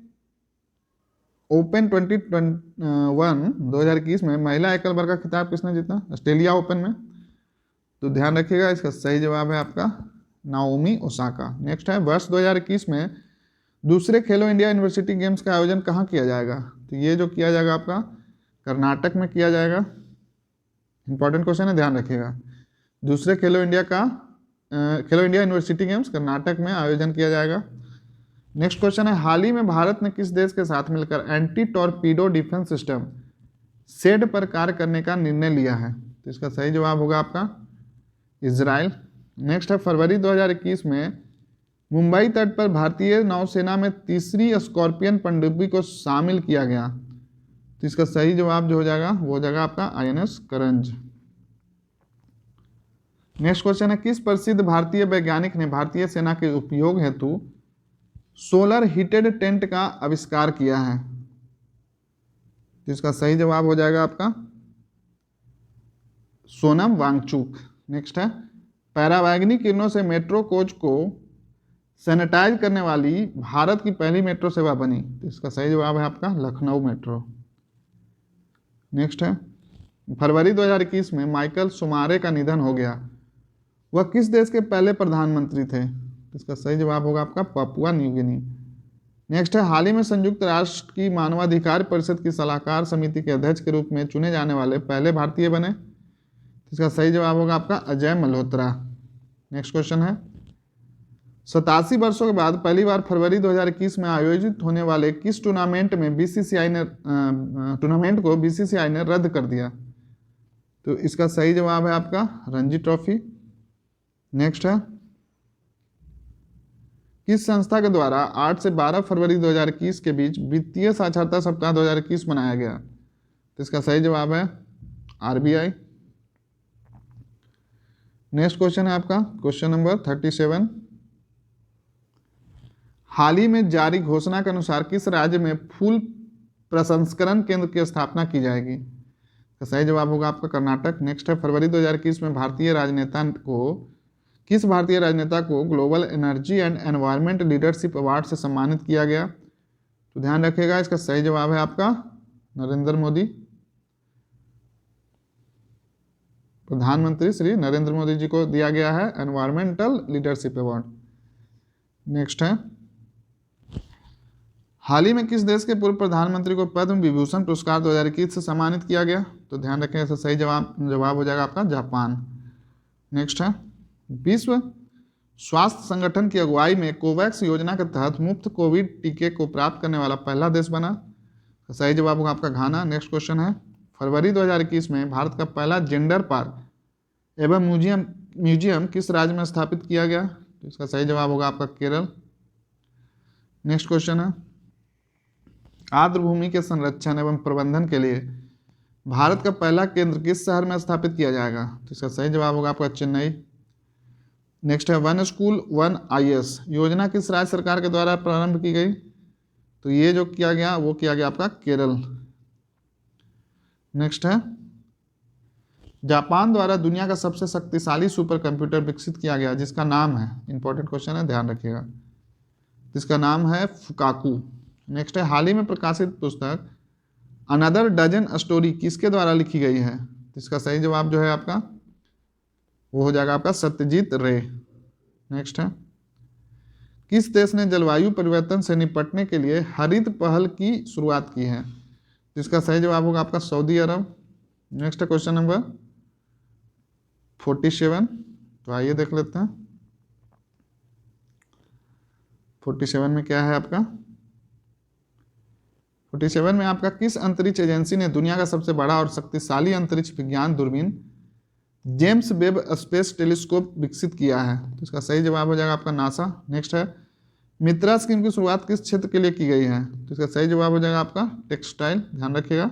ओपन 2021 में महिला एकल वर्ग का खिताब किसने जीता? ऑस्ट्रेलिया ओपन में। तो ध्यान रखिएगा, इसका सही जवाब है आपका नाओमी ओसाका। नेक्स्ट है, वर्ष 2021 में दूसरे खेलो इंडिया यूनिवर्सिटी गेम्स का आयोजन कहाँ किया जाएगा? तो ये जो किया जाएगा आपका कर्नाटक में किया जाएगा। इंपॉर्टेंट क्वेश्चन है, ध्यान रखिएगा। दूसरे खेलो इंडिया यूनिवर्सिटी गेम्स कर्नाटक में आयोजन किया जाएगा। नेक्स्ट क्वेश्चन है, हाल ही में भारत ने किस देश के साथ मिलकर anti torpedo defence system said पर कार्य करने का निर्णय लिया है? तो इसका सही जवाब होगा आपका इजराइल। नेक्स्ट है, फरवरी 2021 में मुंबई तट पर भारतीय नौसेना में तीसरी स्कॉर्पियन पनडुब्बी को शामिल किया गया। तो इसका सही जवाब जो हो जाएगा वो हो जाएगा आपका INS करंज। नेक्स्ट क्वेश्चन है, किस प्रसिद्ध भारतीय वैज्ञानिक ने भारतीय सेना के उपयोग हेतु सोलर हीटेड टेंट का आविष्कार किया है? तो इसका सही जवाब हो जाएगा आपका सोनम वांगचुक। नेक्स्ट है, पैरावैगनी किरणों से मेट्रो कोच को सैनिटाइज करने वाली भारत की पहली मेट्रो सेवा बनी? तो इसका सही जवाब है आपका लखनऊ मेट्रो। नेक्स्ट है, फरवरी 2021 में माइकल सुमारे का निधन हो गया, वह किस देश के पहले प्रधानमंत्री थे? इसका सही जवाब होगा आपका पापुआ न्यू गिनी। नेक्स्ट है, हाल ही में संयुक्त राष्ट्र की मानवाधिकार परिषद की सलाहकार समिति के अध्यक्ष के रूप में चुने जाने वाले पहले भारतीय बने? इसका सही जवाब होगा आपका अजय मल्होत्रा। नेक्स्ट क्वेश्चन है, 87 वर्षों के बाद पहली बार फरवरी 2021 में आयोजित होने वाले किस टूर्नामेंट को बीसीसीआई ने रद्द कर दिया? तो इसका सही जवाब है आपका रणजी ट्रॉफी। नेक्स्ट है, किस संस्था के द्वारा 8 से 12 फरवरी 2021 के बीच वित्तीय साक्षरता सप्ताह 2021 मनाया गया? तो इसका सही जवाब है RBI। नेक्स्ट क्वेश्चन है आपका क्वेश्चन नंबर 37, हाल ही में जारी घोषणा के अनुसार किस राज्य में फूल प्रसंस्करण केंद्र की स्थापना की जाएगी? तो सही जवाब होगा आपका कर्नाटक। नेक्स्ट है, फरवरी 2021 में किस भारतीय राजनेता को global energy and environment leadership award से सम्मानित किया गया? तो ध्यान रखिएगा, इसका सही जवाब है आपका नरेंद्र मोदी। प्रधानमंत्री श्री नरेंद्र मोदी जी को दिया गया है एनवायरमेंटल लीडरशिप अवार्ड। नेक्स्ट है, हाल ही में किस देश के पूर्व प्रधानमंत्री को पद्म विभूषण पुरस्कार 2021 से सम्मानित किया गया? तो ध्यान रखें, इसका सही जवाब हो जाएगा आपका जापान। नेक्स्ट है, विश्व स्वास्थ्य संगठन की अगुवाई में कोवैक्स योजना के तहत मुफ्त कोविड टीके को प्राप्त करने वाला पहला देश बना? तो सही जवाब होगा आपका घाना। नेक्स्ट क्वेश्चन है, फरवरी 2021 में भारत का पहला जेंडर पार्क एवं म्यूजियम किस राज्य में स्थापित किया गया? तो इसका सही जवाब होगा आपका केरल। नेक्स्ट क्वेश्चन है, आर्द्र भूमि के संरक्षण एवं प्रबंधन के लिए भारत का पहला केंद्र किस शहर में स्थापित किया जाएगा? तो इसका सही जवाब होगा आपका चेन्नई। नेक्स्ट है, वन स्कूल वन IS योजना किस राज्य सरकार के द्वारा प्रारंभ की गई? तो ये जो किया गया वो किया गया आपका केरल। नेक्स्ट है, जापान द्वारा दुनिया का सबसे शक्तिशाली सुपर कंप्यूटर विकसित किया गया जिसका नाम है, इंपॉर्टेंट क्वेश्चन है ध्यान रखिएगा, जिसका नाम है फुकाकू। नेक्स्ट है, हाल ही में प्रकाशित पुस्तक अनदर डजन स्टोरी किसके द्वारा लिखी गई है? इसका सही जवाब जो है आपका वो हो जाएगा आपका सत्यजीत रे। नेक्स्ट है, किस देश ने जलवायु परिवर्तन से निपटने के लिए हरित पहल की शुरुआत की है? जिसका सही जवाब होगा आपका सऊदी अरब। नेक्स्ट है क्वेश्चन नंबर 47, तो आइए देख लेते हैं 47 में क्या है आपका। 47 में आपका किस अंतरिक्ष एजेंसी ने दुनिया का सबसे बड़ा और शक्तिशाली अंतरिक्ष विज्ञान दूरबीन जेम्स वेब स्पेस टेलीस्कोप विकसित किया है? तो इसका सही जवाब हो जाएगा आपका नासा। नेक्स्ट है, मित्रा स्कीम की शुरुआत किस क्षेत्र के लिए की गई है? तो इसका सही जवाब हो जाएगा आपका टेक्सटाइल। ध्यान रखिएगा,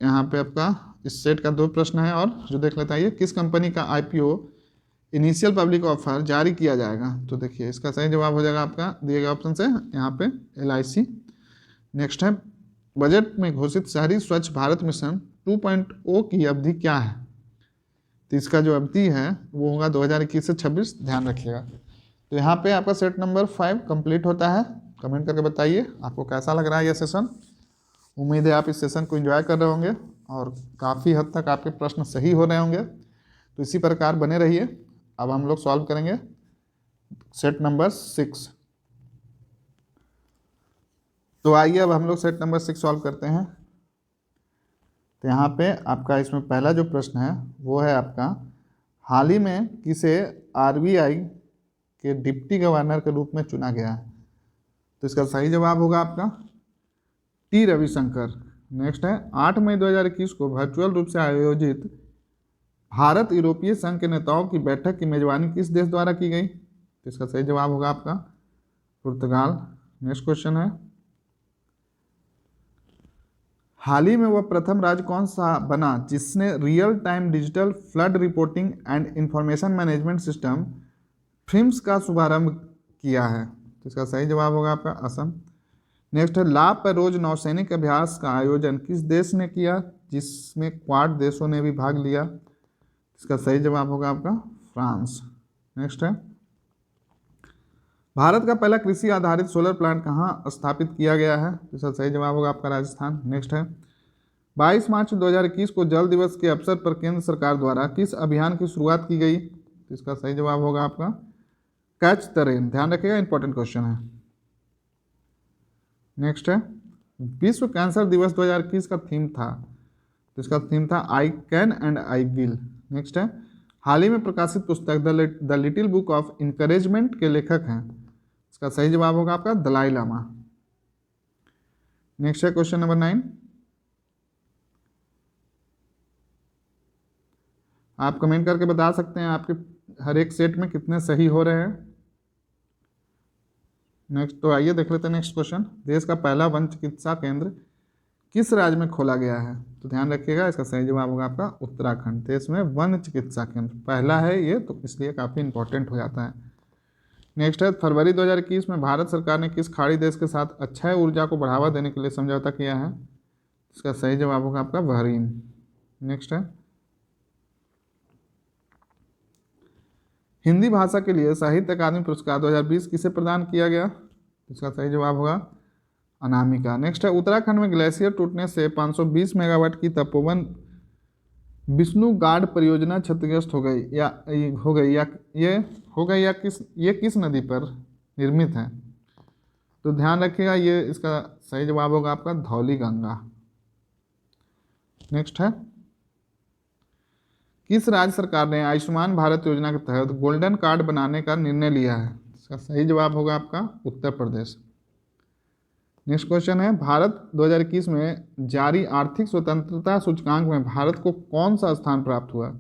यहाँ पे आपका इस सेट का 2 प्रश्न है और जो देख लेते हैं, किस कंपनी का IPO इनिशियल पब्लिक ऑफर जारी किया जाएगा? तो देखिए इसका सही जवाब हो जाएगा आपका दिए गए ऑप्शन से यहाँ पे LIC। नेक्स्ट है, बजट में घोषित शहरी स्वच्छ भारत मिशन 2.0 की अवधि क्या है? तो इसका जो अवधि है वो होगा 2021 से 26। ध्यान रखिएगा। तो यहाँ पे आपका सेट नंबर 5 कंप्लीट होता है। कमेंट करके बताइए आपको कैसा लग रहा है ये सेशन। उम्मीद है आप इस सेशन को एंजॉय कर रहे होंगे और काफ़ी हद तक आपके प्रश्न सही हो रहे होंगे। तो इसी प्रकार बने रहिए। अब हम लोग सॉल्व करेंगे सेट नंबर 6। तो आइए अब हम लोग सेट नंबर 6 सॉल्व करते हैं। तो यहाँ पे आपका इसमें पहला जो प्रश्न है वो है आपका, हाल ही में किसे RBI के डिप्टी गवर्नर के रूप में चुना गया है? तो इसका सही जवाब होगा आपका T रविशंकर। नेक्स्ट है, 8 मई 2021 को वर्चुअल रूप से आयोजित भारत यूरोपीय संघ के नेताओं की बैठक की मेजबानी किस देश द्वारा की गई? तो इसका सही जवाब होगा आपका पुर्तगाल। नेक्स्ट क्वेश्चन है, हाल ही में वह प्रथम राज्य कौन सा बना जिसने real time digital flood reporting and information management system फ्रिम्स का शुभारंभ किया है? तो इसका सही जवाब होगा आपका असम। नेक्स्ट है, लाभ पर रोज नौसैनिक अभ्यास का आयोजन किस देश ने किया जिसमें क्वाड देशों ने भी भाग लिया? इसका सही जवाब होगा आपका फ्रांस। नेक्स्ट है, भारत का पहला कृषि आधारित सोलर प्लांट कहाँ स्थापित किया गया है? इसका सही जवाब होगा आपका राजस्थान। नेक्स्ट है, 22 मार्च 2021 को जल दिवस के अवसर पर केंद्र सरकार द्वारा किस अभियान की शुरुआत की गई? तो इसका सही जवाब होगा आपका कैच द रेन। ध्यान रखिएगा, इंपॉर्टेंट क्वेश्चन है। नेक्स्ट है, विश्व कैंसर दिवस 2021 का थीम था? तो इसका थीम था I can and I will. Next है, हाल ही में प्रकाशित पुस्तक the little book of encouragement के लेखक हैं? इसका सही जवाब होगा आपका दलाई लामा। नेक्स्ट है क्वेश्चन नंबर 9, आप कमेंट करके बता सकते हैं आपके हर एक सेट में कितने सही हो रहे हैं। नेक्स्ट, तो आइए देख लेते हैं नेक्स्ट क्वेश्चन, देश का पहला वन चिकित्सा केंद्र किस राज्य में खोला गया है? तो ध्यान रखिएगा, इसका सही जवाब होगा आपका उत्तराखंड। देश में वन चिकित्सा केंद्र पहला है ये, तो इसलिए काफ़ी इंपॉर्टेंट हो जाता है। नेक्स्ट है, फरवरी 2021 में भारत सरकार ने किस खाड़ी देश के साथ अक्षय ऊर्जा को बढ़ावा देने के लिए समझौता किया है? इसका सही जवाब होगा आपका बहरीन। नेक्स्ट है, हिंदी भाषा के लिए साहित्य अकादमी पुरस्कार 2020 किसे प्रदान किया गया? इसका सही जवाब होगा अनामिका। नेक्स्ट है, उत्तराखंड में ग्लेशियर टूटने से 520 मेगावाट की तपोवन विष्णुगाड परियोजना क्षतिग्रस्त हो गई या किस नदी पर निर्मित है? तो ध्यान रखिएगा, ये इसका सही जवाब होगा आपका धौली गंगा। नेक्स्ट है, किस राज्य सरकार ने आयुष्मान भारत योजना के तहत गोल्डन कार्ड बनाने का निर्णय लिया है? इसका सही जवाब होगा आपका उत्तर प्रदेश। नेक्स्ट क्वेश्चन है, भारत 2021 में जारी आर्थिक स्वतंत्रता सूचकांक में भारत को कौन सा स्थान प्राप्त हुआ?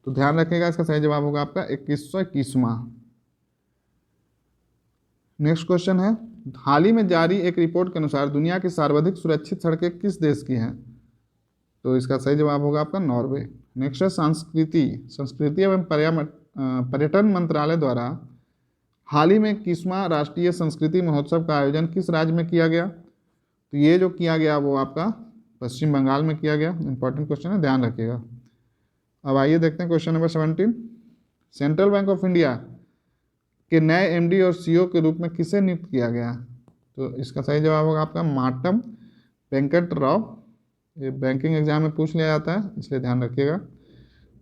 तो ध्यान रखिएगा, इसका सही जवाब होगा आपका 2121वां। नेक्स्ट क्वेश्चन है, हाल ही में जारी एक रिपोर्ट के अनुसार दुनिया की सर्वाधिक सुरक्षित सड़कें किस देश की हैं? तो इसका सही जवाब होगा आपका नॉर्वे। नेक्स्ट है, संस्कृति एवं पर्यटन मंत्रालय द्वारा हाल ही में किसवां राष्ट्रीय संस्कृति महोत्सव का आयोजन किस राज्य में किया गया? तो ये जो किया गया वो आपका पश्चिम बंगाल में किया गया। इंपॉर्टेंट क्वेश्चन है, ध्यान रखिएगा। अब आइए देखते हैं question number 17। Central bank of India के नए एमडी और सीईओ के रूप में किसे नियुक्त किया गया? तो इसका सही जवाब होगा आपका मातम वेंकट राव। ये बैंकिंग एग्जाम में पूछ लिया जाता है, इसलिए ध्यान रखिएगा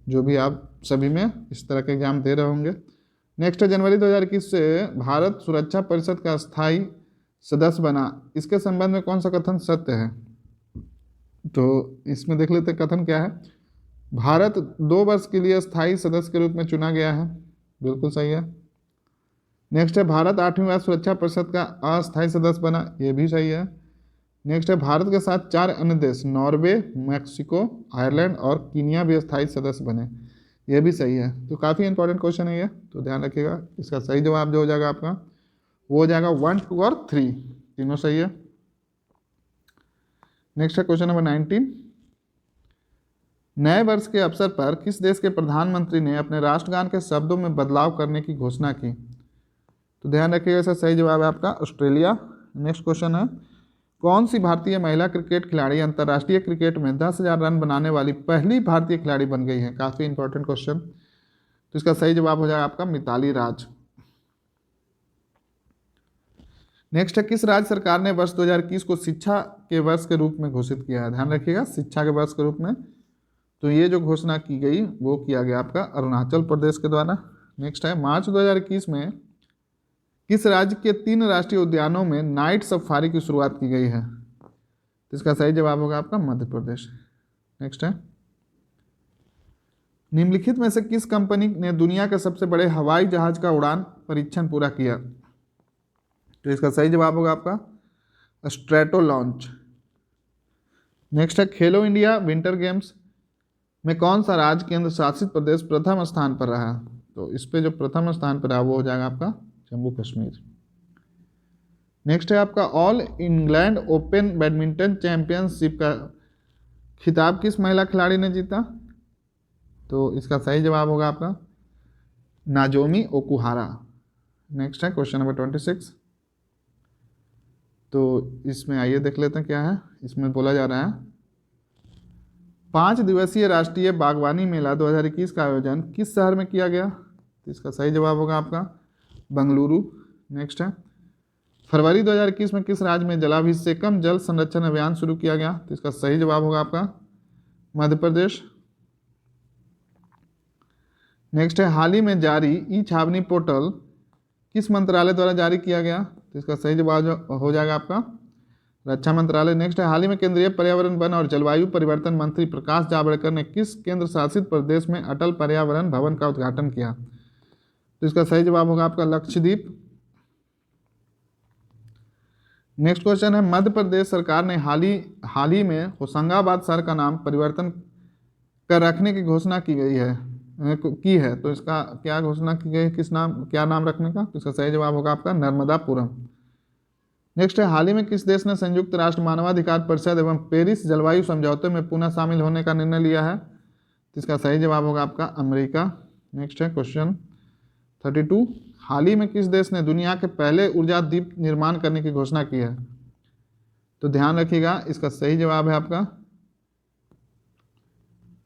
जो भी आप सभी में इस तरह के एग्जाम दे रहे होंगे। नेक्स्ट, जनवरी 2021 से भारत सुरक्षा परिषद का स्थायी सदस्य बना, इसके संबंध में कौन सा कथन सत्य है? तो इसमें देख लेते कथन क्या है। भारत 2 वर्ष के लिए स्थायी सदस्य के रूप में चुना गया है, बिल्कुल सही है। नेक्स्ट है, भारत 8वीं बार सुरक्षा परिषद का अस्थायी सदस्य बना, ये भी सही है। नेक्स्ट है, भारत के साथ 4 अन्य देश नॉर्वे, मैक्सिको, आयरलैंड और कीनिया भी स्थायी सदस्य बने, ये भी सही है। तो काफ़ी इंपॉर्टेंट क्वेश्चन है ये, तो ध्यान रखिएगा। इसका सही जवाब जो हो जाएगा आपका वो हो जाएगा 1, 2 और 3, तीनों सही है। नेक्स्ट है क्वेश्चन नंबर 19। नए वर्ष के अवसर पर किस देश के प्रधानमंत्री ने अपने राष्ट्रगान के शब्दों में बदलाव करने की घोषणा की? तो ध्यान रखिएगा, इसका सही जवाब है आपका ऑस्ट्रेलिया। नेक्स्ट क्वेश्चन है, कौन सी भारतीय महिला क्रिकेट खिलाड़ी अंतर्राष्ट्रीय क्रिकेट में 10,000 रन बनाने वाली पहली भारतीय खिलाड़ी बन गई है? काफ़ी इंपॉर्टेंट क्वेश्चन। तो इसका सही जवाब हो जाएगा आपका मिताली राज। नेक्स्ट है, किस राज्य सरकार ने वर्ष 2021 को शिक्षा के वर्ष के रूप में घोषित किया है? ध्यान रखिएगा, शिक्षा के वर्ष के रूप में। तो ये जो घोषणा की गई वो किया गया आपका अरुणाचल प्रदेश के द्वारा। नेक्स्ट है, मार्च 2021 में किस राज्य के 3 राष्ट्रीय उद्यानों में नाइट सफारी की शुरुआत की गई है? तो इसका सही जवाब होगा आपका मध्य प्रदेश। नेक्स्ट है, निम्नलिखित में से किस कंपनी ने दुनिया के सबसे बड़े हवाई जहाज का उड़ान परीक्षण पूरा किया? तो इसका सही जवाब होगा आपका स्ट्रेटो लॉन्च। नेक्स्ट है, खेलो इंडिया विंटर गेम्स में कौन सा राज्य केंद्र शासित प्रदेश प्रथम स्थान पर रहा? तो इस पे जो प्रथम स्थान पर रहा वो हो जाएगा आपका जम्मू कश्मीर। नेक्स्ट है आपका, all England open badminton championship का खिताब किस महिला खिलाड़ी ने जीता? तो इसका सही जवाब होगा आपका नाजोमी ओकुहारा। नेक्स्ट है क्वेश्चन नंबर 26। तो इसमें आइए देख लेते हैं क्या है। इसमें बोला जा रहा है, 5 दिवसीय राष्ट्रीय बागवानी मेला 2021 का आयोजन किस शहर में किया गया? तो इसका सही जवाब होगा आपका बंगलुरु। नेक्स्ट है, फरवरी 2021 में किस राज्य में जलाभिषेकम जल संरक्षण अभियान शुरू किया गया? तो इसका सही जवाब होगा आपका मध्य प्रदेश। नेक्स्ट है, हाल ही में जारी ई छावनी पोर्टल किस मंत्रालय द्वारा जारी किया गया? तो इसका सही जवाब हो जाएगा आपका रक्षा मंत्रालय। नेक्स्ट है, हाल ही में केंद्रीय पर्यावरण वन और जलवायु परिवर्तन मंत्री प्रकाश जावड़ेकर ने किस केंद्र शासित प्रदेश में अटल पर्यावरण भवन का उद्घाटन किया? तो इसका सही जवाब होगा आपका लक्षद्वीप। नेक्स्ट क्वेश्चन है, मध्य प्रदेश सरकार ने हाल ही में होशंगाबाद शहर का नाम परिवर्तन कर रखने की घोषणा की है। तो इसका क्या घोषणा की गई, क्या नाम रखने का? तो इसका सही जवाब होगा आपका नर्मदापुरम। नेक्स्ट है, हाल ही में किस देश ने संयुक्त राष्ट्र मानवाधिकार परिषद एवं पेरिस जलवायु समझौते में पुनः शामिल होने का निर्णय लिया है? तो इसका सही जवाब होगा आपका अमेरिका। नेक्स्ट है क्वेश्चन 32, हाल ही में किस देश ने दुनिया के पहले ऊर्जा द्वीप निर्माण करने की घोषणा की है? तो ध्यान रखिएगा, इसका सही जवाब है आपका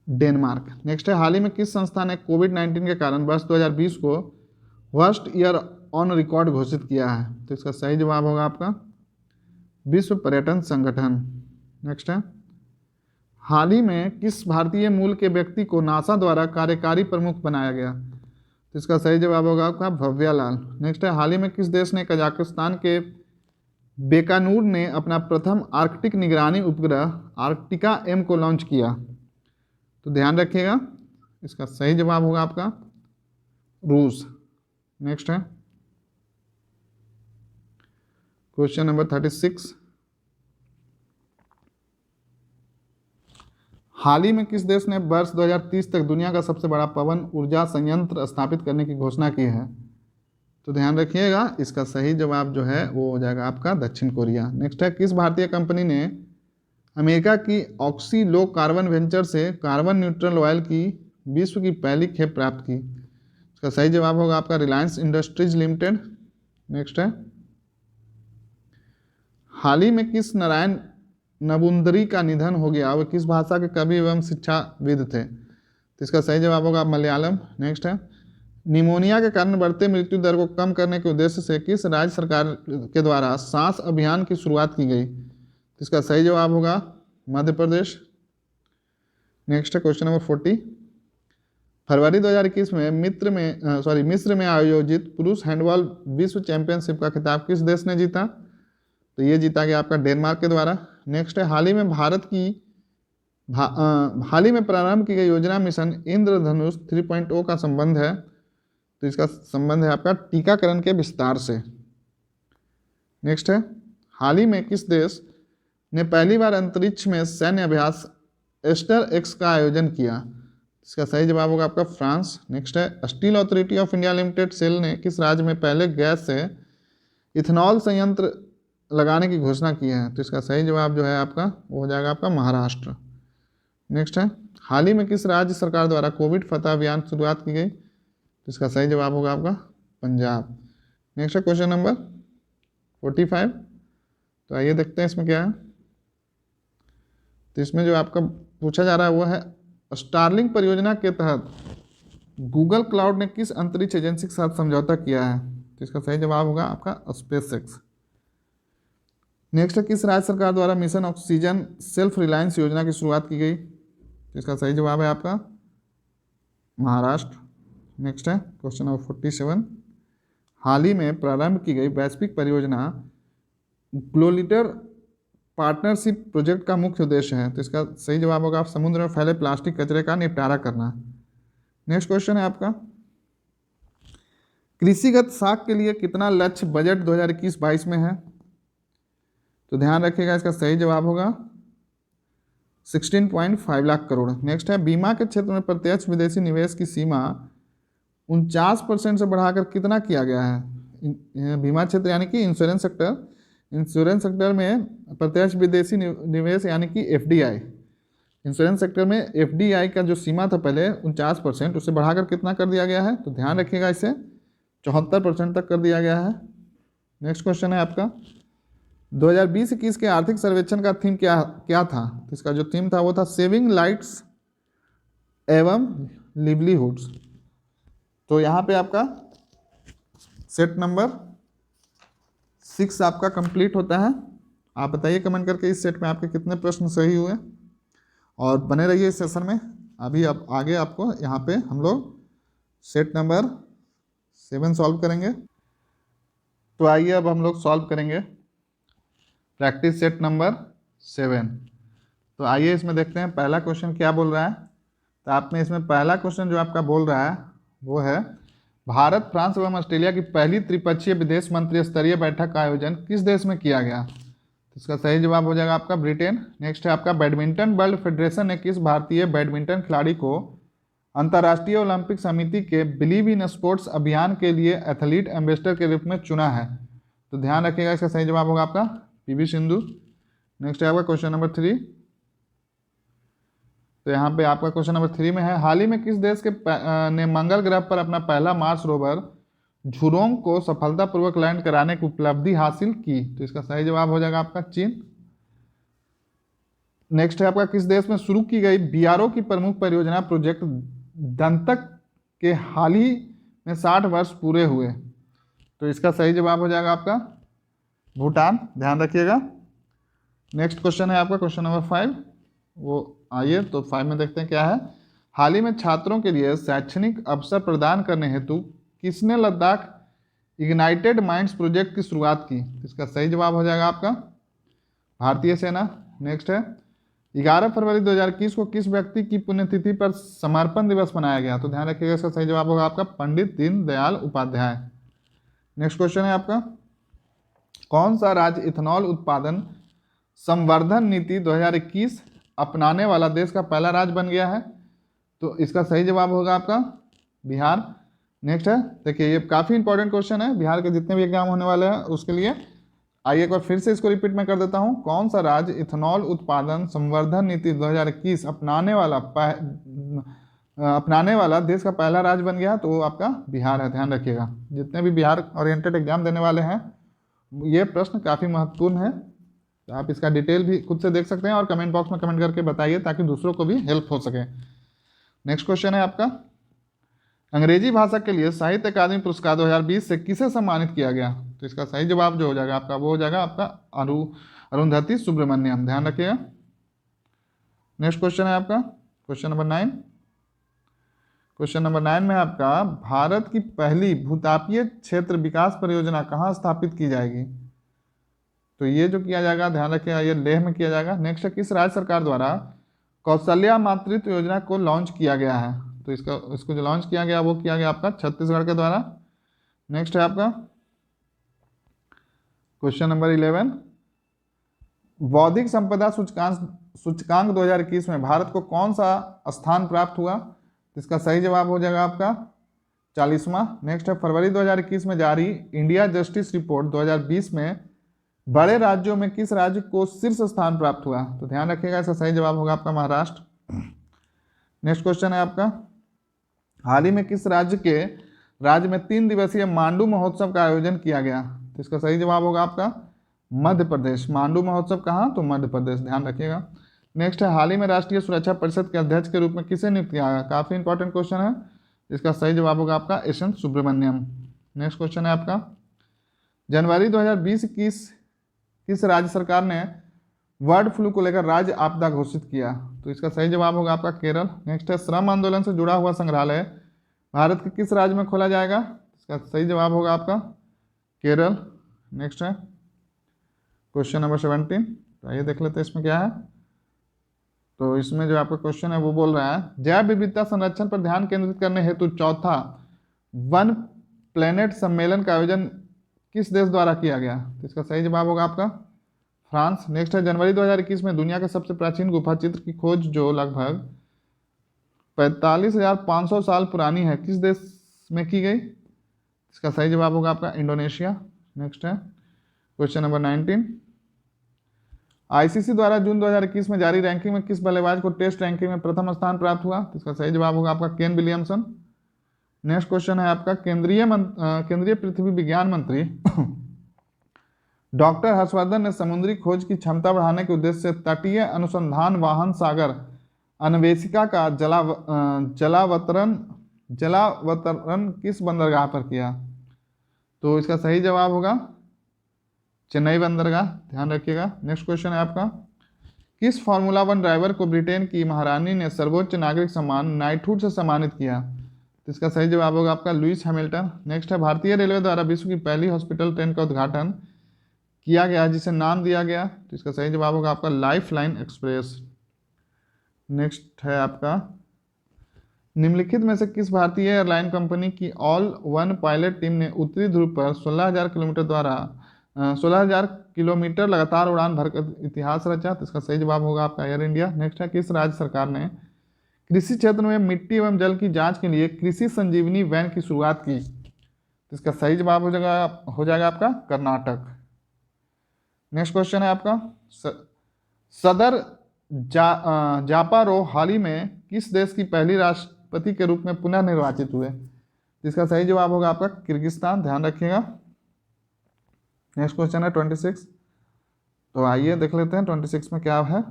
डेनमार्क। नेक्स्ट है, हाल ही में किस संस्था ने कोविड-19 के कारण वर्ष 2020 को वर्स्ट ईयर ऑन रिकॉर्ड घोषित किया है? तो इसका सही जवाब होगा आपका विश्व पर्यटन संगठन। नेक्स्ट है, हाल ही में किस भारतीय मूल के व्यक्ति को नासा द्वारा कार्यकारी प्रमुख बनाया गया? तो इसका सही जवाब होगा आपका भव्या लाल। नेक्स्ट है, हाल ही में किस देश ने कजाकिस्तान के बेकानूर ने अपना प्रथम आर्कटिक निगरानी उपग्रह आर्कटिका M को लॉन्च किया? तो ध्यान रखिएगा, इसका सही जवाब होगा आपका रूस। नेक्स्ट है क्वेश्चन नंबर 36, हाल ही में किस देश ने वर्ष 2030 तक दुनिया का सबसे बड़ा पवन ऊर्जा संयंत्र स्थापित करने की घोषणा की है? तो ध्यान रखिएगा, इसका सही जवाब जो है वो हो जाएगा आपका दक्षिण कोरिया। नेक्स्ट है, किस भारतीय कंपनी ने अमेरिका की ऑक्सी लो कार्बन वेंचर से कार्बन न्यूट्रल ऑयल की विश्व की पहली खेप प्राप्त की? इसका सही जवाब होगा आपका रिलायंस इंडस्ट्रीज लिमिटेड। नेक्स्ट है, हाल ही में किस नारायण नबुंदरी का निधन हो गया? वह किस भाषा के कवि एवं शिक्षाविद थे? तो इसका सही जवाब होगा मलयालम। नेक्स्ट है, निमोनिया के कारण बढ़ते मृत्यु दर को कम करने के उद्देश्य से किस राज्य सरकार के द्वारा सांस अभियान की शुरुआत की गई? तो इसका सही जवाब होगा मध्य प्रदेश। नेक्स्ट है क्वेश्चन नंबर 40, फरवरी 2021 में मिस्र में आयोजित पुरुष हैंडबॉल विश्व चैंपियनशिप का खिताब किस देश ने जीता? तो ये जीता गया आपका डेनमार्क के द्वारा। नेक्स्ट है, हाल ही में प्रारंभ की गई योजना मिशन इंद्रधनुष 3.0 का संबंध है। तो इसका संबंध है आपका टीकाकरण के विस्तार से। नेक्स्ट है, हाल ही में किस देश ने पहली बार अंतरिक्ष में सैन्य अभ्यास एस्टर एक्स का आयोजन किया? इसका सही जवाब होगा आपका फ्रांस। नेक्स्ट है, स्टील अथॉरिटी ऑफ इंडिया लिमिटेड सेल ने किस राज्य में पहले गैस से इथेनॉल संयंत्र लगाने की घोषणा की है? तो इसका सही जवाब जो है आपका वो हो जाएगा आपका महाराष्ट्र। नेक्स्ट है, हाल ही में किस राज्य सरकार द्वारा कोविड फतह अभियान की शुरुआत की गई? तो इसका सही जवाब होगा आपका पंजाब। नेक्स्ट है क्वेश्चन नंबर 45, तो आइए देखते हैं इसमें क्या है। तो इसमें जो आपका पूछा जा रहा है वो है, स्टारलिंक परियोजना के तहत गूगल क्लाउड ने किस अंतरिक्ष एजेंसी के साथ समझौता किया है? तो इसका सही जवाब होगा आपका स्पेसएक्स। नेक्स्ट है, किस राज्य सरकार द्वारा मिशन ऑक्सीजन सेल्फ रिलायंस योजना की शुरुआत की गई? तो इसका सही जवाब है आपका महाराष्ट्र। नेक्स्ट है क्वेश्चन नंबर 47, हाल ही में प्रारंभ की गई वैश्विक परियोजना ग्लोलिटर पार्टनरशिप प्रोजेक्ट का मुख्य उद्देश्य है? तो इसका सही जवाब होगा आप समुद्र में फैले प्लास्टिक कचरे का निपटारा करना। नेक्स्ट क्वेश्चन है आपका, कृषिगत साख के लिए कितना लक्ष्य बजट 2021-22 में है? तो ध्यान रखिएगा, इसका सही जवाब होगा 16.5 लाख करोड़। नेक्स्ट है, बीमा के क्षेत्र में प्रत्यक्ष विदेशी निवेश की सीमा 49% से बढ़ाकर कितना किया गया है? बीमा क्षेत्र यानी कि इंश्योरेंस सेक्टर में प्रत्यक्ष विदेशी निवेश यानी कि एफडीआई, इंश्योरेंस सेक्टर में एफडीआई का जो सीमा था पहले 49%, उसे बढ़ाकर कितना कर दिया गया है? तो ध्यान रखिएगा, इसे 74% तक कर दिया गया है। नेक्स्ट क्वेश्चन है आपका, 2020-21 के आर्थिक सर्वेक्षण का थीम क्या था? तो इसका जो थीम था वो था सेविंग लाइट्स एवं लिवलीहुड्स। तो यहाँ पे आपका सेट नंबर 6 आपका कंप्लीट होता है। आप बताइए कमेंट करके इस सेट में आपके कितने प्रश्न सही हुए, और बने रहिए इस सेशन में। अभी अब आगे आपको यहाँ पे हम लोग सेट नंबर 7 सॉल्व करेंगे। तो आइए अब हम लोग सॉल्व करेंगे प्रैक्टिस सेट नंबर 7। तो आइए इसमें देखते हैं पहला क्वेश्चन क्या बोल रहा है। तो आप में इसमें पहला क्वेश्चन जो आपका बोल रहा है वो है, भारत, फ्रांस एवं ऑस्ट्रेलिया की पहली त्रिपक्षीय विदेश मंत्री स्तरीय बैठक का आयोजन किस देश में किया गया? तो इसका सही जवाब हो जाएगा आपका ब्रिटेन। नेक्स्ट है आपका, बैडमिंटन वर्ल्ड फेडरेशन ने किस भारतीय बैडमिंटन खिलाड़ी को अंतर्राष्ट्रीय ओलंपिक समिति के बिलीव इन स्पोर्ट्स अभियान के लिए एथलीट एम्बेसडर के रूप में चुना है? तो ध्यान रखिएगा, इसका सही जवाब होगा आपका पीवी सिंधु। नेक्स्ट है आपका क्वेश्चन नंबर 3। तो यहाँ पे आपका क्वेश्चन नंबर 3 में है, हाल ही में किस देश के ने मंगल ग्रह पर अपना पहला मार्स रोवर झुरोंग को सफलतापूर्वक लैंड कराने की उपलब्धि हासिल की? तो इसका सही जवाब हो जाएगा आपका चीन। नेक्स्ट है आपका, किस देश में शुरू की गई बीआरओ की प्रमुख परियोजना प्रोजेक्ट दंतक के हाल ही में 60 वर्ष पूरे हुए? तो इसका सही जवाब हो जाएगा आपका भूटान। ध्यान रखिएगा। नेक्स्ट क्वेश्चन है आपका क्वेश्चन नंबर 5। वो आइए तो 5 में देखते हैं क्या है। हाल ही में छात्रों के लिए शैक्षणिक अवसर प्रदान करने हेतु किसने लद्दाख इग्नाइटेड माइंड्स प्रोजेक्ट की शुरुआत की? इसका सही जवाब हो जाएगा आपका भारतीय सेना। नेक्स्ट है, 11 फरवरी 2021 को किस व्यक्ति की पुण्यतिथि पर समर्पण दिवस मनाया गया? तो ध्यान रखिएगा, इसका सही जवाब होगा आपका पंडित दीनदयाल उपाध्याय। नेक्स्ट क्वेश्चन है आपका, कौन सा राज्य इथेनॉल उत्पादन संवर्धन नीति 2021 अपनाने वाला देश का पहला राज्य बन गया है? तो इसका सही जवाब होगा आपका बिहार। नेक्स्ट है, देखिए ये काफ़ी इंपॉर्टेंट क्वेश्चन है, बिहार के जितने भी एग्जाम होने वाले हैं उसके लिए। आइए एक बार फिर से इसको रिपीट में कर देता हूँ। कौन सा राज्य इथेनॉल उत्पादन संवर्धन नीति 2021 अपनाने वाला अपनाने वाला देश का पहला राज्य बन गया तो वो आपका बिहार है, ध्यान रखिएगा। जितने भी बिहार ओरिएंटेड एग्जाम देने वाले हैं ये प्रश्न काफ़ी महत्वपूर्ण है, तो आप इसका डिटेल भी खुद से देख सकते हैं और कमेंट बॉक्स में कमेंट करके बताइए ताकि दूसरों को भी हेल्प हो सके। नेक्स्ट क्वेश्चन है आपका, अंग्रेजी भाषा के लिए साहित्य अकादमी पुरस्कार 2020 से किसे सम्मानित किया गया? तो इसका सही जवाब जो हो जाएगा आपका वो हो जाएगा आपका अरुंधति सुब्रमण्यम, ध्यान रखिएगा। नेक्स्ट क्वेश्चन है आपका क्वेश्चन नंबर 9। क्वेश्चन नंबर 9 में आपका भारत की पहली भूतापीय क्षेत्र विकास परियोजना कहाँ स्थापित की जाएगी? तो ये जो किया जाएगा ध्यान रखिएगा ये लेह में किया जाएगा। नेक्स्ट है, किस राज्य सरकार द्वारा कौशल्या मातृत्व योजना को लॉन्च किया गया है? तो इसको जो लॉन्च किया गया वो किया गया आपका छत्तीसगढ़ के द्वारा। नेक्स्ट है आपका क्वेश्चन नंबर 11, बौद्धिक संपदा सूचकांक 2021 में भारत को कौन सा स्थान प्राप्त हुआ? इसका सही जवाब हो जाएगा आपका 40वां। नेक्स्ट है, फरवरी 2021 में जारी इंडिया जस्टिस रिपोर्ट 2020 में बड़े राज्यों में किस राज्य को शीर्ष स्थान प्राप्त हुआ? तो ध्यान रखिएगा इसका सही जवाब होगा आपका महाराष्ट्र। नेक्स्ट क्वेश्चन है आपका, हाल ही में किस राज्य में 3 दिवसीय मांडू महोत्सव का आयोजन किया गया? तो इसका सही जवाब होगा आपका मध्य प्रदेश। मांडू महोत्सव कहाँ? तो मध्य प्रदेश, ध्यान रखिएगा। नेक्स्ट है, हाल ही में राष्ट्रीय सुरक्षा परिषद के अध्यक्ष के रूप में किसे नियुक्त किया गया? काफ़ी इंपॉर्टेंट क्वेश्चन है, इसका सही जवाब होगा आपका एस.एन. सुब्रमण्यम। नेक्स्ट क्वेश्चन है आपका, जनवरी 2020 किस राज्य सरकार ने बर्ड फ्लू को लेकर राज्य आपदा घोषित किया? तो इसका सही जवाब होगा आपका केरल। नेक्स्ट है, श्रम आंदोलन से जुड़ा हुआ संग्रहालय भारत के किस राज्य में खोला जाएगा? इसका सही जवाब होगा आपका केरल। नेक्स्ट है क्वेश्चन नंबर 17, तो आइए देख लेते हैं इसमें क्या है। तो इसमें जो आपका क्वेश्चन है वो बोल रहा है, जैव विविधता संरक्षण पर ध्यान केंद्रित करने हेतु चौथा वन प्लेनेट सम्मेलन का आयोजन किस देश द्वारा किया गया? तो इसका सही जवाब होगा आपका फ्रांस। नेक्स्ट है, जनवरी 2021 में दुनिया के सबसे प्राचीन गुफा चित्र की खोज जो लगभग 45,500 साल पुरानी है किस देश में की गई? इसका सही जवाब होगा आपका इंडोनेशिया। नेक्स्ट है क्वेश्चन नंबर 19, आईसीसी द्वारा जून 2021 में जारी रैंकिंग में किस बल्लेबाज को टेस्ट रैंकिंग में प्रथम स्थान प्राप्त हुआ? तो इसका सही जवाब होगा आपका केन विलियमसन। नेक्स्ट क्वेश्चन है आपका, केंद्रीय पृथ्वी विज्ञान मंत्री डॉक्टर हर्षवर्धन ने समुद्री खोज की क्षमता बढ़ाने के उद्देश्य से तटीय अनुसंधान वाहन सागर अन्वेषिका का जलावतरण किस बंदरगाह पर किया? तो इसका सही जवाब होगा चेन्नई बंदरगाह, ध्यान रखिएगा। नेक्स्ट क्वेश्चन है आपका, किस फार्मूला 1 ड्राइवर को ब्रिटेन की महारानी ने सर्वोच्च नागरिक सम्मान नाइटहुड से सम्मानित किया? तो इसका सही जवाब होगा आपका लुइस हैमिल्टन। नेक्स्ट है, भारतीय रेलवे द्वारा विश्व की पहली हॉस्पिटल ट्रेन का उद्घाटन किया गया जिसे नाम दिया गया? तो इसका सही जवाब होगा आपका लाइफ लाइन एक्सप्रेस। नेक्स्ट है आपका, निम्नलिखित में से किस भारतीय एयरलाइन कंपनी की ऑल वन पायलट टीम ने उत्तरी ध्रुव पर 16,000 किलोमीटर लगातार उड़ान भरकर इतिहास रचा? तो इसका सही जवाब होगा आपका एयर इंडिया। नेक्स्ट है, किस राज्य सरकार ने कृषि क्षेत्र में मिट्टी एवं जल की जांच के लिए कृषि संजीवनी वैन की शुरुआत की? तो इसका सही जवाब हो जाएगा आपका कर्नाटक। नेक्स्ट क्वेश्चन है आपका, सदर जापारो हाल ही में किस देश की पहली राष्ट्रपति के रूप में पुनः निर्वाचित हुए? इसका सही जवाब होगा आपका किर्गिस्तान, ध्यान रखिएगा। नेक्स्ट क्वेश्चन है 26, तो आइए देख लेते हैं 26 में क्या है।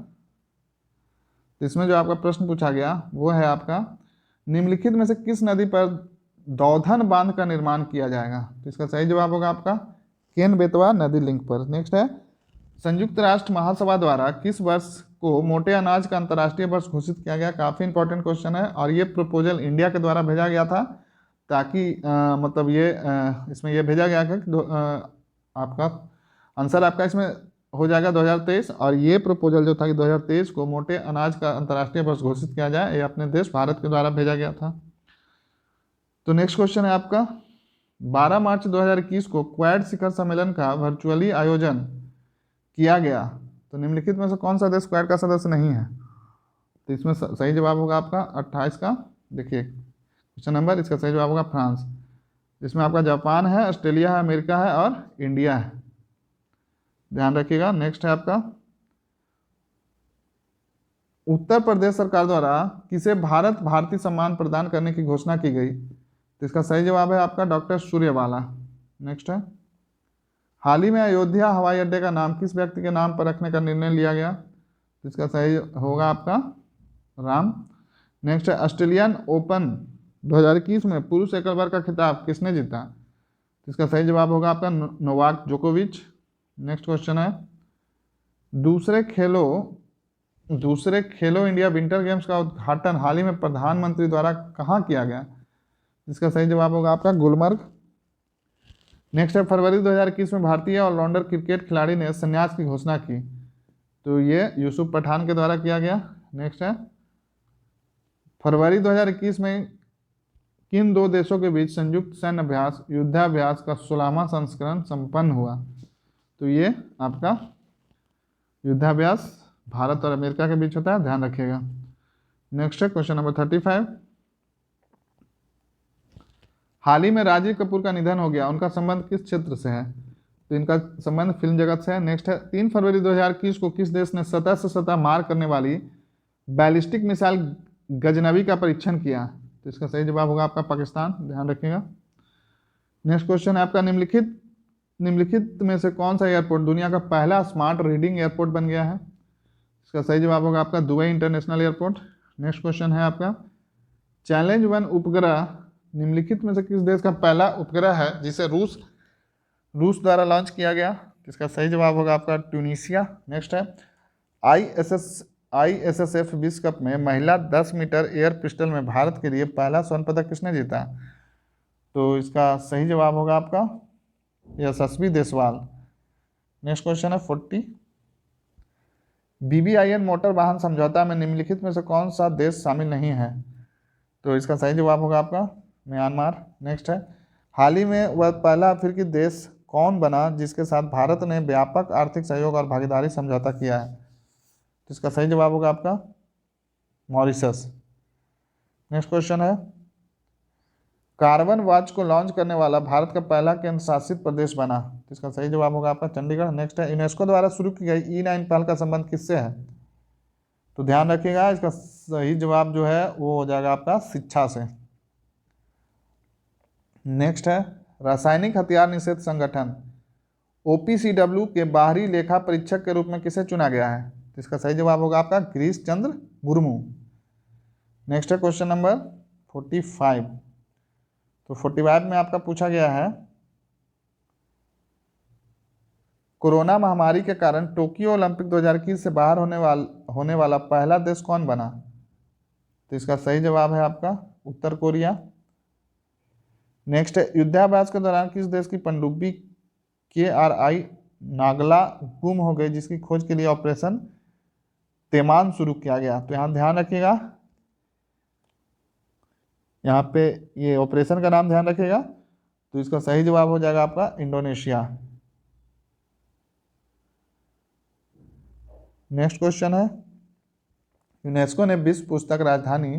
इसमें जो आपका प्रश्न पूछा गया वो है आपका, निम्नलिखित में से किस नदी पर दौधन बांध का निर्माण किया जाएगा? तो इसका सही जवाब होगा आपका केन बेतवा नदी लिंक पर। नेक्स्ट है, संयुक्त राष्ट्र महासभा द्वारा किस वर्ष को मोटे अनाज का अंतर्राष्ट्रीय वर्ष घोषित किया गया? काफ़ी इंपॉर्टेंट क्वेश्चन है और ये प्रपोजल इंडिया के द्वारा भेजा गया था ताकि मतलब ये इसमें ये भेजा गया था कि आपका आंसर आपका इसमें हो जाएगा 2023, और ये प्रपोजल जो था कि 2023 को मोटे अनाज का अंतर्राष्ट्रीय वर्ष घोषित किया जाए, ये अपने देश भारत के द्वारा भेजा गया था। तो नेक्स्ट क्वेश्चन है आपका, 12 मार्च 2021 को क्वाड शिखर सम्मेलन का वर्चुअली आयोजन किया गया, तो निम्नलिखित में से कौन सा देश क्वाड का सदस्य नहीं है? तो इसमें सही जवाब होगा आपका 28 का, देखिए क्वेश्चन नंबर, इसका सही जवाब होगा फ्रांस। इसमें आपका जापान है, ऑस्ट्रेलिया है, अमेरिका है और इंडिया है, ध्यान रखिएगा। नेक्स्ट है आपका उत्तर प्रदेश सरकार द्वारा किसे भारत भारती सम्मान प्रदान करने की घोषणा की गई? तो इसका सही जवाब है आपका डॉक्टर सूर्यवाला। नेक्स्ट है, हाल ही में अयोध्या हवाई अड्डे का नाम किस व्यक्ति के नाम पर रखने का निर्णय लिया गया? तो इसका सही होगा आपका राम। नेक्स्ट है, ऑस्ट्रेलियन ओपन 2021 में पुरुष एकल वर्ग का खिताब किसने जीता? तो इसका सही जवाब होगा आपका नोवाक जोकोविच। नेक्स्ट क्वेश्चन है, दूसरे खेलो इंडिया विंटर गेम्स का उद्घाटन हाल ही में प्रधानमंत्री द्वारा कहाँ किया गया? इसका सही जवाब होगा आपका गुलमर्ग। नेक्स्ट है, फरवरी 2021 में भारतीय ऑलराउंडर क्रिकेट खिलाड़ी ने संन्यास की घोषणा की, तो ये यूसुफ पठान के द्वारा किया गया। नेक्स्ट है, फरवरी 2021 में किन दो देशों के बीच संयुक्त सैन्य अभ्यास युद्धाभ्यास का 16वां संस्करण संपन्न हुआ? तो ये आपका युद्धाभ्यास भारत और अमेरिका के बीच होता है, ध्यान रखिएगा। नेक्स्ट है क्वेश्चन नंबर 35, हाल ही में राजीव कपूर का निधन हो गया, उनका संबंध किस क्षेत्र से है? तो इनका संबंध फिल्म जगत से है। नेक्स्ट है, 3 फरवरी 2021 को किस देश ने सतह से सतह मार करने वाली बैलिस्टिक मिसाइल गजनवी का परीक्षण किया? तो इसका सही जवाब होगा आपका पाकिस्तान, ध्यान रखिएगा। नेक्स्ट क्वेश्चन है आपका, निम्नलिखित में से कौन सा एयरपोर्ट दुनिया का पहला स्मार्ट रीडिंग एयरपोर्ट बन गया है? इसका सही जवाब होगा आपका Dubai international airport. Next question है आपका, चैलेंज 1 उपग्रह निम्नलिखित में से किस देश का पहला उपग्रह है जिसे रूस द्वारा लॉन्च किया गया? इसका सही जवाब होगा आपका ट्यूनीशिया। नेक्स्ट है, ISSF विश्व कप में महिला 10 मीटर एयर पिस्टल में भारत के लिए पहला स्वर्ण पदक किसने जीता? तो इसका सही जवाब होगा आपका यशस्वी देसवाल। नेक्स्ट क्वेश्चन है 40, BBIN मोटर वाहन समझौता में निम्नलिखित में से कौन सा देश शामिल नहीं है? तो इसका सही जवाब होगा आपका म्यांमार। नेक्स्ट है, हाल ही में वह पहला अफ्रीकी देश कौन बना जिसके साथ भारत ने व्यापक आर्थिक सहयोग और भागीदारी समझौता किया है? तो इसका सही जवाब होगा आपका मॉरिशस। नेक्स्ट क्वेश्चन है, कार्बन वॉच को लॉन्च करने वाला भारत का पहला केंद्र शासित प्रदेश बना? तो इसका सही जवाब होगा आपका चंडीगढ़। नेक्स्ट है, यूनेस्को द्वारा शुरू की गई E9 पहल का संबंध किससे है? तो ध्यान रखिएगा, इसका सही जवाब जो है वो हो जाएगा आपका शिक्षा से। नेक्स्ट है, रासायनिक हथियार निषेध संगठन OPCW के बाहरी लेखा परीक्षक के रूप में किसे चुना गया है? तो इसका सही जवाब होगा आपका गिरीश चंद्र मुर्मू। नेक्स्ट है क्वेश्चन नंबर 45, तो 45 में आपका पूछा गया है, कोरोना महामारी के कारण टोक्यो ओलंपिक 2021 से बाहर होने वाला पहला देश कौन बना? तो इसका सही जवाब है आपका उत्तर कोरिया। नेक्स्ट है, युद्धाभ्यास के दौरान किस देश की पनडुब्बी KRI नागला गुम हो गई जिसकी खोज के लिए ऑपरेशन तेमान शुरू किया गया? तो यहाँ ध्यान रखिएगा, यहाँ पे ये ऑपरेशन का नाम ध्यान रखिएगा। तो इसका सही जवाब हो जाएगा आपका इंडोनेशिया। नेक्स्ट क्वेश्चन है, यूनेस्को ने विश्व पुस्तक राजधानी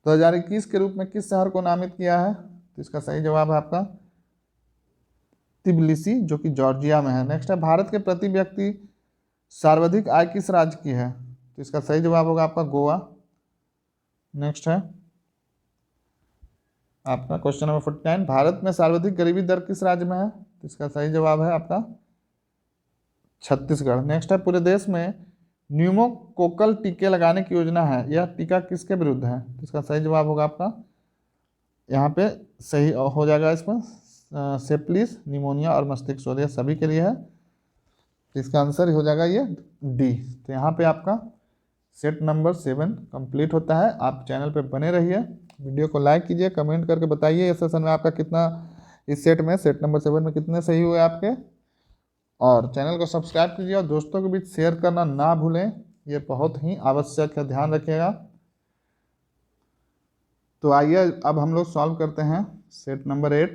2021 के रूप में किस शहर को नामित किया है? तो इसका सही जवाब है आपका तिबिलिसी जो कि जॉर्जिया में है। नेक्स्ट है, भारत के प्रति व्यक्ति सर्वाधिक आय किस राज्य की है? तो इसका सही जवाब होगा आपका गोवा। नेक्स्ट है आपका क्वेश्चन नंबर 49, भारत में सर्वाधिक गरीबी दर किस राज्य में है? तो इसका सही जवाब है आपका छत्तीसगढ़। नेक्स्ट है, पूरे देश में न्यूमोकोकल टीके लगाने की योजना है, यह टीका किसके विरुद्ध है? तो इसका सही जवाब होगा आपका यहाँ पे सही हो जाएगा इसमें सेप्लिस, निमोनिया और मस्तिष्क शोथ, यह सभी के लिए है। तो इसका आंसर हो जाएगा ये डी। तो यहाँ पे आपका सेट नंबर 7 कंप्लीट होता है। आप चैनल पे बने रहिए, वीडियो को लाइक कीजिए, कमेंट करके बताइए इस सेशन में आपका कितना, इस सेट नंबर 7 में कितने सही हुए आपके, और चैनल को सब्सक्राइब कीजिए और दोस्तों के बीच शेयर करना ना भूलें, ये बहुत ही आवश्यक है, ध्यान रखिएगा। तो आइए अब हम लोग सॉल्व करते हैं सेट नंबर 8,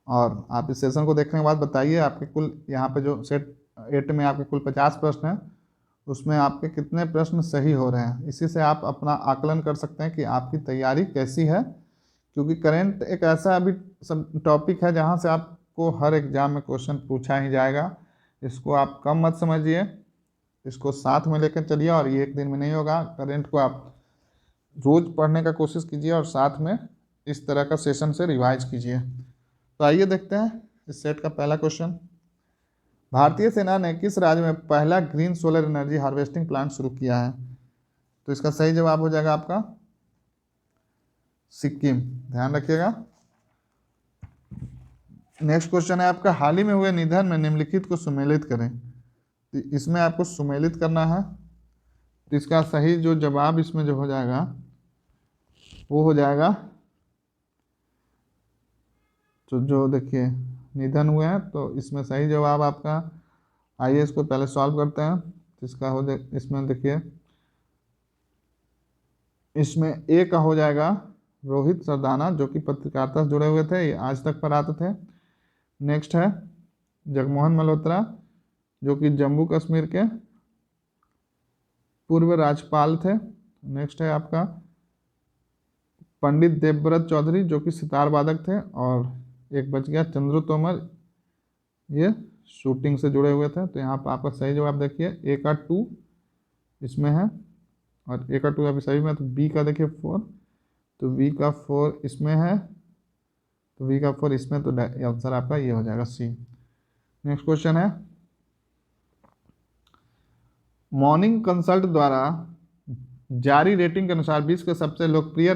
और आप इस सेशन को देखने के बाद बताइए आपके कुल यहाँ पे जो सेट 8 में आपके कुल 50 प्रश्न हैं उसमें आपके कितने प्रश्न सही हो रहे हैं। इसी से आप अपना आकलन कर सकते हैं कि आपकी तैयारी कैसी है, क्योंकि करंट एक ऐसा अभी सब टॉपिक है जहाँ से आपको हर एग्जाम में क्वेश्चन पूछा ही जाएगा। इसको आप कम मत समझिए, इसको साथ में लेकर चलिए और ये एक दिन में नहीं होगा। करेंट को आप रोज पढ़ने का कोशिश कीजिए और साथ में इस तरह का सेशन से रिवाइज कीजिए। तो आइए देखते हैं इस सेट का पहला क्वेश्चन। भारतीय सेना ने किस राज्य में पहला green solar energy harvesting plant शुरू किया है? तो इसका सही जवाब हो जाएगा आपका सिक्किम। ध्यान रखिएगा। नेक्स्ट क्वेश्चन है आपका, हाल ही में हुए निधन में निम्नलिखित को सुमेलित करें। तो इसमें आपको सुमेलित करना है। तो इसका सही जो जवाब इसमें जो हो जाएगा वो हो जाएगा, तो जो देखिए निधन हुए हैं, तो इसमें सही जवाब आपका, आइए इसको पहले सॉल्व करते हैं। तो इसका हो जाए, इसमें देखिए इसमें ए का हो जाएगा रोहित सरदाना, जो कि पत्रकारिता से जुड़े हुए थे, ये आज तक पर आते थे। नेक्स्ट है जगमोहन मल्होत्रा, जो कि जम्मू कश्मीर के पूर्व राज्यपाल थे। नेक्स्ट है आपका पंडित देवव्रत चौधरी, जो कि सितार वादक थे। और एक बच गया चंद्रू तोमर, ये शूटिंग से जुड़े हुए थे। तो यहाँ पर आपका सही जवाब देखिए ए का 2 इसमें है, और ए का 2 अभी सही में, तो बी का देखिए 4, तो बी का 4 इसमें है, तो बी का 4 इसमें, तो आंसर आपका ये हो जाएगा सी। नेक्स्ट क्वेश्चन है, मॉर्निंग कंसल्ट द्वारा जारी रेटिंग के अनुसार विश्व के सबसे लोकप्रिय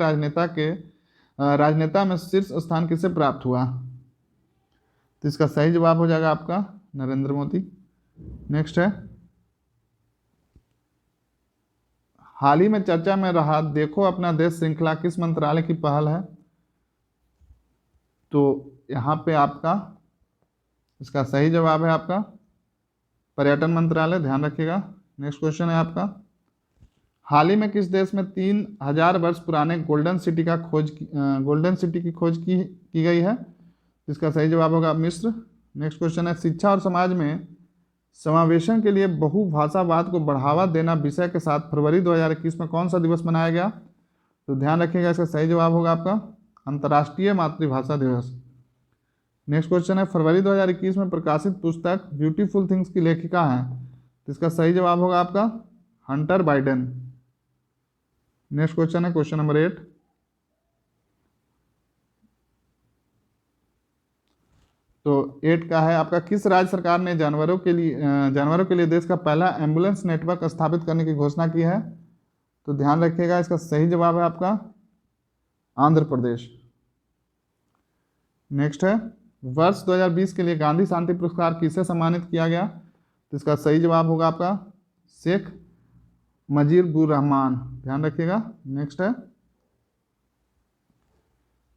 राजनेता में शीर्ष स्थान किसे प्राप्त हुआ? तो इसका सही जवाब हो जाएगा आपका नरेंद्र मोदी। नेक्स्ट है, हाल ही में चर्चा में रहा देखो अपना देश श्रृंखला किस मंत्रालय की पहल है? तो यहाँ पे आपका इसका सही जवाब है आपका पर्यटन मंत्रालय। ध्यान रखिएगा। नेक्स्ट क्वेश्चन है आपका, हाल ही में किस देश में 3000 वर्ष पुराने गोल्डन सिटी की खोज की गई है? इसका सही जवाब होगा मिस्र। नेक्स्ट क्वेश्चन है, शिक्षा और समाज में समावेशन के लिए बहुभाषावाद को बढ़ावा देना विषय के साथ फरवरी 2021 में कौन सा दिवस मनाया गया? तो ध्यान रखिएगा, इसका सही जवाब होगा आपका अंतर्राष्ट्रीय मातृभाषा दिवस। नेक्स्ट क्वेश्चन है, फरवरी 2021 में प्रकाशित पुस्तक ब्यूटीफुल थिंग्स की लेखिका हैं? तो इसका सही जवाब होगा आपका हंटर बाइडेन। नेक्स्ट क्वेश्चन है क्वेश्चन नंबर 8, तो 8 का है आपका, किस राज्य सरकार ने जानवरों के लिए देश का पहला एम्बुलेंस नेटवर्क स्थापित करने की घोषणा की है? तो ध्यान रखिएगा, इसका सही जवाब है आपका आंध्र प्रदेश। नेक्स्ट है, वर्ष 2020 के लिए गांधी शांति पुरस्कार किसे सम्मानित किया गया? तो इसका सही जवाब होगा आपका शेख मुजीबुर रहमान। ध्यान रखिएगा। नेक्स्ट है,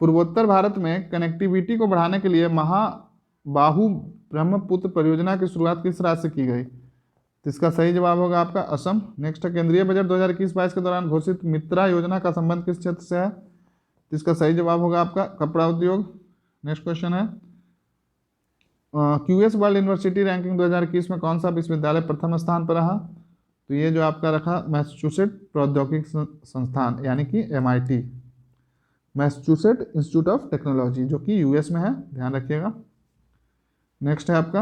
पूर्वोत्तर भारत में कनेक्टिविटी को बढ़ाने के लिए महाबाहु ब्रह्मपुत्र परियोजना की शुरुआत किस राज्य से की गई? तो इसका सही जवाब होगा आपका असम। नेक्स्ट है, केंद्रीय बजट 2021-22 के दौरान घोषित मित्रा योजना का संबंध किस क्षेत्र से है? तो इसका सही जवाब होगा आपका कपड़ा उद्योग। नेक्स्ट क्वेश्चन है, क्यूएस वर्ल्ड यूनिवर्सिटी रैंकिंग 2021 में कौन सा विश्वविद्यालय प्रथम स्थान पर रहा? तो ये जो आपका रखा मैसाचुसेट प्रौद्योगिकी संस्थान, यानी कि MIT, Massachusetts institute of technology, जो कि यूएस में है। ध्यान रखिएगा। नेक्स्ट है आपका,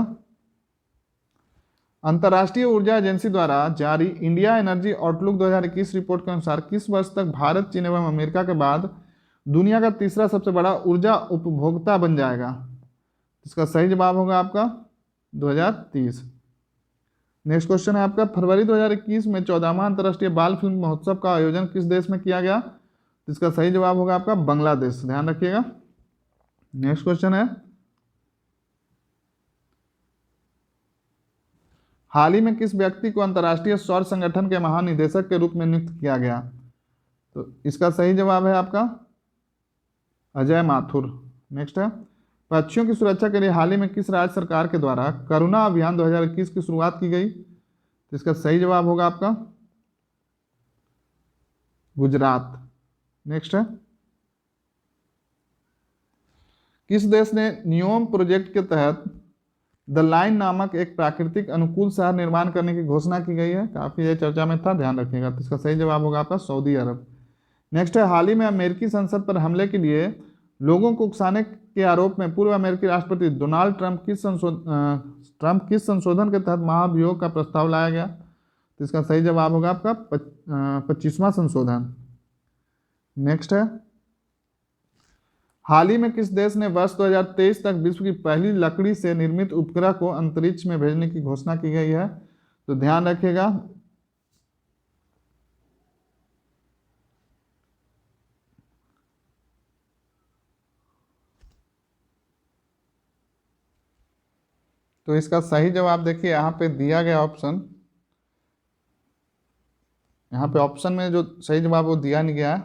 अंतर्राष्ट्रीय ऊर्जा एजेंसी द्वारा जारी इंडिया एनर्जी आउटलुक 2021 रिपोर्ट के अनुसार किस वर्ष तक भारत, चीन एवं अमेरिका के बाद दुनिया का तीसरा सबसे बड़ा ऊर्जा उपभोक्ता बन जाएगा? इसका सही जवाब होगा आपका 2030। नेक्स्ट क्वेश्चन है आपका, फरवरी 2021 में 14वां अंतर्राष्ट्रीय बाल फिल्म महोत्सव का आयोजन किस देश में किया गया? इसका सही जवाब होगा आपका बांग्लादेश। ध्यान रखिएगा। नेक्स्ट क्वेश्चन है, हाल ही में किस व्यक्ति को अंतर्राष्ट्रीय सौर संगठन के महानिदेशक के रूप में नियुक्त किया गया? तो इसका सही जवाब है आपका अजय माथुर। नेक्स्ट है, पक्षियों की सुरक्षा के लिए हाल ही में किस राज्य सरकार के द्वारा करुणा अभियान 2021 की शुरुआत की गई? तो इसका सही जवाब होगा आपका गुजरात। नेक्स्ट है, किस देश ने नियोम प्रोजेक्ट के तहत द लाइन नामक एक प्राकृतिक अनुकूल शहर निर्माण करने की घोषणा की गई है? काफी ये चर्चा में था। ध्यान रखिएगा। तो इसका सही जवाब होगा आपका सऊदी अरब। नेक्स्ट है, हाल ही में अमेरिकी संसद पर हमले के लिए लोगों को उकसाने के आरोप में पूर्व अमेरिकी राष्ट्रपति डोनाल्ड ट्रंप किस संशोधन के तहत महाभियोग का प्रस्ताव लाया गया? तो इसका सही जवाब होगा आपका 25वां संशोधन। नेक्स्ट है, हाल ही में किस देश ने वर्ष 2023 तक विश्व की पहली लकड़ी से निर्मित उपग्रह को अंतरिक्ष में भेजने की घोषणा की गई है? तो ध्यान रखिएगा, तो इसका सही जवाब देखिए यहाँ पे दिया गया ऑप्शन, यहाँ पे ऑप्शन में जो सही जवाब वो दिया नहीं गया है।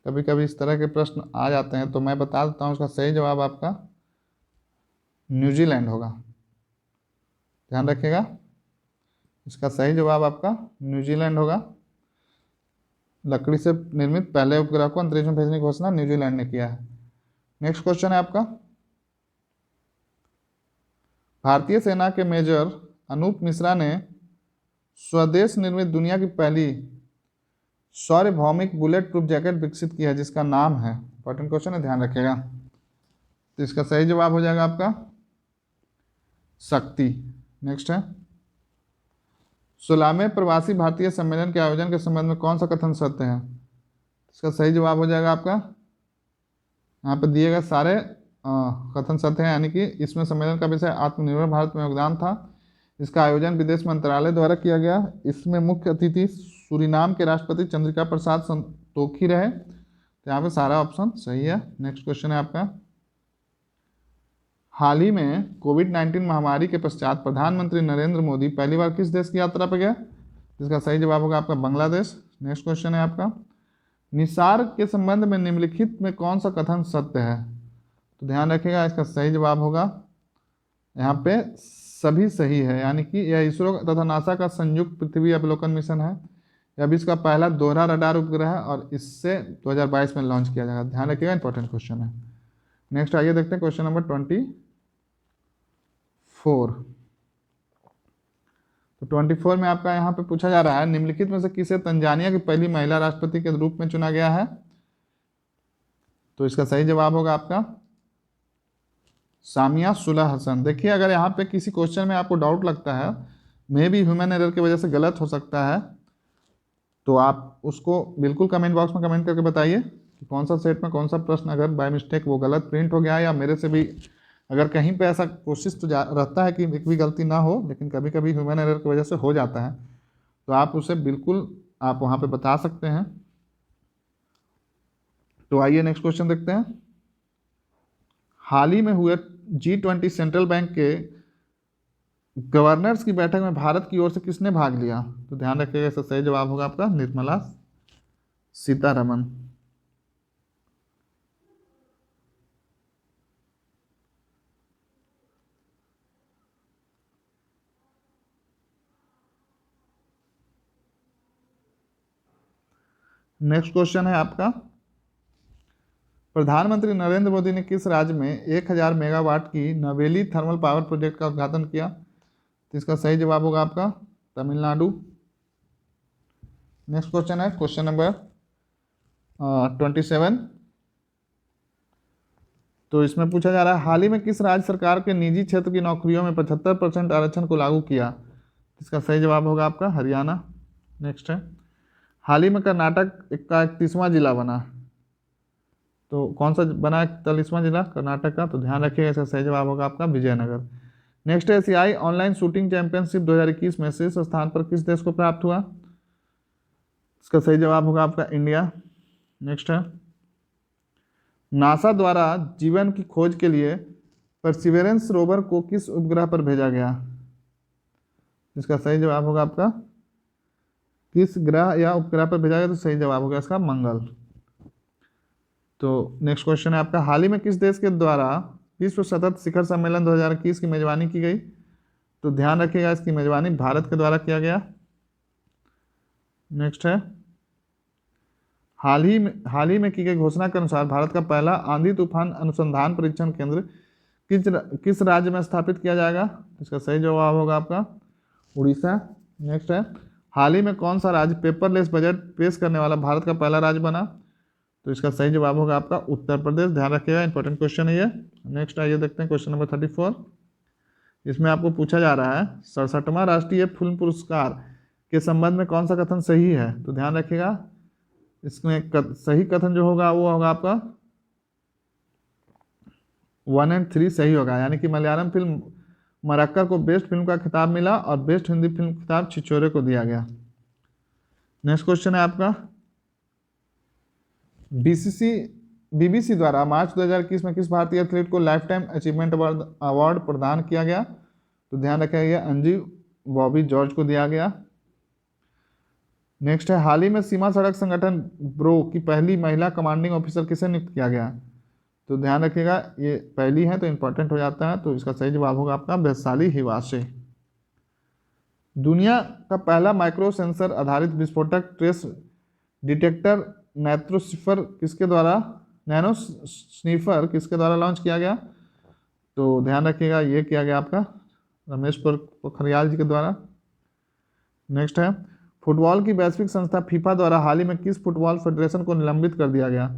कभी कभी इस तरह के प्रश्न आ जाते हैं, तो मैं बता देता हूँ, उसका सही जवाब आपका न्यूजीलैंड होगा। ध्यान रखिएगा, इसका सही जवाब आपका न्यूजीलैंड होगा। लकड़ी से निर्मित पहले उपग्रह को अंतरिक्ष में भेजने की घोषणा न्यूजीलैंड ने किया है। नेक्स्ट क्वेश्चन है आपका, भारतीय सेना के मेजर अनूप मिश्रा ने स्वदेश निर्मित दुनिया की पहली सार्वभौमिक बुलेट प्रूफ जैकेट विकसित की है, जिसका नाम है, इंपॉर्टेंट क्वेश्चन है, ध्यान रखिएगा। तो इसका सही जवाब हो जाएगा आपका शक्ति। नेक्स्ट है, 16वें प्रवासी भारतीय सम्मेलन के आयोजन के संबंध में कौन सा कथन सत्य है? इसका सही जवाब हो जाएगा आपका, यहाँ पर दिए गए सारे कथन सत्य हैं, यानी कि इसमें सम्मेलन का विषय आत्मनिर्भर भारत में योगदान था। इसका आयोजन विदेश मंत्रालय द्वारा किया गया। इसमें मुख्य अतिथि सूरीनाम के राष्ट्रपति चंद्रिका प्रसाद संतोखी रहे। तो यहाँ पे सारा ऑप्शन सही है। नेक्स्ट क्वेश्चन है आपका, हाल ही में कोविड-19 महामारी के पश्चात प्रधानमंत्री नरेंद्र मोदी पहली बार किस देश की यात्रा पर गए? इसका सही जवाब होगा आपका बांग्लादेश। नेक्स्ट क्वेश्चन है आपका, निसार के संबंध में निम्नलिखित में कौन सा कथन सत्य है? तो ध्यान रखिएगा, इसका सही जवाब होगा यहाँ पे सभी सही है, यानी कि यह इसरो तथा नासा का संयुक्त पृथ्वी अवलोकन मिशन है। यह विश्व का पहला दोहरा रडार उपग्रह है और इससे 2022 में लॉन्च किया जाएगा। ध्यान रखिएगा, इंपॉर्टेंट क्वेश्चन है। नेक्स्ट आइए देखते हैं क्वेश्चन नंबर 24। तो 24 में आपका यहाँ पे पूछा जा रहा है, निम्नलिखित में से किसे तंजानिया की पहली महिला राष्ट्रपति के रूप में चुना गया है? तो इसका सही जवाब होगा आपका सामिया सुलह हसन। देखिए, अगर यहाँ पे किसी क्वेश्चन में आपको डाउट लगता है, मे बी ह्यूमन एरर की वजह से गलत हो सकता है, तो आप उसको बिल्कुल कमेंट बॉक्स में कमेंट करके बताइए कि कौन सा सेट में कौन सा प्रश्न अगर बाय मिस्टेक वो गलत प्रिंट हो गया है, या मेरे से भी अगर कहीं पे ऐसा कोशिश तो रहता है कि एक भी गलती ना हो, लेकिन कभी कभी ह्यूमन एरर की वजह से हो जाता है, तो आप उसे बिल्कुल आप वहाँ पे बता सकते हैं। तो आइए नेक्स्ट क्वेश्चन देखते हैं, हाल ही में हुए G20 सेंट्रल बैंक के गवर्नर्स की बैठक में भारत की ओर से किसने भाग लिया? तो ध्यान रखिएगा, इसका सही जवाब होगा आपका निर्मला सीतारमन। नेक्स्ट क्वेश्चन है आपका, प्रधानमंत्री नरेंद्र मोदी ने किस राज्य में 1000 मेगावाट की नवेली थर्मल पावर प्रोजेक्ट का उद्घाटन किया? तो इसका सही जवाब होगा आपका तमिलनाडु। नेक्स्ट क्वेश्चन है क्वेश्चन नंबर 27। तो इसमें पूछा जा रहा है, हाल ही में किस राज्य सरकार के निजी क्षेत्र की नौकरियों में 75% आरक्षण को लागू किया? इसका सही जवाब होगा आपका हरियाणा। नेक्स्ट है, हाल ही में कर्नाटक का 31वां जिला बना, तो कौन सा बना 41वां जिला कर्नाटक का? तो ध्यान रखिएगा, इसका सही जवाब होगा आपका विजयनगर। नेक्स्ट, एशियाई ऑनलाइन शूटिंग चैंपियनशिप 2021 में शीर्ष स्थान पर किस देश को प्राप्त हुआ? इसका सही जवाब होगा आपका इंडिया। नेक्स्ट है, नासा द्वारा जीवन की खोज के लिए परसिवेरेंस रोवर को किस उपग्रह पर भेजा गया? इसका सही जवाब होगा आपका किस ग्रह या उपग्रह पर भेजा गया? तो सही जवाब होगा इसका मंगल। तो नेक्स्ट क्वेश्चन है आपका, हाल ही में किस देश के द्वारा विश्व सतत शिखर सम्मेलन 2021 की मेजबानी की गई? तो ध्यान रखिएगा, इसकी मेजबानी भारत के द्वारा किया गया। नेक्स्ट है, हाल ही में की गई घोषणा के अनुसार भारत का पहला आंधी तूफान अनुसंधान परीक्षण केंद्र किस राज्य में स्थापित किया जाएगा? इसका सही जवाब होगा आपका उड़ीसा। नेक्स्ट है, हाल ही में कौन सा राज्य पेपरलेस बजट पेश करने वाला भारत का पहला राज्य बना? तो इसका सही जवाब होगा आपका उत्तर प्रदेश। ध्यान रखिएगा, इंपॉर्टेंट क्वेश्चन है ये। नेक्स्ट आइए देखते हैं क्वेश्चन नंबर 34। इसमें आपको पूछा जा रहा है 67वां राष्ट्रीय फिल्म पुरस्कार के संबंध में कौन सा कथन सही है। तो ध्यान रखिएगा, इसमें सही कथन जो होगा वो होगा आपका 1 और 3 सही होगा, यानी कि मलयालम फिल्म मरक्कर को बेस्ट फिल्म का खिताब मिला और बेस्ट हिंदी फिल्म का खिताब छिछोरे को दिया गया। नेक्स्ट क्वेश्चन है आपका, बीबीसी द्वारा मार्च 2021 में किस भारतीय एथलीट को लाइफ टाइम अचीवमेंट अवार्ड प्रदान किया गया। तो ध्यान रखिएगा अंजू बॉबी जॉर्ज को दिया गया। नेक्स्ट है, हाल ही में सीमा सड़क संगठन ब्रो की पहली महिला कमांडिंग ऑफिसर किसे नियुक्त किया गया। तो ध्यान रखिएगा ये पहली है तो इंपॉर्टेंट हो जाता है, तो इसका सही जवाब होगा आपका वैशाली हिवासे। दुनिया का पहला माइक्रो सेंसर आधारित विस्फोटक ट्रेस डिटेक्टर नैनो स्नीफर किसके द्वारा लॉन्च किया गया। तो ध्यान रखिएगा ये किया गया आपका रमेश पोखरियाल जी के द्वारा। नेक्स्ट है, फुटबॉल की वैश्विक संस्था फीफा द्वारा हाल ही में किस फुटबॉल फेडरेशन को निलंबित कर दिया गया।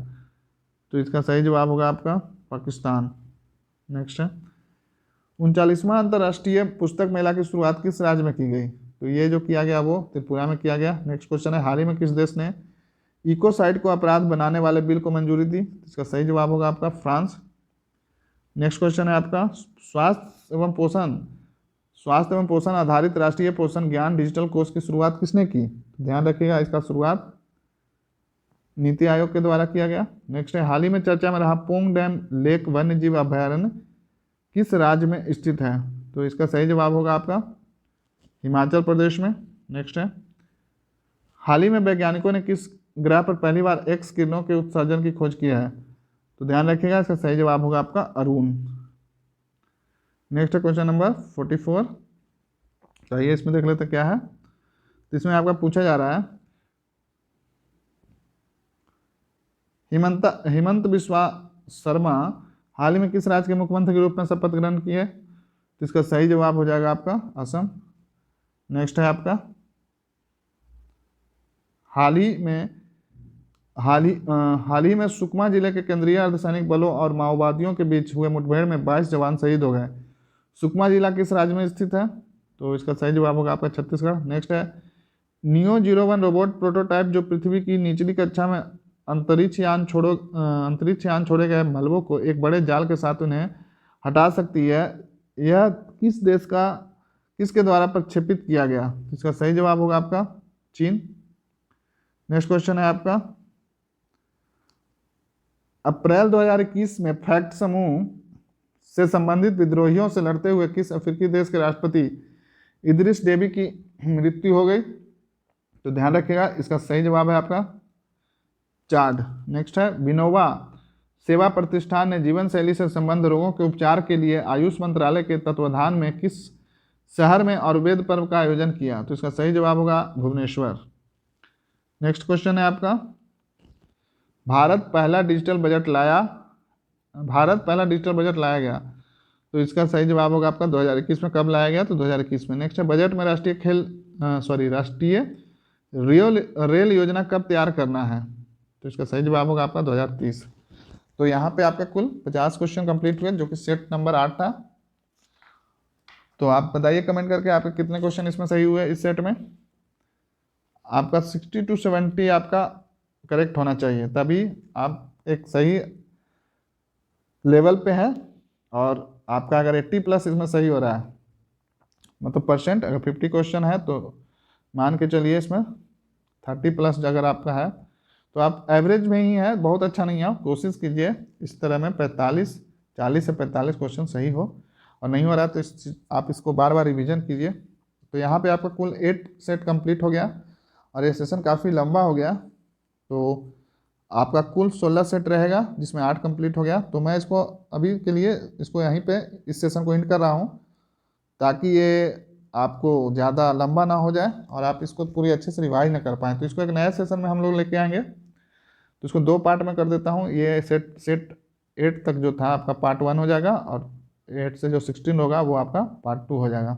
तो इसका सही जवाब होगा आपका पाकिस्तान। नेक्स्ट है, 39वां अंतर्राष्ट्रीय पुस्तक मेला की शुरुआत किस राज्य में की गई। तो ये जो किया गया वो त्रिपुरा में किया गया। नेक्स्ट क्वेश्चन है, हाल ही में किस देश ने इकोसाइड को अपराध बनाने वाले बिल को मंजूरी दी। इसका सही जवाब होगा आपका फ्रांस। नेक्स्ट क्वेश्चन है आपका, स्वास्थ्य एवं पोषण आधारित राष्ट्रीय पोषण ज्ञान डिजिटल कोष की शुरुआत किसने की। ध्यान रखिएगा इसका शुरुआत नीति आयोग के द्वारा किया गया। नेक्स्ट है, हाल ही में चर्चा में रहा पोंग डैम लेक वन्य जीव अभयारण्य किस राज्य में स्थित है। तो इसका सही जवाब होगा आपका हिमाचल प्रदेश में। नेक्स्ट है, हाल ही में वैज्ञानिकों ने किस ग्रह पर पहली बार एक्स किरणों के उत्सर्जन की खोज किया है। तो ध्यान रखिएगा इसका सही जवाब होगा आपका अरुण। नेक्स्ट है क्वेश्चन नंबर 44। तो आइए इसमें देख लेते क्या है। तो इसमें आपका पूछा जा रहा है, हिमंत बिस्वा शर्मा हाल ही में किस राज्य के मुख्यमंत्री के रूप में शपथ ग्रहण किए। तो इसका सही जवाब हो जाएगा आपका असम। नेक्स्ट है आपका, हाल ही में सुकमा जिले के केंद्रीय अर्धसैनिक बलों और माओवादियों के बीच हुए मुठभेड़ में 22 जवान शहीद हो गए। सुकमा जिला किस राज्य में स्थित है। तो इसका सही जवाब होगा आपका छत्तीसगढ़। नेक्स्ट है, नियो 01 रोबोट प्रोटोटाइप जो पृथ्वी की निचली कक्षा में अंतरिक्ष यान छोड़े गए मलबों को एक बड़े जाल के साथ उन्हें हटा सकती है, यह किसके द्वारा प्रक्षेपित किया गया। इसका सही जवाब होगा आपका चीन। नेक्स्ट क्वेश्चन है आपका, अप्रैल 2021 में फैक्ट समूह से संबंधित विद्रोहियों से लड़ते हुए किस अफ्रीकी देश के राष्ट्रपति इदरिस डेबी की मृत्यु हो गई। तो ध्यान रखिएगा इसका सही जवाब है आपका चाड। नेक्स्ट है, विनोवा सेवा प्रतिष्ठान ने जीवन शैली से संबंध रोगों के उपचार के लिए आयुष मंत्रालय के तत्वाधान में किस शहर में आयुर्वेद पर्व का आयोजन किया। तो इसका सही जवाब होगा भुवनेश्वर। नेक्स्ट क्वेश्चन है आपका, भारत पहला डिजिटल बजट लाया गया। तो इसका सही जवाब होगा आपका 2021 में। कब लाया गया। तो 2021 में। नेक्स्ट है, बजट में राष्ट्रीय रेल योजना कब तैयार करना है। तो इसका सही जवाब होगा आपका 2030। तो यहाँ पे आपका कुल 50 क्वेश्चन कंप्लीट हुए जो कि सेट नंबर 8 था। तो आप बताइए कमेंट करके आपके कितने क्वेश्चन इसमें सही हुए इस सेट में। आपका 60 to 70 आपका करेक्ट होना चाहिए, तभी आप एक सही लेवल पे हैं। और आपका अगर 80+ इसमें सही हो रहा है, मतलब परसेंट, अगर 50 क्वेश्चन है तो मान के चलिए इसमें 30+ अगर आपका है तो आप एवरेज में ही है, बहुत अच्छा नहीं है। कोशिश कीजिए इस तरह में 40 से 45 क्वेश्चन सही हो, और नहीं हो रहा है तो आप इसको बार बार रिवीजन कीजिए। तो यहाँ पे आपका कुल 8 सेट कंप्लीट हो गया और ये सेशन काफ़ी लंबा हो गया। तो आपका कुल 16 सेट रहेगा जिसमें 8 कंप्लीट हो गया। तो मैं इसको अभी के लिए इसको यहीं पे इस सेशन को एंड कर रहा हूँ, ताकि ये आपको ज़्यादा लंबा ना हो जाए और आप इसको पूरी अच्छे से रिवाइज ना कर पाएँ। तो इसको एक नया सेशन में हम लोग लेके आएंगे, तो इसको 2 पार्ट में कर देता हूँ। ये सेट 8 तक जो था आपका पार्ट 1 हो जाएगा, और 8 से जो 16 होगा वो आपका पार्ट 2 हो जाएगा।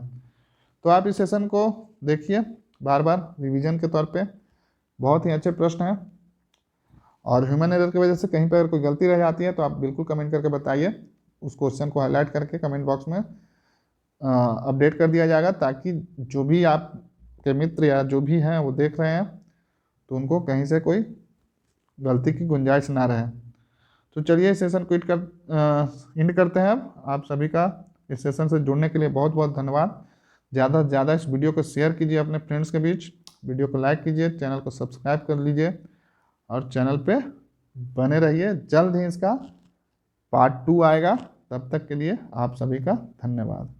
तो आप इस सेशन को देखिए बार बार रिवीजन के तौर पे, बहुत ही अच्छे प्रश्न हैं। और ह्यूमन एरर की वजह से कहीं पर अगर कोई गलती रह जाती है तो आप बिल्कुल कमेंट करके बताइए, उस क्वेश्चन को हाईलाइट करके कमेंट बॉक्स में अपडेट कर दिया जाएगा, ताकि जो भी आपके मित्र या जो भी हैं वो देख रहे हैं तो उनको कहीं से कोई गलती की गुंजाइश ना रहे। तो चलिए इस सेशन को एंड करते हैं। अब आप सभी का इस सेशन से जुड़ने के लिए बहुत बहुत धन्यवाद। ज़्यादा से ज़्यादा इस वीडियो को शेयर कीजिए अपने फ्रेंड्स के बीच, वीडियो को लाइक कीजिए, चैनल को सब्सक्राइब कर लीजिए और चैनल पे बने रहिए। जल्द ही इसका पार्ट 2 आएगा। तब तक के लिए आप सभी का धन्यवाद।